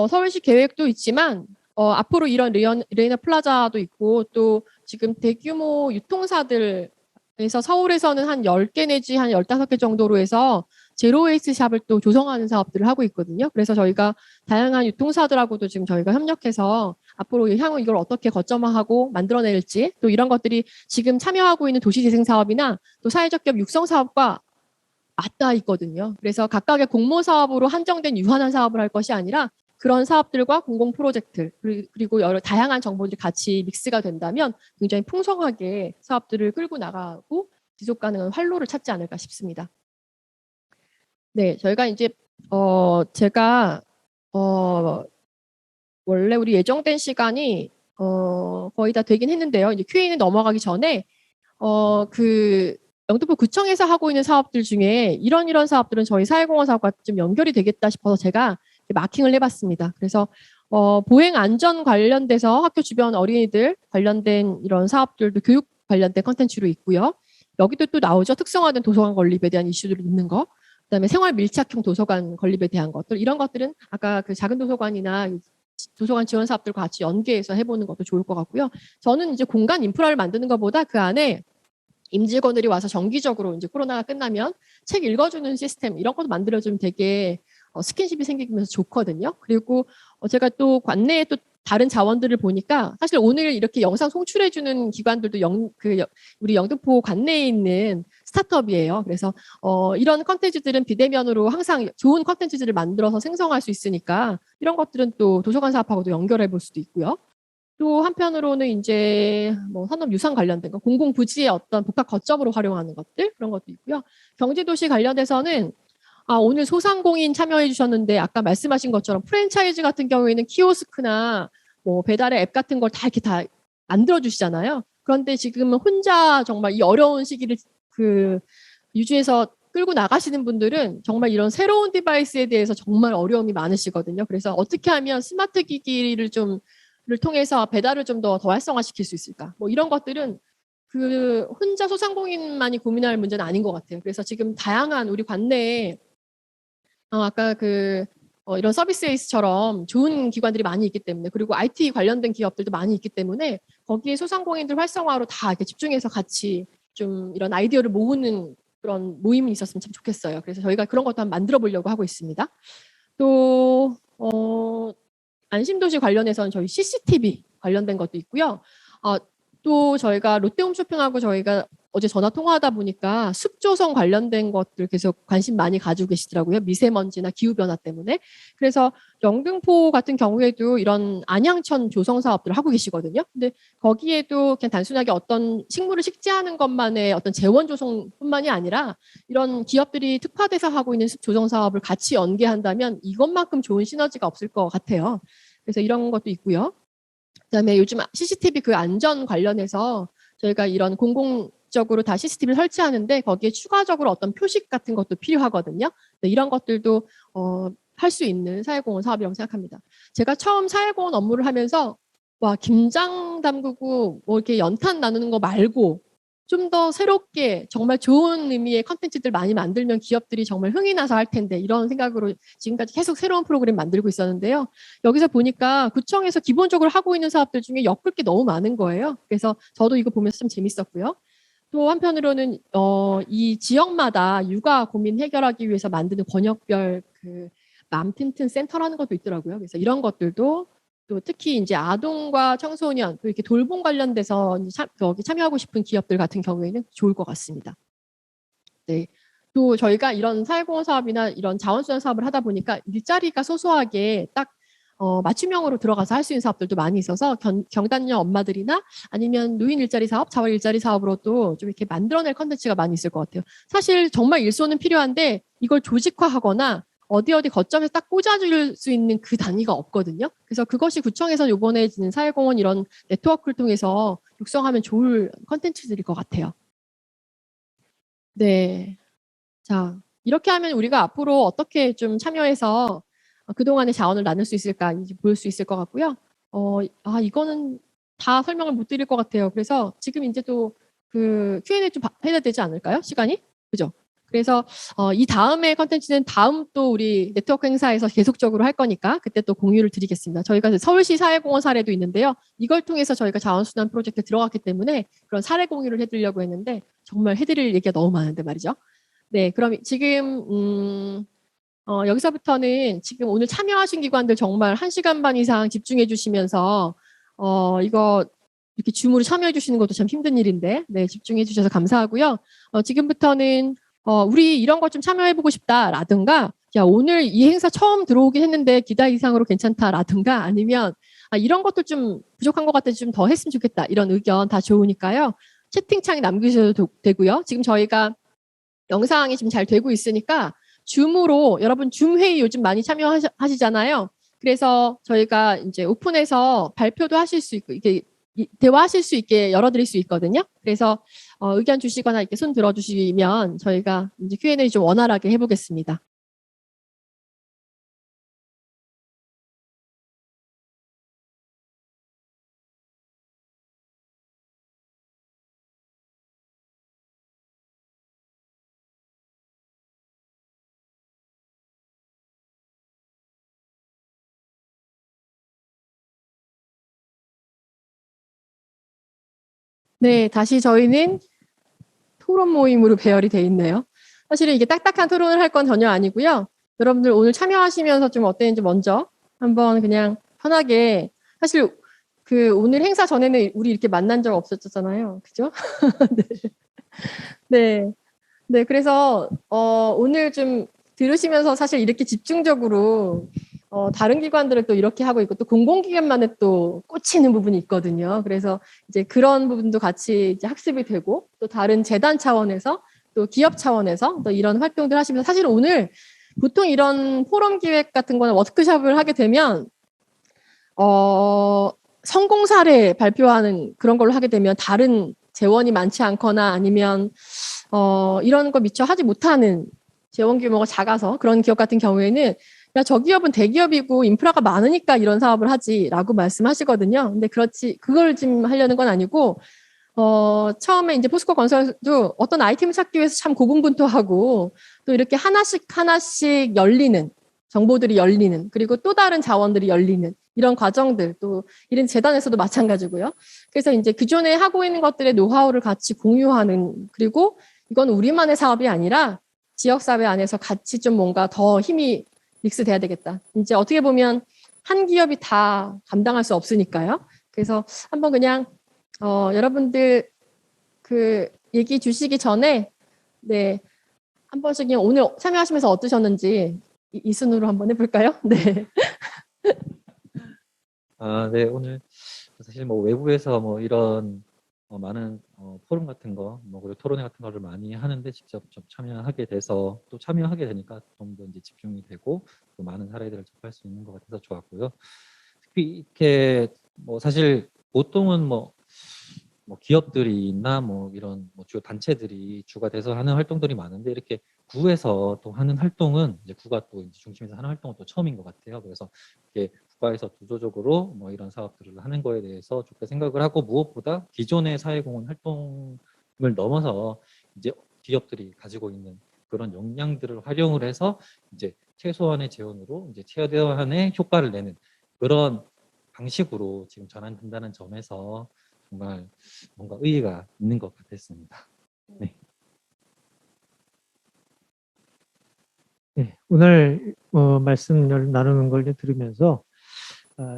서울시 계획도 있지만 앞으로 이런 레이너 플라자도 있고 또 지금 대규모 유통사들에서 서울에서는 한 10개 내지 한 15개 정도로 해서 제로 웨이스트 샵을 또 조성하는 사업들을 하고 있거든요. 그래서 저희가 다양한 유통사들하고도 지금 저희가 협력해서 앞으로 향후 이걸 어떻게 거점화하고 만들어낼지 또 이런 것들이 지금 참여하고 있는 도시재생 사업이나 또 사회적 기업 육성 사업과 맞닿아 있거든요. 그래서 각각의 공모 사업으로 한정된 유한한 사업을 할 것이 아니라 그런 사업들과 공공 프로젝트 그리고 여러 다양한 정보들이 같이 믹스가 된다면 굉장히 풍성하게 사업들을 끌고 나가고 지속 가능한 활로를 찾지 않을까 싶습니다. 네, 저희가 이제 제가 원래 우리 예정된 시간이 거의 다 되긴 했는데요. 이제 Q&A 넘어가기 전에 그 영등포 구청에서 하고 있는 사업들 중에 이런 사업들은 저희 사회공헌 사업과 좀 연결이 되겠다 싶어서 제가 마킹을 해봤습니다. 그래서 보행 안전 관련돼서 학교 주변 어린이들 관련된 이런 사업들도 교육 관련된 컨텐츠로 있고요. 여기도 또 나오죠. 특성화된 도서관 건립에 대한 이슈들이 있는 거. 그다음에 생활 밀착형 도서관 건립에 대한 것들. 이런 것들은 아까 그 작은 도서관이나 도서관 지원 사업들과 같이 연계해서 해보는 것도 좋을 것 같고요. 저는 이제 공간 인프라를 만드는 것보다 그 안에 임직원들이 와서 정기적으로 이제 코로나가 끝나면 책 읽어주는 시스템 이런 것도 만들어주면 되게 스킨십이 생기면서 좋거든요. 그리고 제가 또 관내에 또 다른 자원들을 보니까 사실 오늘 이렇게 영상 송출해주는 기관들도 우리 영등포 관내에 있는 스타트업이에요. 그래서 이런 컨텐츠들은 비대면으로 항상 좋은 컨텐츠들을 만들어서 생성할 수 있으니까 이런 것들은 또 도서관 사업하고도 연결해 볼 수도 있고요. 또 한편으로는 이제 뭐 산업유산 관련된 거, 공공부지의 어떤 복합 거점으로 활용하는 것들 그런 것도 있고요. 경제도시 관련해서는 오늘 소상공인 참여해 주셨는데 아까 말씀하신 것처럼 프랜차이즈 같은 경우에는 키오스크나 뭐 배달의 앱 같은 걸 다 이렇게 다 만들어 주시잖아요. 그런데 지금은 혼자 정말 이 어려운 시기를 그 유지해서 끌고 나가시는 분들은 정말 이런 새로운 디바이스에 대해서 정말 어려움이 많으시거든요. 그래서 어떻게 하면 스마트 기기를 를 통해서 배달을 좀 더 활성화시킬 수 있을까? 뭐 이런 것들은 그 혼자 소상공인만이 고민할 문제는 아닌 것 같아요. 그래서 지금 다양한 우리 관내에 아까 이런 서비스 에이스처럼 좋은 기관들이 많이 있기 때문에 그리고 IT 관련된 기업들도 많이 있기 때문에 거기에 소상공인들 활성화로 다 이렇게 집중해서 같이 좀 이런 아이디어를 모으는 그런 모임이 있었으면 참 좋겠어요. 그래서 저희가 그런 것도 한번 만들어 보려고 하고 있습니다. 또 안심도시 관련해서는 저희 CCTV 관련된 것도 있고요. 또 저희가 롯데홈쇼핑하고 저희가 어제 전화 통화하다 보니까 숲 조성 관련된 것들 계속 관심 많이 가지고 계시더라고요. 미세먼지나 기후 변화 때문에. 그래서 영등포 같은 경우에도 이런 안양천 조성 사업들을 하고 계시거든요. 근데 거기에도 그냥 단순하게 어떤 식물을 식재하는 것만의 어떤 재원 조성뿐만이 아니라 이런 기업들이 특화돼서 하고 있는 숲 조성 사업을 같이 연계한다면 이것만큼 좋은 시너지가 없을 것 같아요. 그래서 이런 것도 있고요. 그다음에 요즘 CCTV 그 안전 관련해서 저희가 이런 공공적으로 다 CCTV를 설치하는데 거기에 추가적으로 어떤 표식 같은 것도 필요하거든요. 이런 것들도 할 수 있는 사회공헌 사업이라고 생각합니다. 제가 처음 사회공헌 업무를 하면서 와 김장 담그고 뭐 이렇게 연탄 나누는 거 말고 좀 더 새롭게 정말 좋은 의미의 컨텐츠들 많이 만들면 기업들이 정말 흥이 나서 할 텐데 이런 생각으로 지금까지 계속 새로운 프로그램 만들고 있었는데요. 여기서 보니까 구청에서 기본적으로 하고 있는 사업들 중에 엮을 게 너무 많은 거예요. 그래서 저도 이거 보면서 좀 재밌었고요. 또 한편으로는 이 지역마다 육아 고민 해결하기 위해서 만드는 번역별 그 맘 튼튼 센터라는 것도 있더라고요. 그래서 이런 것들도 또 특히 이제 아동과 청소년 또 이렇게 돌봄 관련돼서 여기 참여하고 싶은 기업들 같은 경우에는 좋을 것 같습니다. 네. 또 저희가 이런 사회공헌 사업이나 이런 자원수연 사업을 하다 보니까 일자리가 소소하게 딱 맞춤형으로 들어가서 할 수 있는 사업들도 많이 있어서 경단녀 엄마들이나 아니면 노인 일자리 사업, 자활 일자리 사업으로도 좀 이렇게 만들어낼 컨텐츠가 많이 있을 것 같아요. 사실 정말 일손은 필요한데 이걸 조직화하거나 어디 거점에서 딱 꽂아줄 수 있는 그 단위가 없거든요. 그래서 그것이 구청에서 이번에 지는 사회공헌 이런 네트워크를 통해서 육성하면 좋을 컨텐츠들일 것 같아요. 네. 자, 이렇게 하면 우리가 앞으로 어떻게 좀 참여해서 그동안의 자원을 나눌 수 있을까 이제 볼 수 있을 것 같고요. 이거는 다 설명을 못 드릴 것 같아요. 그래서 지금 이제 또 그 Q&A 좀 해야 되지 않을까요? 시간이? 그죠? 그래서 이 다음의 컨텐츠는 다음 또 우리 네트워크 행사에서 계속적으로 할 거니까 그때 또 공유를 드리겠습니다. 저희가 서울시 사회공헌 사례도 있는데요. 이걸 통해서 저희가 자원순환 프로젝트에 들어갔기 때문에 그런 사례 공유를 해드리려고 했는데 정말 해드릴 얘기가 너무 많은데 말이죠. 네, 그럼 지금 여기서부터는 지금 오늘 참여하신 기관들 정말 1시간 반 이상 집중해 주시면서 이거 이렇게 줌으로 참여해 주시는 것도 참 힘든 일인데 네, 집중해 주셔서 감사하고요. 지금부터는 우리 이런 것 좀 참여해 보고 싶다라든가 야, 오늘 이 행사 처음 들어오긴 했는데 기대 이상으로 괜찮다라든가 아니면 이런 것도 좀 부족한 것 같아서 좀 더 했으면 좋겠다 이런 의견 다 좋으니까요. 채팅창에 남기셔도 되고요. 지금 저희가 영상이 지금 잘 되고 있으니까 줌으로 여러분 줌 회의 요즘 많이 참여하시잖아요. 그래서 저희가 이제 오픈해서 발표도 하실 수 있고 이게 대화하실 수 있게 열어드릴 수 있거든요. 그래서 의견 주시거나 이렇게 손 들어주시면 저희가 이제 Q&A 좀 원활하게 해보겠습니다. 네, 다시 저희는 토론 모임으로 배열이 돼 있네요. 사실은 이게 딱딱한 토론을 할 건 전혀 아니고요. 여러분들 오늘 참여하시면서 좀 어땠는지 먼저 한번 그냥 편하게 사실 그 오늘 행사 전에는 우리 이렇게 만난 적 없었잖아요. 그죠? 네. 네. 네, 그래서 오늘 좀 들으시면서 사실 이렇게 집중적으로 다른 기관들은 또 이렇게 하고 있고 또 공공기관만의 또 꽂히는 부분이 있거든요. 그래서 이제 그런 부분도 같이 이제 학습이 되고 또 다른 재단 차원에서 또 기업 차원에서 또 이런 활동들 하시면서 사실 오늘 보통 이런 포럼 기획 같은 거는 워크숍을 하게 되면 성공 사례 발표하는 그런 걸로 하게 되면 다른 재원이 많지 않거나 아니면 이런 거 미처 하지 못하는 재원 규모가 작아서 그런 기업 같은 경우에는 야, 저 기업은 대기업이고 인프라가 많으니까 이런 사업을 하지라고 말씀하시거든요. 근데 그걸 지금 하려는 건 아니고 처음에 이제 포스코 건설도 어떤 아이템을 찾기 위해서 참 고군분투하고 또 이렇게 하나씩 열리는 정보들이 열리는 그리고 또 다른 자원들이 열리는 이런 과정들 또 이런 재단에서도 마찬가지고요. 그래서 이제 기존에 하고 있는 것들의 노하우를 같이 공유하는 그리고 이건 우리만의 사업이 아니라 지역사회 안에서 같이 좀 뭔가 더 힘이 믹스돼야 되겠다. 이제 어떻게 보면 한 기업이 다 감당할 수 없으니까요. 그래서 한번 그냥 여러분들 그 얘기 주시기 전에 네, 한 번씩 그냥 오늘 참여하시면서 어떠셨는지 이 순으로 한번 해볼까요? 네. 네, 오늘 사실 뭐 외부에서 뭐 이런 많은 포럼 같은 거, 뭐 그리고 토론회 같은 거를 많이 하는데 직접 좀 참여하게 돼서 또 참여하게 되니까 좀 더 이제 집중이 되고 또 많은 사례들을 접할 수 있는 것 같아서 좋았고요. 특히 이렇게 뭐 사실 보통은 뭐 기업들이나 뭐 이런 뭐 주요 단체들이 주가 돼서 하는 활동들이 많은데 이렇게 구에서 또 하는 활동은 이제 구가 또 이제 중심에서 하는 활동은 또 처음인 것 같아요. 그래서 이렇게 국가에서 주도적으로 뭐 이런 사업들을 하는 거에 대해서 좋게 생각을 하고 무엇보다 기존의 사회공헌 활동을 넘어서 이제 기업들이 가지고 있는 그런 역량들을 활용을 해서 이제 최소한의 재원으로 이제 최대한의 효과를 내는 그런 방식으로 지금 전환된다는 점에서 정말 뭔가 의의가 있는 것 같았습니다. 네. 네, 오늘 말씀을 나누는 걸 이제 들으면서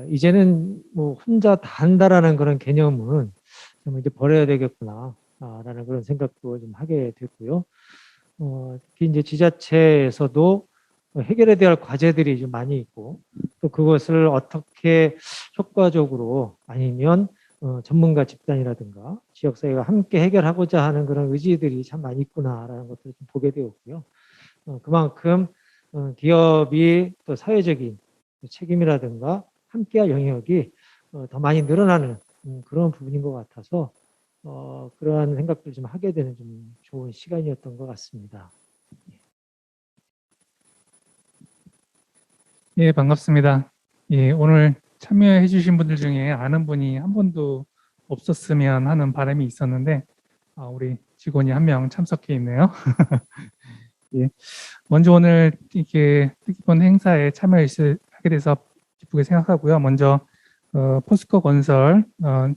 이제는 뭐 혼자 다 한다라는 그런 개념은 좀 이제 버려야 되겠구나 라는 그런 생각도 좀 하게 됐고요. 특히 이제 지자체에서도 해결해야 될 과제들이 좀 많이 있고 또 그것을 어떻게 효과적으로 아니면 전문가 집단이라든가 지역사회가 함께 해결하고자 하는 그런 의지들이 참 많이 있구나라는 것들을 좀 보게 되었고요. 그만큼 기업이 또 사회적인 책임이라든가 함께할 영역이 더 많이 늘어나는 그런 부분인 것 같아서 그러한 생각들을 좀 하게 되는 좀 좋은 시간이었던 것 같습니다. 예, 반갑습니다. 예, 오늘 참여해 주신 분들 중에 아는 분이 한 분도 없었으면 하는 바람이 있었는데 우리 직원이 한 명 참석해 있네요. 예, 먼저 오늘 이렇게 뜻깊은 행사에 참여하게 돼서 기쁘게 생각하고요. 먼저 포스코 건설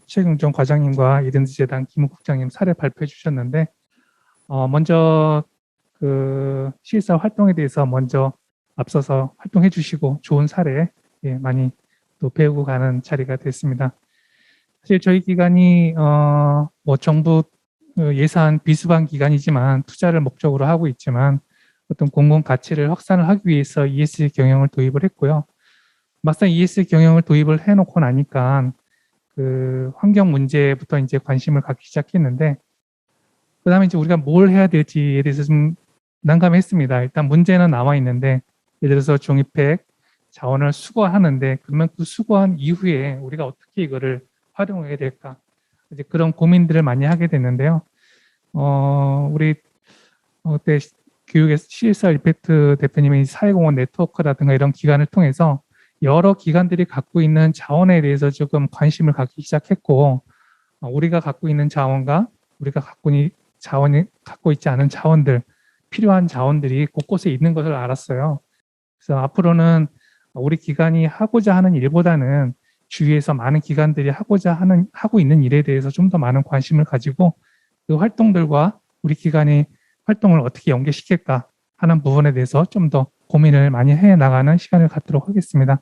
최경정 과장님과 이랜드 재단 김우 국장님 사례 발표해 주셨는데 먼저 그 CSR 활동에 대해서 먼저 앞서서 활동해 주시고 좋은 사례 많이 또 배우고 가는 자리가 됐습니다. 사실 저희 기관이 뭐 정부 예산 비수반 기관이지만 투자를 목적으로 하고 있지만 어떤 공공 가치를 확산을 하기 위해서 ESG 경영을 도입을 했고요. 막상 ESG 경영을 도입을 해놓고 나니까 그 환경 문제부터 이제 관심을 갖기 시작했는데 그다음에 이제 우리가 뭘 해야 될지에 대해서 좀 난감했습니다. 일단 문제는 나와 있는데 예를 들어서 종이팩 자원을 수거하는데 그러면 그 수거한 이후에 우리가 어떻게 이거를 활용해야 될까 이제 그런 고민들을 많이 하게 됐는데요. 우리 그때 교육의 CSR 이펙트 대표님의 사회공헌 네트워크라든가 이런 기관을 통해서 여러 기관들이 갖고 있는 자원에 대해서 조금 관심을 갖기 시작했고 우리가 갖고 있는 자원과 우리가 갖고 있지 않은 자원들 필요한 자원들이 곳곳에 있는 것을 알았어요. 그래서 앞으로는 우리 기관이 하고자 하는 일보다는 주위에서 많은 기관들이 하고 있는 일에 대해서 좀 더 많은 관심을 가지고 그 활동들과 우리 기관이 활동을 어떻게 연계시킬까 하는 부분에 대해서 좀 더 고민을 많이 해 나가는 시간을 갖도록 하겠습니다.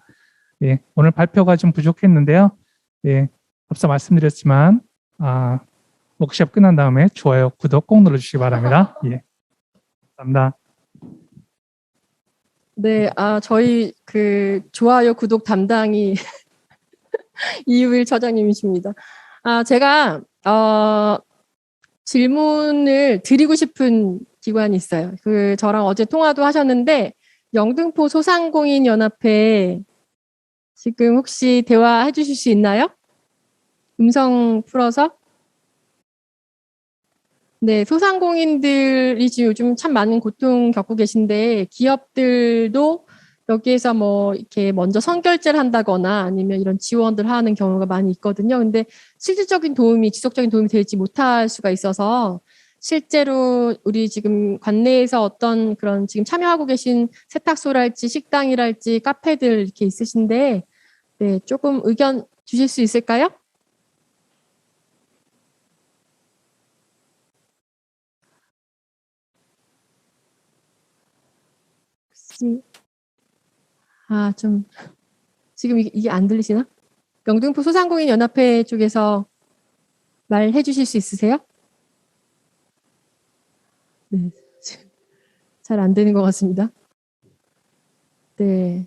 예, 오늘 발표가 좀 부족했는데요. 예, 앞서 말씀드렸지만 워크숍 끝난 다음에 좋아요, 구독 꼭 눌러주시기 바랍니다. 예, 감사합니다. 네, 저희 그 좋아요, 구독 담당이 이유일 처장님이십니다. 제가 질문을 드리고 싶은 기관이 있어요. 그 저랑 어제 통화도 하셨는데 영등포 소상공인 연합회 지금 혹시 대화해 주실 수 있나요? 음성 풀어서. 네, 소상공인들이 지금 요즘 참 많은 고통 겪고 계신데 기업들도 여기에서 뭐 이렇게 먼저 선결제를 한다거나 아니면 이런 지원들 하는 경우가 많이 있거든요. 근데 실질적인 도움이 지속적인 도움이 되지 못할 수가 있어서 실제로 우리 지금 관내에서 어떤 그런 지금 참여하고 계신 세탁소랄지 식당이랄지 카페들 이렇게 있으신데 네, 조금 의견 주실 수 있을까요? 혹시 좀 지금 이게 안 들리시나? 영등포 소상공인 연합회 쪽에서 말해 주실 수 있으세요? 네, 잘 안 되는 것 같습니다. 네.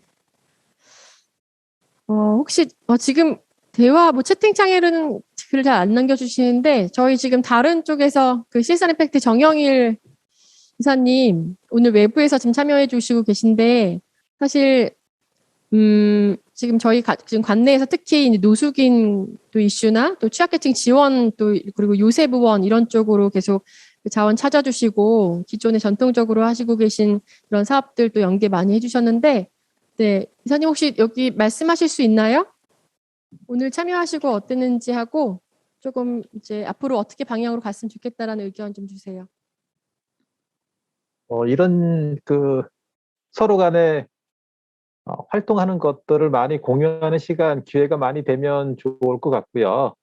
혹시 지금 대화 채팅창에는 글을 잘 안 남겨주시는데 저희 지금 다른 쪽에서 그 CSR 임팩트 정영일 이사님 오늘 외부에서 지금 참여해 주시고 계신데 사실 지금 저희 지금 관내에서 특히 이제 노숙인 또 이슈나 또 취약계층 지원 또 그리고 요새부원 이런 쪽으로 계속 그 자원 찾아주시고 기존에 전통적으로 하시고 계신 이런 사업들도 연계 많이 해주셨는데 네 이사님 혹시 여기 말씀하실 수 있나요? 오늘 참여하시고 어땠는지 하고 조금 이제 앞으로 어떻게 방향으로 갔으면 좋겠다라는 의견 좀 주세요. 이런 서로 간에 활동하는 것들을 많이 공유하는 시간, 기회가 많이 되면 좋을 것 같고요.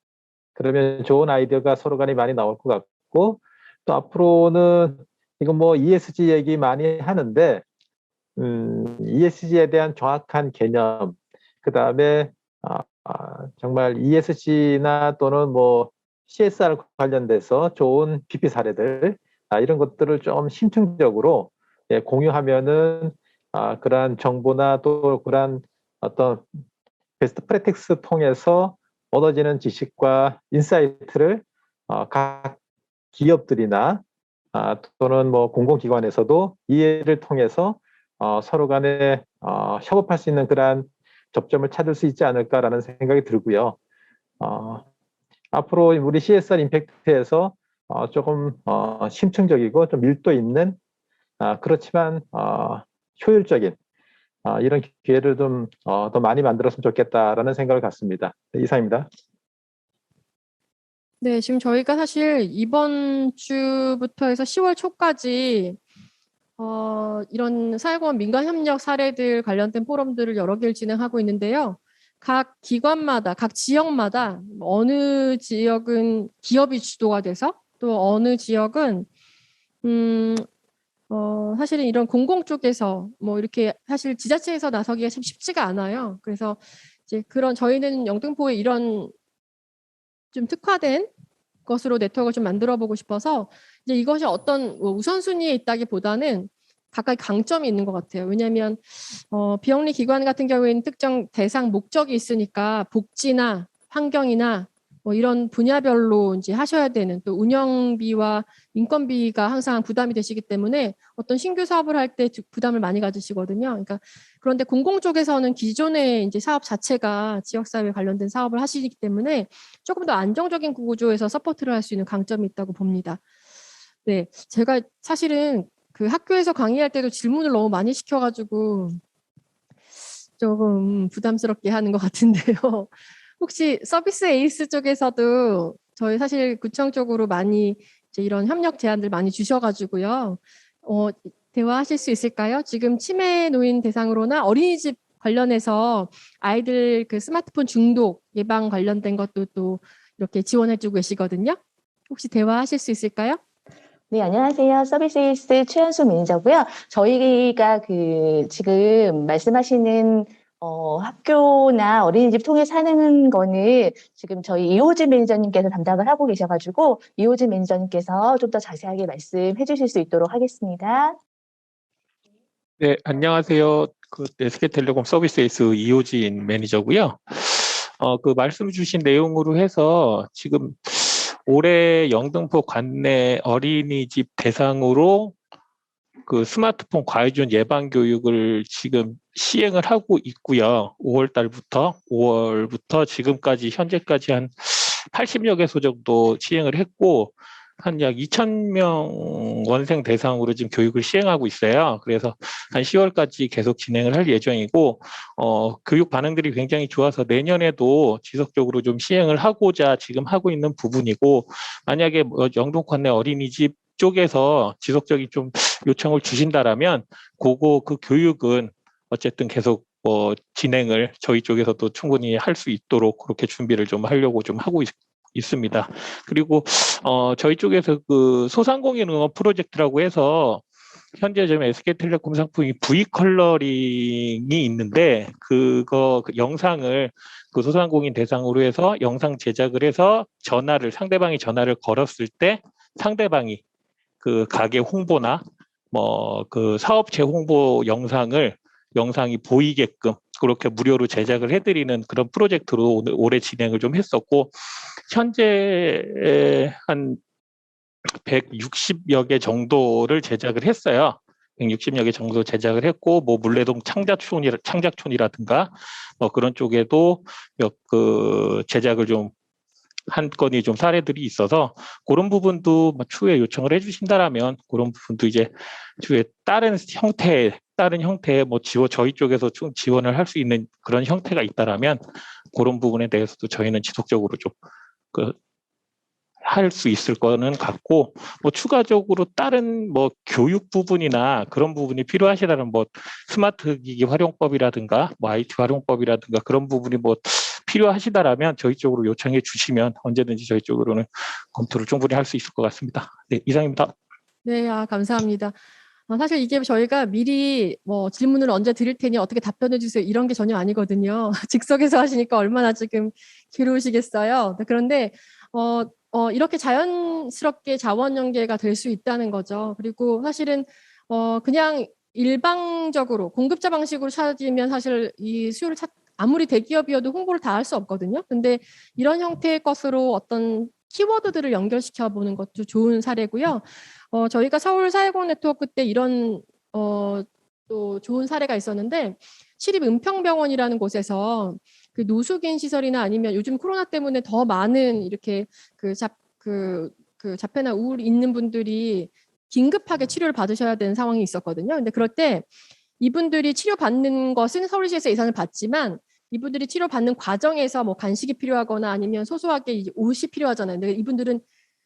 그러면 좋은 아이디어가 서로 간에 많이 나올 것 같고, 또 앞으로는 이건 ESG 얘기 많이 하는데, ESG에 대한 정확한 개념, 그 다음에 정말 ESG나 또는 CSR 관련돼서 좋은 BP 사례들, 이런 것들을 좀 심층적으로 공유하면은 그러한 정보나 또 그러한 어떤 베스트 프랙티스 통해서 얻어지는 지식과 인사이트를 각 기업들이나 또는 공공기관에서도 이해를 통해서 서로 간에 협업할 수 있는 그러한 접점을 찾을 수 있지 않을까라는 생각이 들고요. 앞으로 우리 CSR 임팩트에서 조금 심층적이고 좀 밀도 있는 그렇지만 효율적인 이런 기회를 좀 더 많이 만들었으면 좋겠다라는 생각을 갖습니다. 네, 이상입니다. 네, 지금 저희가 사실 이번 주부터 해서 10월 초까지 이런 사회공헌 민간협력 사례들 관련된 포럼들을 여러 개를 진행하고 있는데요. 각 기관마다, 각 지역마다 어느 지역은 기업이 주도가 돼서 또 어느 지역은 사실은 이런 공공 쪽에서 이렇게 사실 지자체에서 나서기가 참 쉽지가 않아요. 그래서 이제 저희는 영등포에 이런 좀 특화된 것으로 네트워크를 좀 만들어 보고 싶어서 이제 이것이 어떤 우선순위에 있다기보다는 각각 강점이 있는 것 같아요. 왜냐하면 비영리 기관 같은 경우에는 특정 대상 목적이 있으니까 복지나 환경이나 이런 분야별로 이제 하셔야 되는 또 운영비와 인건비가 항상 부담이 되시기 때문에 어떤 신규 사업을 할 때 부담을 많이 가지시거든요. 그러니까 그런데 공공 쪽에서는 기존의 이제 사업 자체가 지역사회 관련된 사업을 하시기 때문에 조금 더 안정적인 구조에서 서포트를 할 수 있는 강점이 있다고 봅니다. 네, 제가 사실은 그 학교에서 강의할 때도 질문을 너무 많이 시켜가지고 조금 부담스럽게 하는 것 같은데요. 혹시 서비스 에이스 쪽에서도 저희 사실 구청 쪽으로 많이 이제 이런 협력 제안들 많이 주셔가지고요. 대화하실 수 있을까요? 지금 치매 노인 대상으로나 어린이집 관련해서 아이들 그 스마트폰 중독 예방 관련된 것도 또 이렇게 지원해주고 계시거든요. 혹시 대화하실 수 있을까요? 네, 안녕하세요. 서비스에이스 최현수 매니저고요. 저희가 지금 말씀하시는 학교나 어린이집 통해서 하는 거는 지금 저희 이호진 매니저님께서 담당을 하고 계셔가지고 이호진 매니저님께서 좀 더 자세하게 말씀해 주실 수 있도록 하겠습니다. 네, 안녕하세요. SK텔레콤 서비스에이스 이호진 매니저고요. 말씀 주신 내용으로 해서 지금 올해 영등포 관내 어린이집 대상으로 그 스마트폰 과의존 예방 교육을 지금 시행을 하고 있고요. 5월부터 지금까지 현재까지 한 80여 개소 정도 시행을 했고 한 약 2,000명 원생 대상으로 지금 교육을 시행하고 있어요. 그래서 한 10월까지 계속 진행을 할 예정이고 교육 반응들이 굉장히 좋아서 내년에도 지속적으로 좀 시행을 하고자 지금 하고 있는 부분이고 만약에 영등포 관내 어린이집 쪽에서 지속적인 좀 요청을 주신다라면 그 교육은 어쨌든 계속 진행을 저희 쪽에서도 충분히 할 수 있도록 그렇게 준비를 좀 하려고 좀 하고 있습니다. 그리고 저희 쪽에서 그 소상공인 응원 프로젝트라고 해서 현재 지금 SK텔레콤 상품이 V 컬러링이 있는데 그 영상을 그 소상공인 대상으로 해서 영상 제작을 해서 상대방이 전화를 걸었을 때 상대방이 그 가게 홍보나 뭐 그 사업체 홍보 영상이 보이게끔 그렇게 무료로 제작을 해드리는 그런 프로젝트로 올해 진행을 좀 했었고, 현재 한 160여 개 정도를 제작을 했어요. 160여 개 정도 제작을 했고, 뭐 물레동 창작촌이라든가 뭐 그런 쪽에도 제작을 좀 한 건이 좀 사례들이 있어서, 그런 부분도 추후에 요청을 해주신다라면 그런 부분도 이제 추후에 다른 형태의 뭐 저희 쪽에서 좀 지원을 할 수 있는 그런 형태가 있다라면 그런 부분에 대해서도 저희는 지속적으로 좀 할 수 있을 거는 같고, 뭐 추가적으로 다른 뭐 교육 부분이나 그런 부분이 필요하시다면 뭐 스마트 기기 활용법이라든가 뭐 IT 활용법이라든가 그런 부분이 뭐 필요하시다라면 저희 쪽으로 요청해 주시면 언제든지 저희 쪽으로는 검토를 충분히 할 수 있을 것 같습니다. 네, 이상입니다. 네, 감사합니다. 사실 이게 저희가 미리 뭐 질문을 언제 드릴 테니 어떻게 답변해 주세요 이런 게 전혀 아니거든요. 즉석에서 하시니까 얼마나 지금 괴로우시겠어요. 그런데 이렇게 자연스럽게 자원 연계가 될 수 있다는 거죠. 그리고 사실은 그냥 일방적으로 공급자 방식으로 찾으면 사실 이 수요를 아무리 대기업이어도 홍보를 다 할 수 없거든요. 근데 이런 형태의 것으로 어떤 키워드들을 연결시켜 보는 것도 좋은 사례고요. 저희가 서울 사회공헌 네트워크 때 이런 또 좋은 사례가 있었는데, 시립은평병원이라는 곳에서 그 노숙인 시설이나 아니면 요즘 코로나 때문에 더 많은 이렇게 자폐나 우울 있는 분들이 긴급하게 치료를 받으셔야 되는 상황이 있었거든요. 근데 그럴 때 이분들이 치료받는 것은 서울시에서 예산을 받지만 이분들이 치료받는 과정에서 뭐 간식이 필요하거나 아니면 소소하게 이제 옷이 필요하잖아요. 근데 이분들은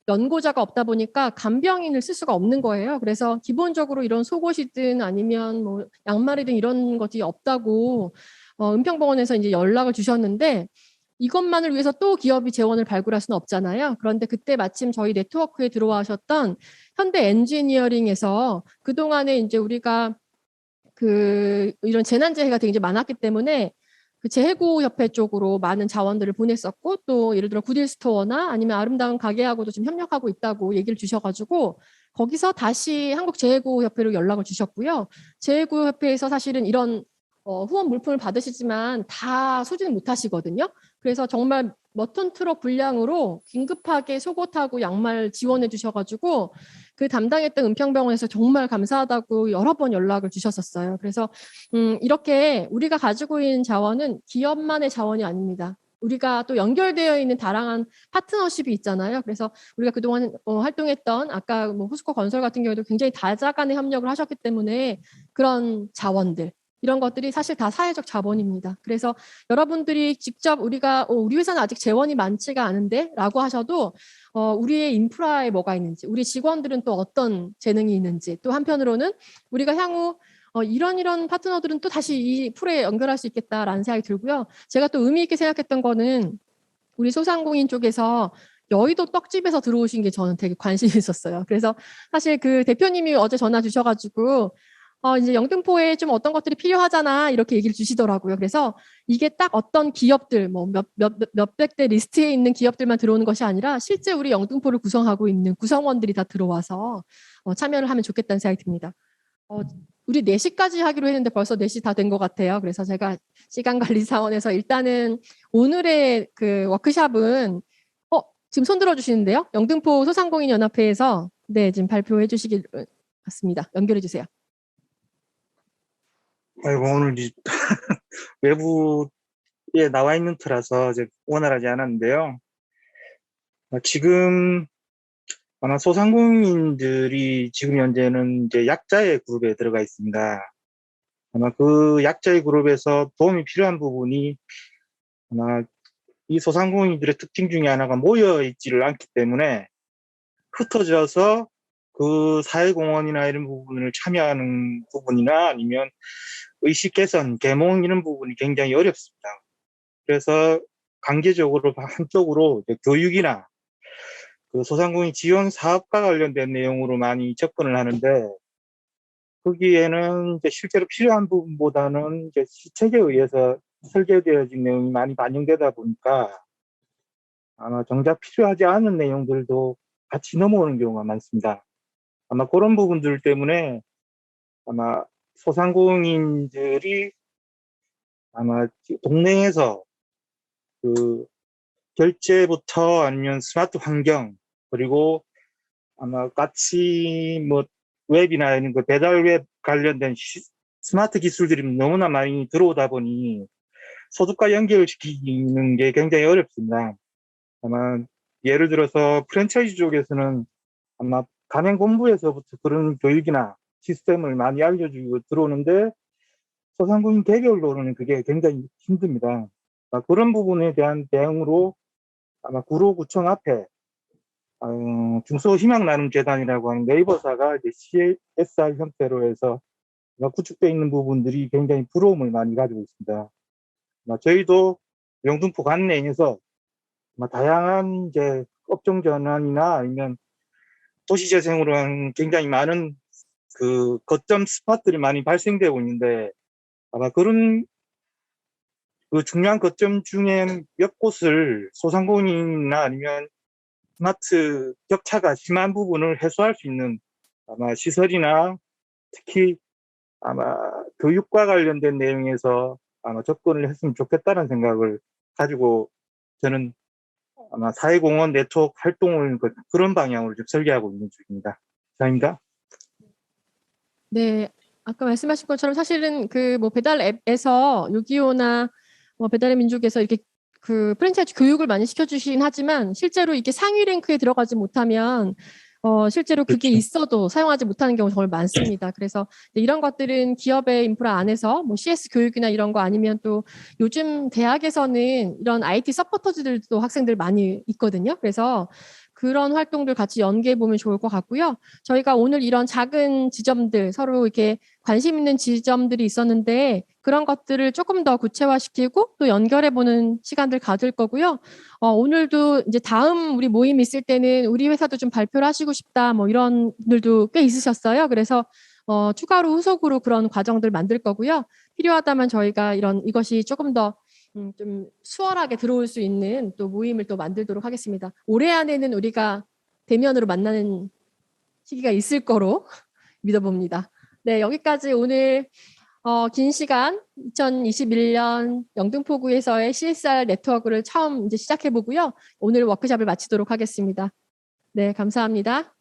연고자가 없다 보니까 간병인을 쓸 수가 없는 거예요. 그래서 기본적으로 이런 속옷이든 아니면 뭐 양말이든 이런 것이 없다고 은평병원에서 이제 연락을 주셨는데, 이것만을 위해서 또 기업이 재원을 발굴할 수는 없잖아요. 그런데 그때 마침 저희 네트워크에 들어와셨던 현대 엔지니어링에서 그동안에 이제 우리가 이런 재난재해가 되게 많았기 때문에 그 재해구협회 쪽으로 많은 자원들을 보냈었고, 또 예를 들어 구딜스토어나 아니면 아름다운 가게하고도 좀 협력하고 있다고 얘기를 주셔가지고 거기서 다시 한국재해구협회로 연락을 주셨고요. 재해구협회에서 사실은 이런 후원 물품을 받으시지만 다 소지는 못하시거든요. 그래서 정말 몇 톤 트럭 분량으로 긴급하게 속옷하고 양말 지원해 주셔가지고 그 담당했던 은평병원에서 정말 감사하다고 여러 번 연락을 주셨었어요. 그래서 이렇게 우리가 가지고 있는 자원은 기업만의 자원이 아닙니다. 우리가 또 연결되어 있는 다양한 파트너십이 있잖아요. 그래서 우리가 그동안 활동했던 아까 뭐 포스코 건설 같은 경우에도 굉장히 다자간의 협력을 하셨기 때문에 그런 자원들, 이런 것들이 사실 다 사회적 자본입니다. 그래서 여러분들이 직접 우리 회사는 아직 재원이 많지가 않은데 라고 하셔도 우리의 인프라에 뭐가 있는지, 우리 직원들은 또 어떤 재능이 있는지, 또 한편으로는 우리가 향후 이런 파트너들은 또 다시 이 풀에 연결할 수 있겠다라는 생각이 들고요. 제가 또 의미 있게 생각했던 거는 우리 소상공인 쪽에서 여의도 떡집에서 들어오신 게 저는 되게 관심이 있었어요. 그래서 사실 그 대표님이 어제 전화 주셔가지고 이제 영등포에 좀 어떤 것들이 필요하잖아 이렇게 얘기를 주시더라고요. 그래서 이게 딱 어떤 기업들 뭐 몇백 대 리스트에 있는 기업들만 들어오는 것이 아니라 실제 우리 영등포를 구성하고 있는 구성원들이 다 들어와서 참여를 하면 좋겠다는 생각이 듭니다. 우리 4시까지 하기로 했는데 벌써 4시 다 된 것 같아요. 그래서 제가 시간 관리 사원에서 일단은 오늘의 그 워크샵은 지금 손 들어주시는데요. 영등포 소상공인 연합회에서 네 지금 발표해 주시길 같습니다. 연결해 주세요. 아이고, 오늘 외부에 나와 있는 터라서 이제 원활하지 않았는데요. 지금 아마 소상공인들이 지금 현재는 이제 약자의 그룹에 들어가 있습니다. 아마 그 약자의 그룹에서 도움이 필요한 부분이 아마 이 소상공인들의 특징 중에 하나가 모여 있지를 않기 때문에 흩어져서 그 사회공헌이나 이런 부분을 참여하는 부분이나 아니면 의식 개선, 계몽 이런 부분이 굉장히 어렵습니다. 그래서 강제적으로 한쪽으로 교육이나 그 소상공인 지원 사업과 관련된 내용으로 많이 접근을 하는데 거기에는 이제 실제로 필요한 부분보다는 이제 시책에 의해서 설계되어진 내용이 많이 반영되다 보니까 아마 정작 필요하지 않은 내용들도 같이 넘어오는 경우가 많습니다. 아마 그런 부분들 때문에 아마 소상공인들이 아마 동네에서 그 결제부터 아니면 스마트 환경 그리고 아마 같이 뭐 웹이나 이런 그 배달 웹 관련된 스마트 기술들이 너무나 많이 들어오다 보니 소득과 연결시키는 게 굉장히 어렵습니다. 아마 예를 들어서 프랜차이즈 쪽에서는 아마 가맹본부에서부터 그런 교육이나 시스템을 많이 알려주고 들어오는데 소상공인 개별로는 그게 굉장히 힘듭니다. 그런 부분에 대한 대응으로 아마 구로구청 앞에 중소희망나눔재단이라고 하는 네이버사가 이제 CSR 형태로 해서 구축되어 있는 부분들이 굉장히 부러움을 많이 가지고 있습니다. 저희도 영등포 관내에서 다양한 이제 업종 전환이나 아니면 도시재생으로 한 굉장히 많은 그 거점 스팟들이 많이 발생되고 있는데 아마 그런 그 중요한 거점 중에 몇 곳을 소상공인이나 아니면 스마트 격차가 심한 부분을 해소할 수 있는 아마 시설이나 특히 아마 교육과 관련된 내용에서 아마 접근을 했으면 좋겠다는 생각을 가지고 저는 아마 사회공헌 네트워크 활동을 그런 방향으로 좀 설계하고 있는 중입니다. 감사합니다. 네, 아까 말씀하신 것처럼 사실은 그 뭐 배달 앱에서 625나 뭐 배달의 민족에서 이렇게 그 프랜차이즈 교육을 많이 시켜주시긴 하지만 실제로 이게 상위 랭크에 들어가지 못하면 실제로 그게 그렇죠. 있어도 사용하지 못하는 경우 정말 많습니다. 그래서 이런 것들은 기업의 인프라 안에서 뭐 CS 교육이나 이런 거 아니면 또 요즘 대학에서는 이런 IT 서포터즈들도 학생들 많이 있거든요. 그래서 그런 활동들 같이 연계해 보면 좋을 것 같고요. 저희가 오늘 이런 작은 지점들 서로 이렇게 관심 있는 지점들이 있었는데 그런 것들을 조금 더 구체화시키고 또 연결해 보는 시간들 가질 거고요. 오늘도 이제 다음 우리 모임 있을 때는 우리 회사도 좀 발표를 하시고 싶다 뭐 이런 분들도 꽤 있으셨어요. 그래서 추가로 후속으로 그런 과정들 만들 거고요. 필요하다면 저희가 이것이 조금 더 좀 수월하게 들어올 수 있는 또 모임을 또 만들도록 하겠습니다. 올해 안에는 우리가 대면으로 만나는 시기가 있을 거로 믿어봅니다. 네, 여기까지 오늘 긴 시간 2021년 영등포구에서의 CSR 네트워크를 처음 이제 시작해 보고요. 오늘 워크숍을 마치도록 하겠습니다. 네, 감사합니다.